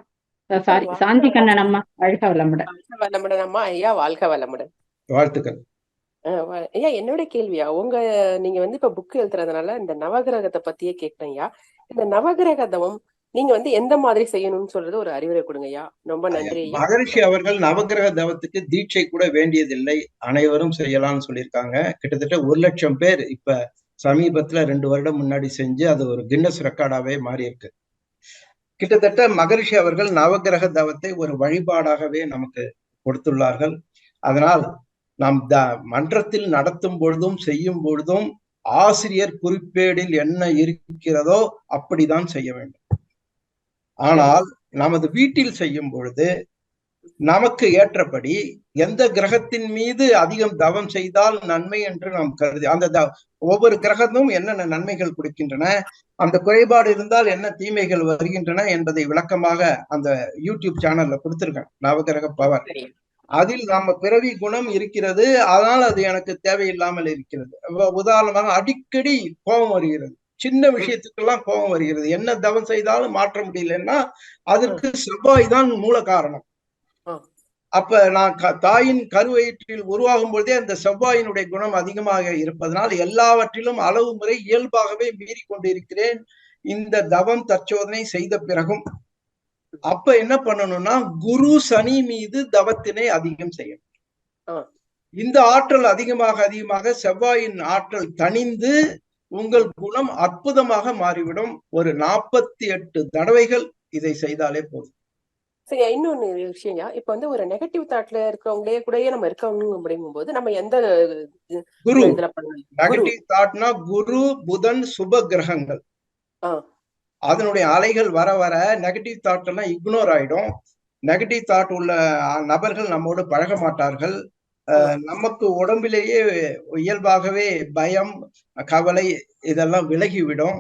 சாரி, சாந்தி கண்ணன் அம்மா. வாழ்க வளமுடன். வாழ்க வளமுடன் அம்மா. ஐயா வாழ்க வளமுடன். வாழ்த்துக்கள். ஐயா என்னோட கேள்வியா, நீங்க இப்ப புக் எழுதுறதுனால இந்த நவகிரகத்தை பத்தியே கேட்கிறேன் ஐயா. இந்த நவகிரகதவம் நீங்க எந்த மாதிரி செய்யணும்னு சொல்றது ஒரு அறிவுரை கொடுங்க ஐயா. ரொம்ப நன்றி. மகரிஷி அவர்கள் நவகிரக தவத்துக்கு தீட்சை கூட வேண்டியதில்லை, அனைவரும் செய்யலாம்னு சொல்லியிருக்காங்க. கிட்டத்தட்ட 1,00,000 பேர் இப்ப சமீபத்துல 2 வருடம் முன்னாடி செஞ்சு அது ஒரு கின்னஸ் ரெக்கார்டாவே மாறி இருக்கு. கிட்டத்தட்ட மகரிஷி அவர்கள் நவகிரக தவத்தை ஒரு வழிபாடாகவே நமக்கு கொடுத்துள்ளார்கள். அதனால் நாம் மன்றத்தில் நடத்தும் பொழுதும் செய்யும் பொழுதும் ஆசிரியர் குறிப்பேடில் என்ன இருக்கிறதோ அப்படிதான் செய்ய வேண்டும். ஆனால் நமது வீட்டில் செய்யும் பொழுது நமக்கு ஏற்றபடி எந்த கிரகத்தின் மீது அதிகம் தவம் செய்தால் நன்மை என்று நாம் கருதி, அந்த ஒவ்வொரு கிரகமும் என்னென்ன நன்மைகள் கொடுக்கின்றன, அந்த குறைபாடு இருந்தால் என்ன தீமைகள் வருகின்றன என்பதை விளக்கமாக அந்த யூடியூப் சேனல்ல கொடுத்திருக்கேன், நவகிரக பவர். அதில் நம்ம பிறவி குணம் இருக்கிறது, அதனால் அது எனக்கு தேவையில்லாமல் இருக்கிறது. உதாரணமாக அடிக்கடி கோபம் வருகிறது, சின்ன விஷயத்துக்கெல்லாம் கோபம் வருகிறது. என்ன தவம் செய்தாலும் மாற்ற முடியலன்னா அதற்கு செவ்வாய் தான் மூல காரணம். அப்ப நான் தாயின் கருவயிற்றில் உருவாகும் பொழுதே அந்த செவ்வாயினுடைய குணம் அதிகமாக இருப்பதனால் எல்லாவற்றிலும் அளவு முறை இயல்பாகவே மீறி கொண்டிருக்கிறேன். இந்த தவம் தற்சோதனை செய்த பிறகும் அப்ப என்ன பண்ணணும்னா குரு சனி மீது தவத்தினை அதிகம் செய்யணும். இந்த ஆற்றல் அதிகமாக செவ்வாயின் ஆற்றல் தணிந்து உங்கள் குணம் அற்புதமாக மாறிவிடும். ஒரு 48 தடவைகள் இதை செய்தாலே போதும். சரி, இன்னொன்னு விஷயம், இப்ப ஒரு நெகட்டிவ் தாட்ல இருக்கிறவங்களே கூடயே நம்ம இருக்கவங்க அப்படிங்கும் போது நம்ம எந்த குரு நெகட்டிவ் தாட்னா குரு புதன் சுப கிரகங்கள், அதனுடைய அலைகள் வர வர நெகட்டிவ் தாட் எல்லாம் இக்னோர் ஆயிடும். நெகட்டிவ் தாட் உள்ள நபர்கள் நம்மோடு பழக மாட்டார்கள். நமக்கு உடம்பிலேயே இயல்பாகவே பயம், கவலை இதெல்லாம் விலகிவிடும்.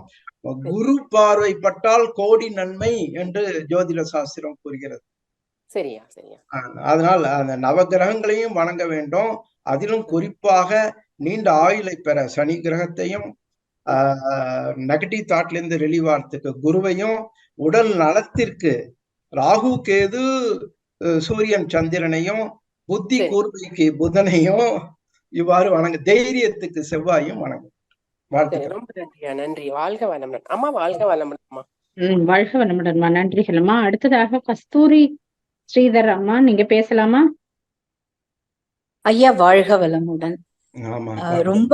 குரு பார்வை பட்டால் கோடி நன்மை என்று ஜோதிட சாஸ்திரம் கூறுகிறது. சரியா சரியா. அதனால் அந்த நவகிரகங்களையும் வணங்க வேண்டும். அதிலும் குறிப்பாக நீண்ட ஆயுளை பெற சனி கிரகத்தையும், நெகட்டிவ் தாட்ல இருந்து ரிலீவ் ஆகிறதுக்கு குருவையும், உடல் நலத்திற்கு ராகு கேது சூரியன் சந்திரனையும், புத்தி கூர்மைக்கு புதனையும் இவ்வாறு வணங்க, தைரியத்துக்கு செவ்வாயும் வணங்கும். ரொம்ப நன்றியா. நன்றி. வாழ்க வளமுடன் அம்மா. வாழ்க வளமுடன் அம்மா. வாழ்க வளமுடன்மா. நன்றிகள் அம்மா. அடுத்ததாக கஸ்தூரி ஸ்ரீதர் அம்மா, நீங்க பேசலாமா? ஐயா வாழ்க வளமுடன். ரொம்ப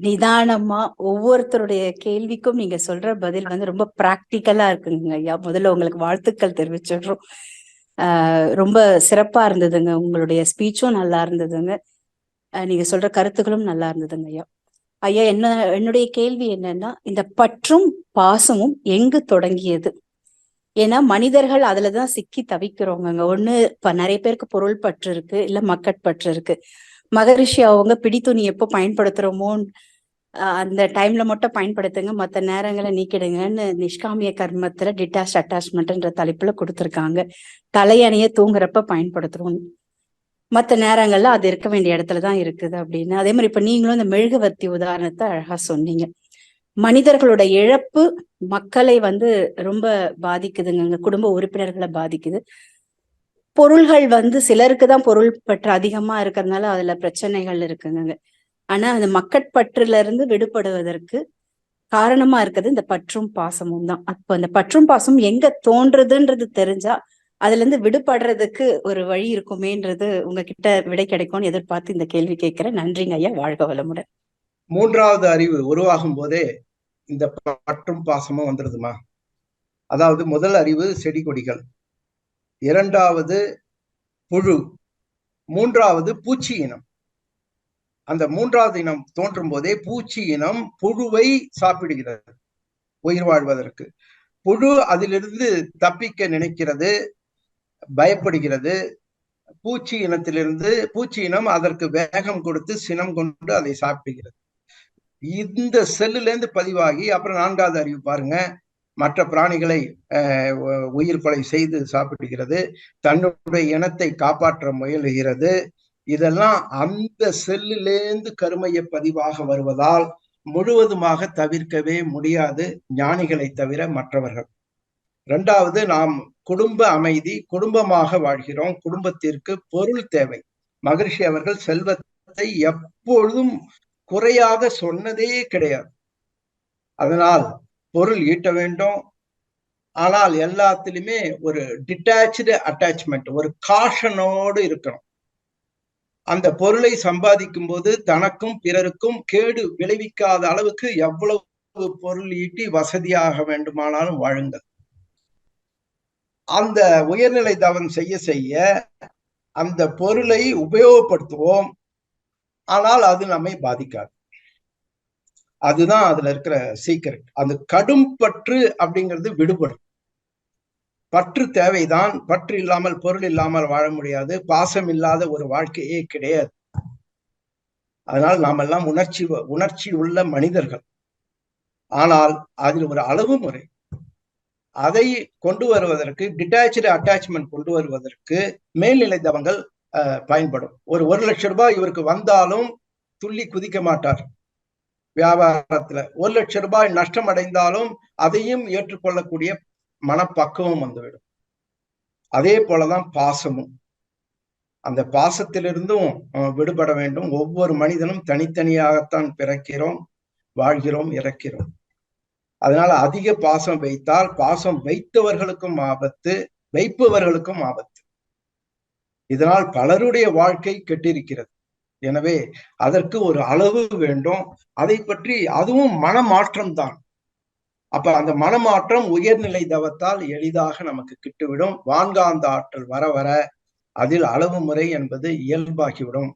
நிதானமா ஒவ்வொருத்தருடைய கேள்விக்கும் நீங்க சொல்ற பதில் ரொம்ப பிராக்டிக்கலா இருக்குங்க ஐயா. முதல்ல உங்களுக்கு வாழ்த்துக்கள் தெரிவிச்சிடுறோம். ரொம்ப சிறப்பா இருந்ததுங்க. உங்களுடைய ஸ்பீச்சும் நல்லா இருந்ததுங்க. நீங்க சொல்ற கருத்துக்களும் நல்லா இருந்ததுங்க ஐயா. ஐயா என்னுடைய கேள்வி என்னன்னா, இந்த பற்றும் பாசமும் எங்கு தொடங்கியது? ஏன்னா மனிதர்கள் அதுலதான் சிக்கி தவிக்கிறோங்க. ஒண்ணு இப்ப நிறைய பேருக்கு பொருள் பற்று இருக்கு, இல்ல மக்கட்பற்று இருக்கு. மகரிஷி அவங்க பிடித்துணி எப்போ பயன்படுத்துறோமோ அந்த டைம்ல மட்டும் பயன்படுத்துங்க, மற்ற நேரங்களை நீக்கிடுங்கன்னு நிஷ்காமிய கர்மத்துல டிட்டாச் அட்டாச்மெண்ட்ன்ற தலைப்புல கொடுத்துருக்காங்க. தலையணைய தூங்குறப்ப பயன்படுத்துறோம், மற்ற நேரங்கள்ல அது இருக்க வேண்டிய இடத்துலதான் இருக்குது அப்படின்னு. அதே மாதிரி இப்ப நீங்களும் இந்த மெழுகுவர்த்தி உதாரணத்தை அழகா சொன்னீங்க. மனிதர்களோட இழப்பு மக்களை ரொம்ப பாதிக்குதுங்க, குடும்ப உறுப்பினர்களை பாதிக்குது. பொருள்கள் சிலருக்கு தான் பொருள் பற்று அதிகமா இருக்கிறதுனால அதுல பிரச்சனைகள் இருக்குங்க. ஆனா அந்த மக்கட்பற்றுல இருந்து விடுபடுவதற்கு காரணமா இருக்குது இந்த பற்றும் பாசமும் தான். அப்போ அந்த பற்றும் பாசம் எங்க தோன்றதுன்றது தெரிஞ்சா அதுல இருந்து விடுபடுறதுக்கு ஒரு வழி இருக்குமேன்றது உங்ககிட்ட விடை கிடைக்கும்னு எதிர்பார்த்து இந்த கேள்வி கேட்கிறேன். நன்றிங்க ஐயா. வாழ்க வளமுடன். மூன்றாவது அறிவு உருவாகும் போதே இந்த பற்றும் பாசமும் வந்துடுதுமா. அதாவது முதல் அறிவு செடி கொடிகள், இரண்டாவது புழு, மூன்றாவது பூச்சி இனம். அந்த 3வது இனம் தோன்றும் போதே பூச்சி இனம் புழுவை சாப்பிடுகிறது உயிர் வாழ்வதற்கு. புழு அதிலிருந்து தப்பிக்க நினைக்கிறது, பயப்படுகிறது. பூச்சி இனம் அதற்கு வேகம் கொடுத்து சினம் கொண்டு அதை சாப்பிடுகிறது. இந்த செல்லுல இருந்து பதிவாகி அப்புறம் 4வது அறிவு பாருங்க, மற்ற பிராணிகளை உயிர் கொலை செய்து சாப்பிடுகிறது, தன்னுடைய இனத்தை காப்பாற்ற முயலுகிறது. இதெல்லாம் அந்த செல்லிலேந்து கருமைய பதிவாக வருவதால் முழுவதுமாக தவிர்க்கவே முடியாது, ஞானிகளை தவிர மற்றவர்கள். 2வது, நாம் குடும்ப அமைதி, குடும்பமாக வாழ்கிறோம், குடும்பத்திற்கு பொருள் தேவை. மகரிஷி அவர்கள் செல்வத்தை எப்பொழுதும் குறையாக சொன்னதே கிடையாது. அதனால் பொருள் ஈட்ட வேண்டும், ஆனால் எல்லாத்திலுமே ஒரு டிட்டாச்சு அட்டாச்மெண்ட், ஒரு காஷனோடு இருக்கணும். அந்த பொருளை சம்பாதிக்கும் போது தனக்கும் பிறருக்கும் கேடு விளைவிக்காத அளவுக்கு எவ்வளவு பொருள் ஈட்டி வசதியாக வேண்டுமானாலும் வாழுங்கள். அந்த உயர்நிலை தவம் செய்ய செய்ய அந்த பொருளை உபயோகப்படுத்துவோம், ஆனால் அது நம்மை பாதிக்காது. அதுதான் அதுல இருக்கிற சீக்கிரட். அந்த கடும் பற்று அப்படிங்கிறது விடுபடும். பற்று தேவைதான், பற்று இல்லாமல் பொருள் இல்லாமல் வாழ முடியாது, பாசம் இல்லாத ஒரு வாழ்க்கையே கிடையாது. அதனால் நாம் எல்லாம் உணர்ச்சி உள்ள மனிதர்கள். ஆனால் அதில் ஒரு அளவு முறை, அதை கொண்டு வருவதற்கு, டிட்டாச்சு அட்டாச்மெண்ட் கொண்டு வருவதற்கு மேல்நிலை தவங்கள் பயன்படும். ஒரு 1 லட்சம் ரூபாய் இவருக்கு வந்தாலும் துள்ளி குதிக்க மாட்டார். வியாபாரத்துல 1 லட்சம் ரூபாய் நஷ்டம் அடைந்தாலும் அதையும் ஏற்றுக்கொள்ளக்கூடிய மனப்பக்குவம் வந்துவிடும். அதே போலதான் பாசமும். அந்த பாசத்திலிருந்தும் விடுபட வேண்டும். ஒவ்வொரு மனிதனும் தனித்தனியாகத்தான் பிறக்கிறோம், வாழ்கிறோம், இறக்கிறோம். அதனால அதிக பாசம் வைத்தால் பாசம் வைத்தவர்களுக்கும் ஆபத்து, வைப்பவர்களுக்கும் ஆபத்து. இதனால் பலருடைய வாழ்க்கை கெட்டிருக்கிறது. எனவே அதற்கு ஒரு அளவு வேண்டும். அதை பற்றி அதுவும் மனமாற்றம் தான். அப்ப அந்த மனமாற்றம் உயர்நிலை தவத்தால் எளிதாக நமக்கு கிட்டுவிடும். வான்காந்த ஆற்றல் வர வர அதில் அளவு முறை என்பது இயல்பாகிவிடும்.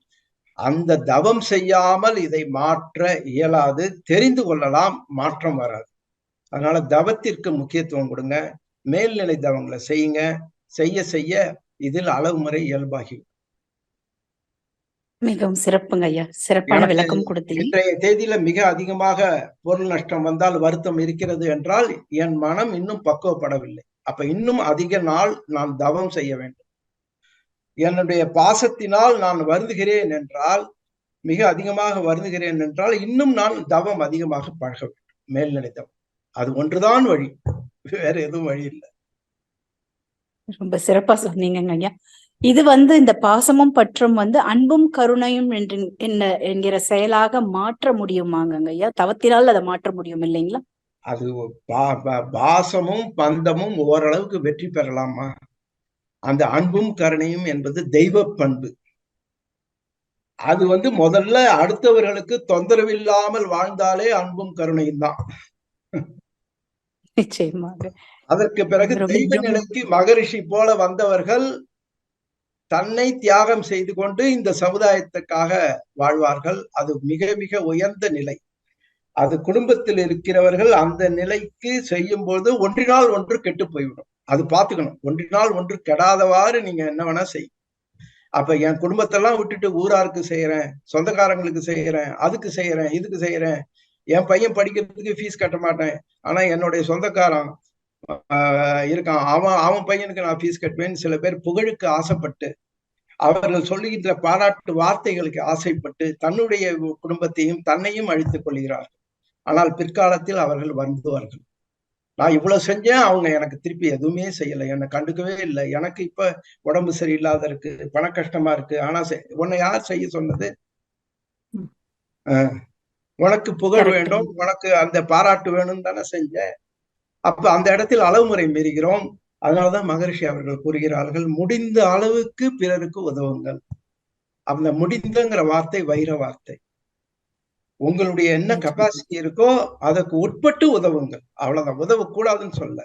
அந்த தவம் செய்யாமல் இதை மாற்ற இயலாது. தெரிந்து கொள்ளலாம், மாற்றம் வராது. அதனால தவத்திற்கு முக்கியத்துவம் கொடுங்க, மேல்நிலை தவங்களை செய்யுங்க. செய்ய செய்ய இதில் அளவு முறை இயல்பாகிவிடும். மிகவும் சிறப்புங்க ஐயா, சிறப்பான விளக்கம் கொடுத்தீங்க. இன்றைய தேதியில மிக அதிகமாக பொருள் நஷ்டம் வந்தால் வருத்தம் இருக்கிறது என்றால் என் மனம் இன்னும் பக்குவப்படவில்லை. அப்ப இன்னும் அதிக நாள் நான் தவம் செய்ய வேண்டும். என்னுடைய பாசத்தினால் நான் வருந்துகிறேன் என்றால், மிக அதிகமாக வருந்துகிறேன் என்றால் இன்னும் நான் தவம் அதிகமாக பழக வேண்டும். மேல்நிலை தவம் அது ஒன்றுதான் வழி, வேற எதுவும் வழி இல்லை. ரொம்ப சிறப்பா சொன்னீங்க ஐயா. இது இந்த பாசமும் பற்றும் அன்பும் கருணையும் என்கிற செயலாக மாற்ற முடியுமாங்க ஐயா? தவத்தினால் அதை மாற்ற முடியும் இல்லைங்களா? அது பாசமும் பந்தமும் ஓரளவுக்கு வெற்றி பெறலாமா? அந்த அன்பும் கருணையும் என்பது தெய்வ பண்பு. அது முதல்ல அடுத்தவர்களுக்கு தொந்தரவு இல்லாமல் வாழ்ந்தாலே அன்பும் கருணையும் தான். நிச்சயமாக. அதற்கு பிறகு தெய்வ நிலைக்கு மகரிஷி போல வந்தவர்கள் தன்னை தியாகம் செய்து கொண்டு இந்த சமுதாயத்துக்காக வாழ்வார்கள். அது மிக மிக உயர்ந்த நிலை. அது குடும்பத்தில் இருக்கிறவர்கள் அந்த நிலைக்கு செய்யும் போது ஒன்றினால் ஒன்று கெட்டு போய்விடும். அது பார்த்துக்கணும். ஒன்றினால் ஒன்று கெடாதவாறு நீங்க என்ன வேணா செய்யும். அப்ப என் குடும்பத்தெல்லாம் விட்டுட்டு ஊராருக்கு செய்யறேன், சொந்தக்காரங்களுக்கு செய்யறேன், அதுக்கு செய்யறேன், இதுக்கு செய்யறேன், என் பையன் படிக்கிறதுக்கு ஃபீஸ் கட்ட மாட்டேன், ஆனா என்னுடைய சொந்தக்காரன் இருக்கான், அவன் பையனுக்கு நான் ஃபீஸ் கட்டுவேன். சில பேர் புகழுக்கு ஆசைப்பட்டு, அவர்கள் சொல்லுகின்ற பாராட்டு வார்த்தைகளுக்கு ஆசைப்பட்டு தன்னுடைய குடும்பத்தையும் தன்னையும் அழித்துக் கொள்கிறார்கள். ஆனால் பிற்காலத்தில் அவர்கள் வருந்துவார்கள். நான் இவ்வளவு செஞ்சேன், அவங்க எனக்கு திருப்பி எதுவுமே செய்யலை, என்னை கண்டுக்கவே இல்லை, எனக்கு இப்ப உடம்பு சரியில்லாத இருக்கு, பண கஷ்டமா இருக்கு, ஆனா உன்னை யார் செய்ய சொன்னது? உனக்கு புகழ் வேண்டும், உனக்கு அந்த பாராட்டு வேணும்னு தானே செஞ்ச. அப்ப அந்த இடத்தில் அளவுமுறை மீறுகிறோம். அதனாலதான் மகரிஷி அவர்கள் கூறுகிறார்கள், முடிந்த அளவுக்கு பிறருக்கு உதவுங்கள். அந்த முடிந்தங்கிற வார்த்தை வைர வார்த்தை. உங்களுடைய என்ன கெப்பாசிட்டி இருக்கோ அதற்கு உட்பட்டு உதவுங்கள், அவ்வளவுதான். உதவக்கூடாதுன்னு சொல்ல.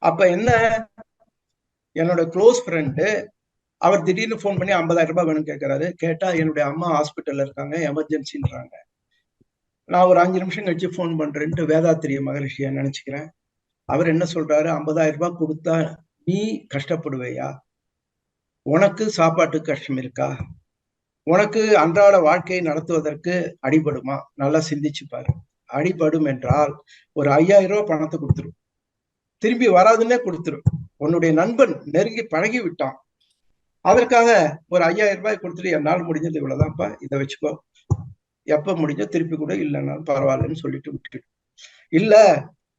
அப்ப என்ன, என்னோட க்ளோஸ் ஃப்ரெண்டு அவர் திடீர்னு போன் பண்ணி 50,000 ரூபாய் வேணும்னு கேட்கிறாரு. கேட்டா என்னுடைய அம்மா ஹாஸ்பிட்டல்ல இருக்காங்க, எமர்ஜென்சின்றாங்க. நான் ஒரு 5 நிமிஷம் கழிச்சு போன் பண்றேன்ட்டு வேதாத்திரிய மகரிஷியா நினைச்சுக்கிறேன். அவர் என்ன சொல்றாரு, 50,000 ரூபாய் கொடுத்தா நீ கஷ்டப்படுவையா? உனக்கு சாப்பாட்டுக்கு கஷ்டம் இருக்கா? உனக்கு அன்றாட வாழ்க்கையை நடத்துவதற்கு அடிபடுமா? நல்லா சிந்திச்சு பாரு. அடிபடும் என்றால் ஒரு 5,000 ரூபாய் பணத்தை கொடுத்துரும், திரும்பி வராதுன்னே கொடுத்துரும். உன்னுடைய நண்பன் நெருங்கி பழகி விட்டான், அதற்காக ஒரு 5,000 ரூபாய் கொடுத்துட்டு என்னால் முடிஞ்சது இவ்வளவுதான்ப்பா, இதை வச்சுக்கோ, எப்ப முடிஞ்ச திருப்பி கூட இல்லைன்னாலும் பரவாயில்லன்னு சொல்லிட்டு விட்டுட்டு. இல்ல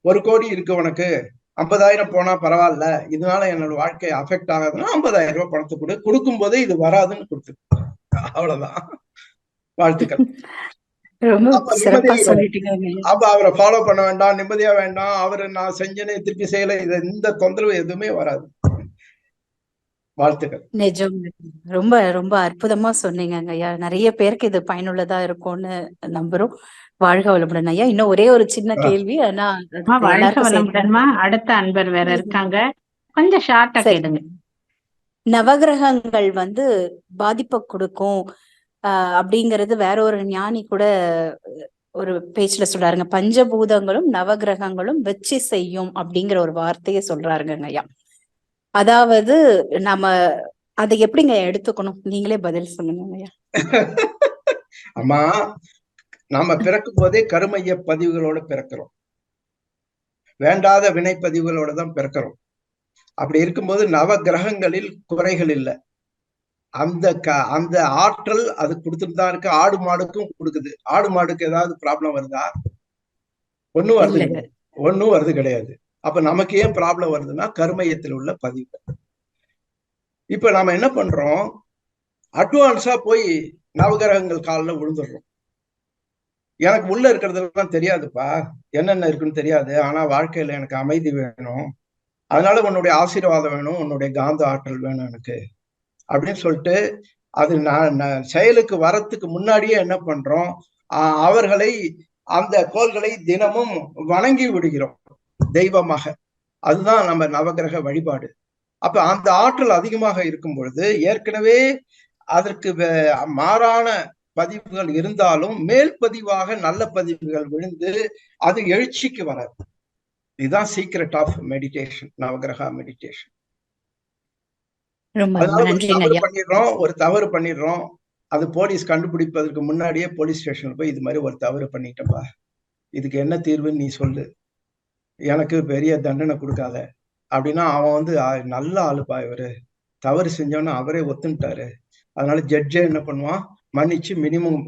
1 கோடி இருக்கு உனக்கு, 50,000 போனா பரவாயில்ல, இதனால என்னோட வாழ்க்கை அஃபெக்ட் ஆகாதுன்னா 50,000 ரூபாய் பணத்தை கொடுக்கும் போதே இது வராதுன்னு கொடுத்து. அவ்வளவுதான். வாழ்த்துக்கள். அப்ப அவரை ஃபாலோ பண்ண வேண்டாம், நிம்மதியா வேண்டாம், அவரு நான் செஞ்சேனே திருப்பி செய்யல, இந்த தொந்தரவு எதுவுமே வராது. வாழ்த்துக்கள். நிஜம். ரொம்ப ரொம்ப அற்புதமா சொன்னீங்க ஐயா. நிறைய பேருக்கு இது பயனுள்ளதா இருக்கும்னு நம்புறோம். வாழ்க வளமுடன் ஐயா. இன்னும் ஒரே ஒரு சின்ன கேள்வி. ஆனா வாழ்க வளமுடன்மா. அடுத்த அன்பர் வேற இருக்காங்க, கொஞ்சம் ஷார்ட்டா கேளுங்க. நவகிரகங்கள் பாதிப்பை கொடுக்கும் அப்படிங்கறது வேற ஒரு ஞானி கூட ஒரு பேச்சுல சொல்றாருங்க. பஞ்சபூதங்களும் நவகிரகங்களும் வெற்றி செய்யும் அப்படிங்கிற ஒரு வார்த்தையை சொல்றாருங்க ஐயா. அதாவது நம்ம அதை எப்படிங்க எடுத்துக்கணும்? நீங்களே பதில் சொல்லுங்க ஐயா. அம்மா, நாம பிறக்கும் போதே கருமைய பதிவுகளோட பிறக்கிறோம், வேண்டாத வினை பதிவுகளோட தான் பிறக்கிறோம். அப்படி இருக்கும்போது நவ கிரகங்களில் குறைகள் இல்லை. அந்த ஆற்றல் அது கொடுத்துட்டு தான் இருக்கு. ஆடு மாடுக்கும் கொடுக்குது. ஆடு மாடுக்கு ஏதாவது ப்ராப்ளம் வருதா? ஒன்னும் வருது கிடையாது. அப்ப நமக்கு ஏன் ப்ராப்ளம் வருதுன்னா கருமையத்தில் உள்ள பதிவு. இப்ப நாம என்ன பண்றோம், அட்வான்ஸா போய் நவகிரகங்கள் காலில் விழுந்துடுறோம். எனக்கு உள்ள இருக்கிறதுலாம் தெரியாதுப்பா, என்னென்ன இருக்குன்னு தெரியாது, ஆனா வாழ்க்கையில எனக்கு அமைதி வேணும், அதனால உன்னுடைய ஆசீர்வாதம் வேணும், உன்னுடைய காந்த ஆற்றல் வேணும் எனக்கு அப்படின்னு சொல்லிட்டு அது நான் செயலுக்கு வரத்துக்கு முன்னாடியே என்ன பண்றோம், அவர்களை அந்த கோள்களை தினமும் வணங்கி விடுகிறோம் தெய்வமாக. அதுதான் நம்ம நவகிரக வழிபாடு. அப்ப அந்த ஆற்றல் அதிகமாக இருக்கும் பொழுது ஏற்கனவே அதற்கு மாறான பதிவுகள் இருந்தாலும் மேல் பதிவாக நல்ல பதிவுகள் விழுந்து அது எழுச்சிக்கு வராது. இதுதான் சீக்ரெட் ஆஃப் மெடிடேஷன், நவகிரக மெடிடேஷன். ஒரு தவறு பண்ணிடுறோம், அது போலீஸ் கண்டுபிடிப்பதற்கு முன்னாடியே போலீஸ் ஸ்டேஷன்ல போய் இது மாதிரி ஒரு தவறு பண்ணிட்டப்பா, இதுக்கு என்ன தீர்வுன்னு நீ சொல்லு, எனக்கு பெரிய தண்டனை கொடுக்காத அப்படின்னா அவன் நல்ல ஆளுப்பா, இவரு தவறு செஞ்சோன்னு அவரே ஒத்துட்டாரு, அதனால ஜட்ஜே என்ன பண்ணுவான், மன்னிச்சு மினிமம்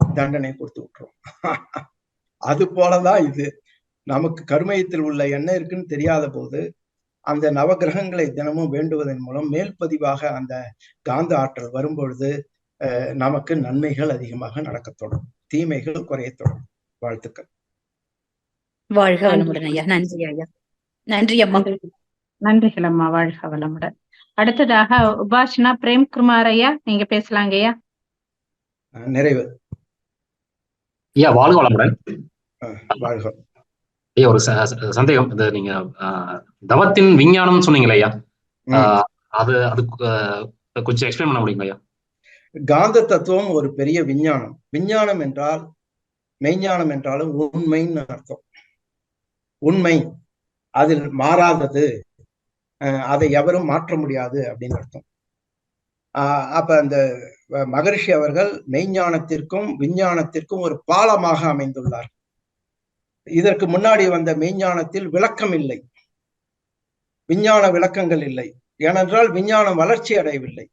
தண்டனை கொடுத்து விட்டுரும். அது போலதான் இது. நமக்கு கருமையத்தில் உள்ள என்ன இருக்குன்னு தெரியாத போது அந்த நவகிரகங்களை தினமும் வேண்டுவதன் மூலம் மேல் பதிவாக அந்த காந்த ஆற்றல் வரும்பொழுது நமக்கு நன்மைகள் அதிகமாக நடக்க தொடரும், தீமைகள் குறைய தொடரும். வாழ்த்துக்கள். வாழ்க வளமுடன் ஐயா. நன்றி ஐயா. நன்றி அம்மா. நன்றிகள் அம்மா. வாழ்க வளமுடன். அடுத்ததாக உபாசனா பிரேம்குமார் ஐயா, நீங்க பேசலாங்க ஐயா. நிறைவு ஐயா. வாழ்க வளமுடன். வாழ்க ஐயா. ஒரு சந்தேகம், இது நீங்க தவத்தின் விஞ்ஞானம் சொன்னீங்களா ஐயா, அது கொஞ்சம் எக்ஸ்பிளைன் பண்ண முடியுங்களா ஐயா? காந்த தத்துவம் ஒரு பெரிய விஞ்ஞானம். விஞ்ஞானம் என்றால் மெய்ஞானம் என்றாலும் உண்மைன்னு அர்த்தம். உண்மை, அதில் மாறாதது, அதை எவரும் மாற்ற முடியாது அப்படின்னு அர்த்தம். அப்ப அந்த மகரிஷி அவர்கள் மெய்ஞானத்திற்கும் விஞ்ஞானத்திற்கும் ஒரு பாலமாக அமைந்துள்ளார். இதற்கு முன்னாடி வந்த மெய்ஞானத்தில் விளக்கம் இல்லை, விஞ்ஞான விளக்கங்கள் இல்லை. ஏனென்றால் விஞ்ஞானம் வளர்ச்சி அடையவில்லை.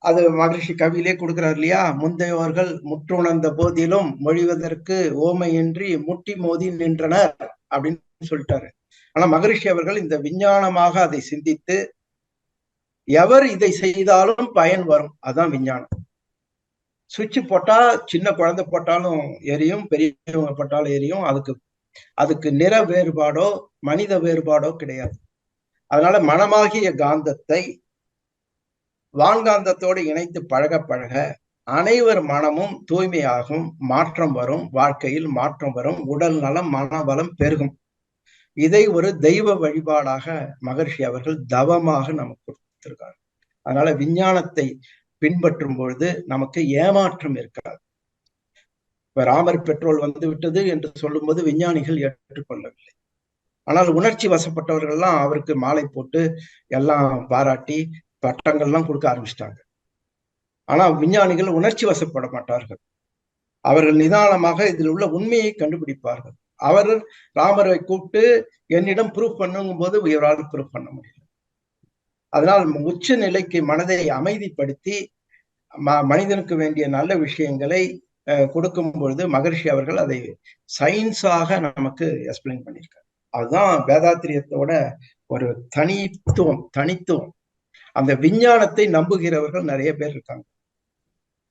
அது மகரிஷி கவியிலே கொடுக்கிறார் இல்லையா, முந்தையவர்கள் முற்றுணர்ந்த போதிலும் மொழிவதற்கு ஓமையின்றி முட்டி மோதி நின்றனர் அப்படின்னு சொல்லிட்டாரு. ஆனா மகரிஷி அவர்கள் இந்த விஞ்ஞானமாக அதை சிந்தித்து எவர் இதை செய்தாலும் பயன் வரும், அதான் விஞ்ஞானம். சுவிட்ச் போட்டா சின்ன குழந்தை போட்டாலும் எரியும், பெரியவங்க போட்டாலும் எரியும். அதுக்கு நிற வேறுபாடோ மனித வேறுபாடோ கிடையாது. அதனால மனமாகிய காந்தத்தை வான்காந்தத்தோடு இணைத்து பழக பழக அனைவர் மனமும் தூய்மையாகும், மாற்றம் வரும், வாழ்க்கையில் மாற்றம் வரும், உடல் நலம் மனபலம் பெருகும். இதை ஒரு தெய்வ வழிபாடாக மகரிஷி அவர்கள் தவமாக நமக்கு கொடுத்திருக்காங்க. அதனால விஞ்ஞானத்தை பின்பற்றும் பொழுது நமக்கு ஏமாற்றம் இருக்காது. இப்ப ராமர் பெட்ரோல் வந்து விட்டது என்று சொல்லும்போது விஞ்ஞானிகள் ஏற்றுக்கொள்ளவில்லை. ஆனால் உணர்ச்சி வசப்பட்டவர்கள்லாம் அவருக்கு மாலை போட்டு எல்லாம் பாராட்டி பட்டங்கள்லாம் கொடுக்க ஆரம்பிச்சிட்டாங்க. ஆனா விஞ்ஞானிகள் உணர்ச்சி வசப்பட மாட்டார்கள். அவர்கள் நிதானமாக இதில் உள்ள உண்மையை கண்டுபிடிப்பார்கள். அவர் ராமரை கூப்பிட்டு என்னிடம் ப்ரூவ் பண்ணுங்கும் போது இவரால் ப்ரூவ் பண்ண முடியல. அதனால் உச்ச நிலைக்கு மனதை அமைதிப்படுத்தி மனிதனுக்கு வேண்டிய நல்ல விஷயங்களை கொடுக்கும் பொழுது மகரிஷி அவர்கள் அதை சயின்ஸாக நமக்கு எக்ஸ்பிளைன் பண்ணியிருக்காரு. அதுதான் வேதாத்திரியத்தோட ஒரு தனித்துவம். அந்த விஞ்ஞானத்தை நம்புகிறவர்கள் நிறைய பேர் இருக்காங்க.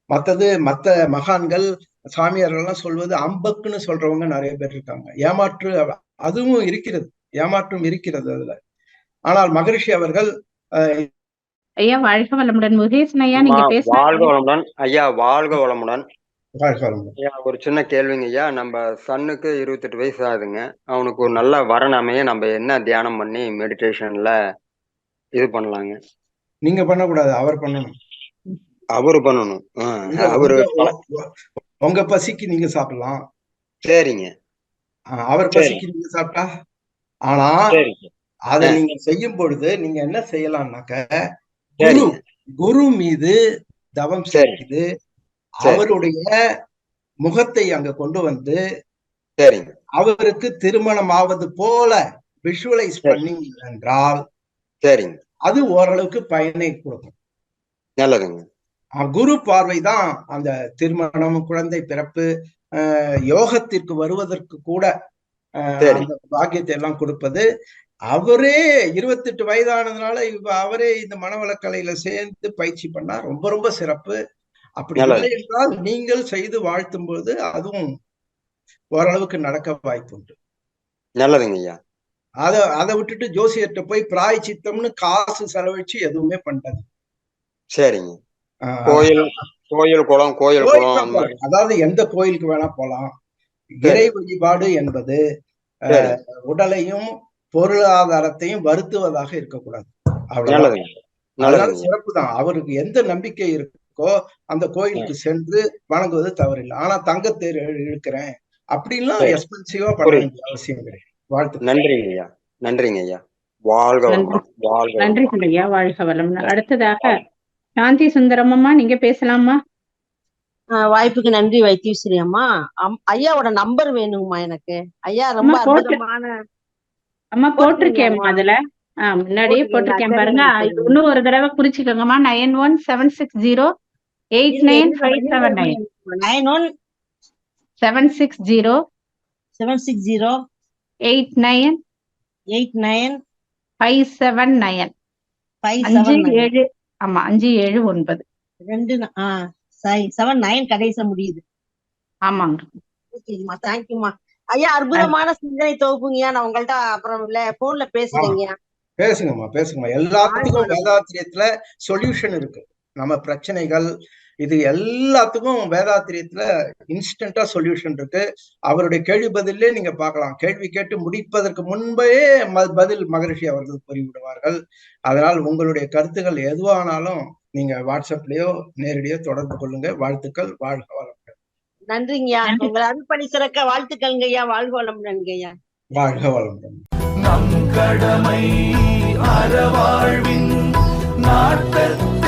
மற்ற மகான்கள் சாமியார்கள்லாம் சொல்வது அம்பக்குன்னு சொல்றவங்க நிறைய பேர் இருக்காங்க. அதுவும் இருக்கிறது, ஏமாற்றம் இருக்கிறது அதுல. ஆனால் மகரிஷி அவர்கள் ஐயா வாழ்க வளமுடன். முருகேசன் ஐயா நீங்க பேச. வாழ்க வளமுடன் ஐயா, வாழ்க வளமுடன் ஐயா. ஒரு சின்ன கேள்விங்க ஐயா. நம்ம சன்னுக்கு 28 வயசு ஆகுதுங்க. அவனுக்கு ஒரு நல்ல வரன் அமைய நம்ம என்ன தியானம் பண்ணி மெடிடேஷன்ல இது பண்ணலாங்க? நீங்க பண்ணக்கூடாது, அவர் பண்ணணும். அவரு பண்ணணும். அவரு உங்க பசிக்கு நீங்க சாப்பிடலாம். சரிங்க. அவர் பசிக்கு நீங்க சாப்பிட்டா. ஆனா அதை நீங்க செய்யும் பொழுது நீங்க என்ன செய்யலாம்னாக்க குரு மீது தவம் செய்து அவருடைய முகத்தை அங்க கொண்டு வந்து அவருக்கு திருமணம் ஆவது போல விஷுவலைஸ் பண்ணீங்க என்றால் அது ஓரளவுக்கு பயனை கொடுக்கும். நல்லதுங்க. குரு பார்வைதான் அந்த திருமணம், குழந்தை பிறப்பு, யோகத்திற்கு வருவதற்கு கூட அந்த பாக்கியத்தை எல்லாம் கொடுப்பது. அவரே 28 வயதானதுனால அவரே இந்த மனவளக்கலையில சேர்ந்து பயிற்சி பண்ணா ரொம்ப ரொம்ப சிறப்பு. அப்படி இல்லை என்றால் நீங்கள் செய்து வாழ்த்தும் போது அதுவும் ஓரளவுக்கு நடக்க வாய்ப்பு உண்டு. நல்லதுங்க ஐயா. அதை விட்டுட்டு ஜோசியர்கிட்ட போய் பிராயச்சித்தம்னு காசு செலவழிச்சு எதுவுமே பண்றது. சரிங்க. கோயில் குளம் அதாவது எந்த கோயிலுக்கு வேணா போலாம். இறை வழிபாடு என்பது உடலையும் பொருளாதாரத்தையும் வருத்துவதாக இருக்கக்கூடாது. அவ்வளவு சிறப்பு தான். அவருக்கு எந்த நம்பிக்கை இருக்கோ அந்த கோயிலுக்கு சென்று வணங்குவது தவறில்லை. ஆனா தங்கத்தேர் இழுக்கிறேன் அப்படின்லாம் எக்ஸ்பென்சிவா பண்ண வேண்டிய அவசியம் கிடையாது. வாழ்த்து. நன்றிங்க ஐயா. நன்றிங்க ஐயா. வாழ்க வளமுடன். நன்றிகள் ஐயா. வாழ்க வளமுடன். அடுத்ததாக சாந்தி சுந்தரம்மா நீங்க பேசலாமா? வாய்ப்புக்கு நன்றி வைத்தீஸ்வரி அம்மா. ஐயாவோட நம்பர் வேணுங்கம்மா எனக்கு. ஐயா ரொம்ப அற்புதமான அம்மா போட்டிருக்கேம்மா. அதுல முன்னாடியே போட்டிருக்கேன் பாருங்க. இன்னும் ஒரு தடவை குறிச்சுக்கோங்கம்மா. 9176089579 9176089579 57 ஆமா 579 2 கடைசி முடியுது. ஆமாங்க. ஓகேங்கம்மா, தேங்க்யூமா ஐயா. அற்புதமான சிந்தனை தொகுப்புங்கய்யா. நான் உங்கள்ட்ட அப்புறம் போன்ல பேசுறேங்க. பேசுங்கம்மா. எல்லாத்துக்கும் வேதாத்திரியத்துல சொல்யூஷன் இருக்கு. நம்ம பிரச்சனைகள் இது எல்லாத்துக்கும் வேதாத்திரியத்துல இன்ஸ்டன்டா சொல்யூஷன் இருக்கு. அவருடைய கேள்வி பதிலே நீங்க பார்க்கலாம். கேள்வி கேட்டு முடிப்பதற்கு முன்பே பதில் மகரிஷி அவர்கள் கூறிவிடுவார்கள். அதனால் உங்களுடைய கருத்துக்கள் எதுவானாலும் நீங்க வாட்ஸ்அப்லயோ நேரடியோ தொடர்பு கொள்ளுங்க. வாழ்த்துக்கள். வாழ்க வளமுடன். நன்றிங்கய்யா. உங்களை அருள்பணி சிறக்க வாழ்த்துக்கள்ங்க ஐயா. வாழ்க வளமுடன்ங்க ஐயா. வாழ்க வளமுடன். நம் கடமை அறவாழ்வின் நாட்டத்தை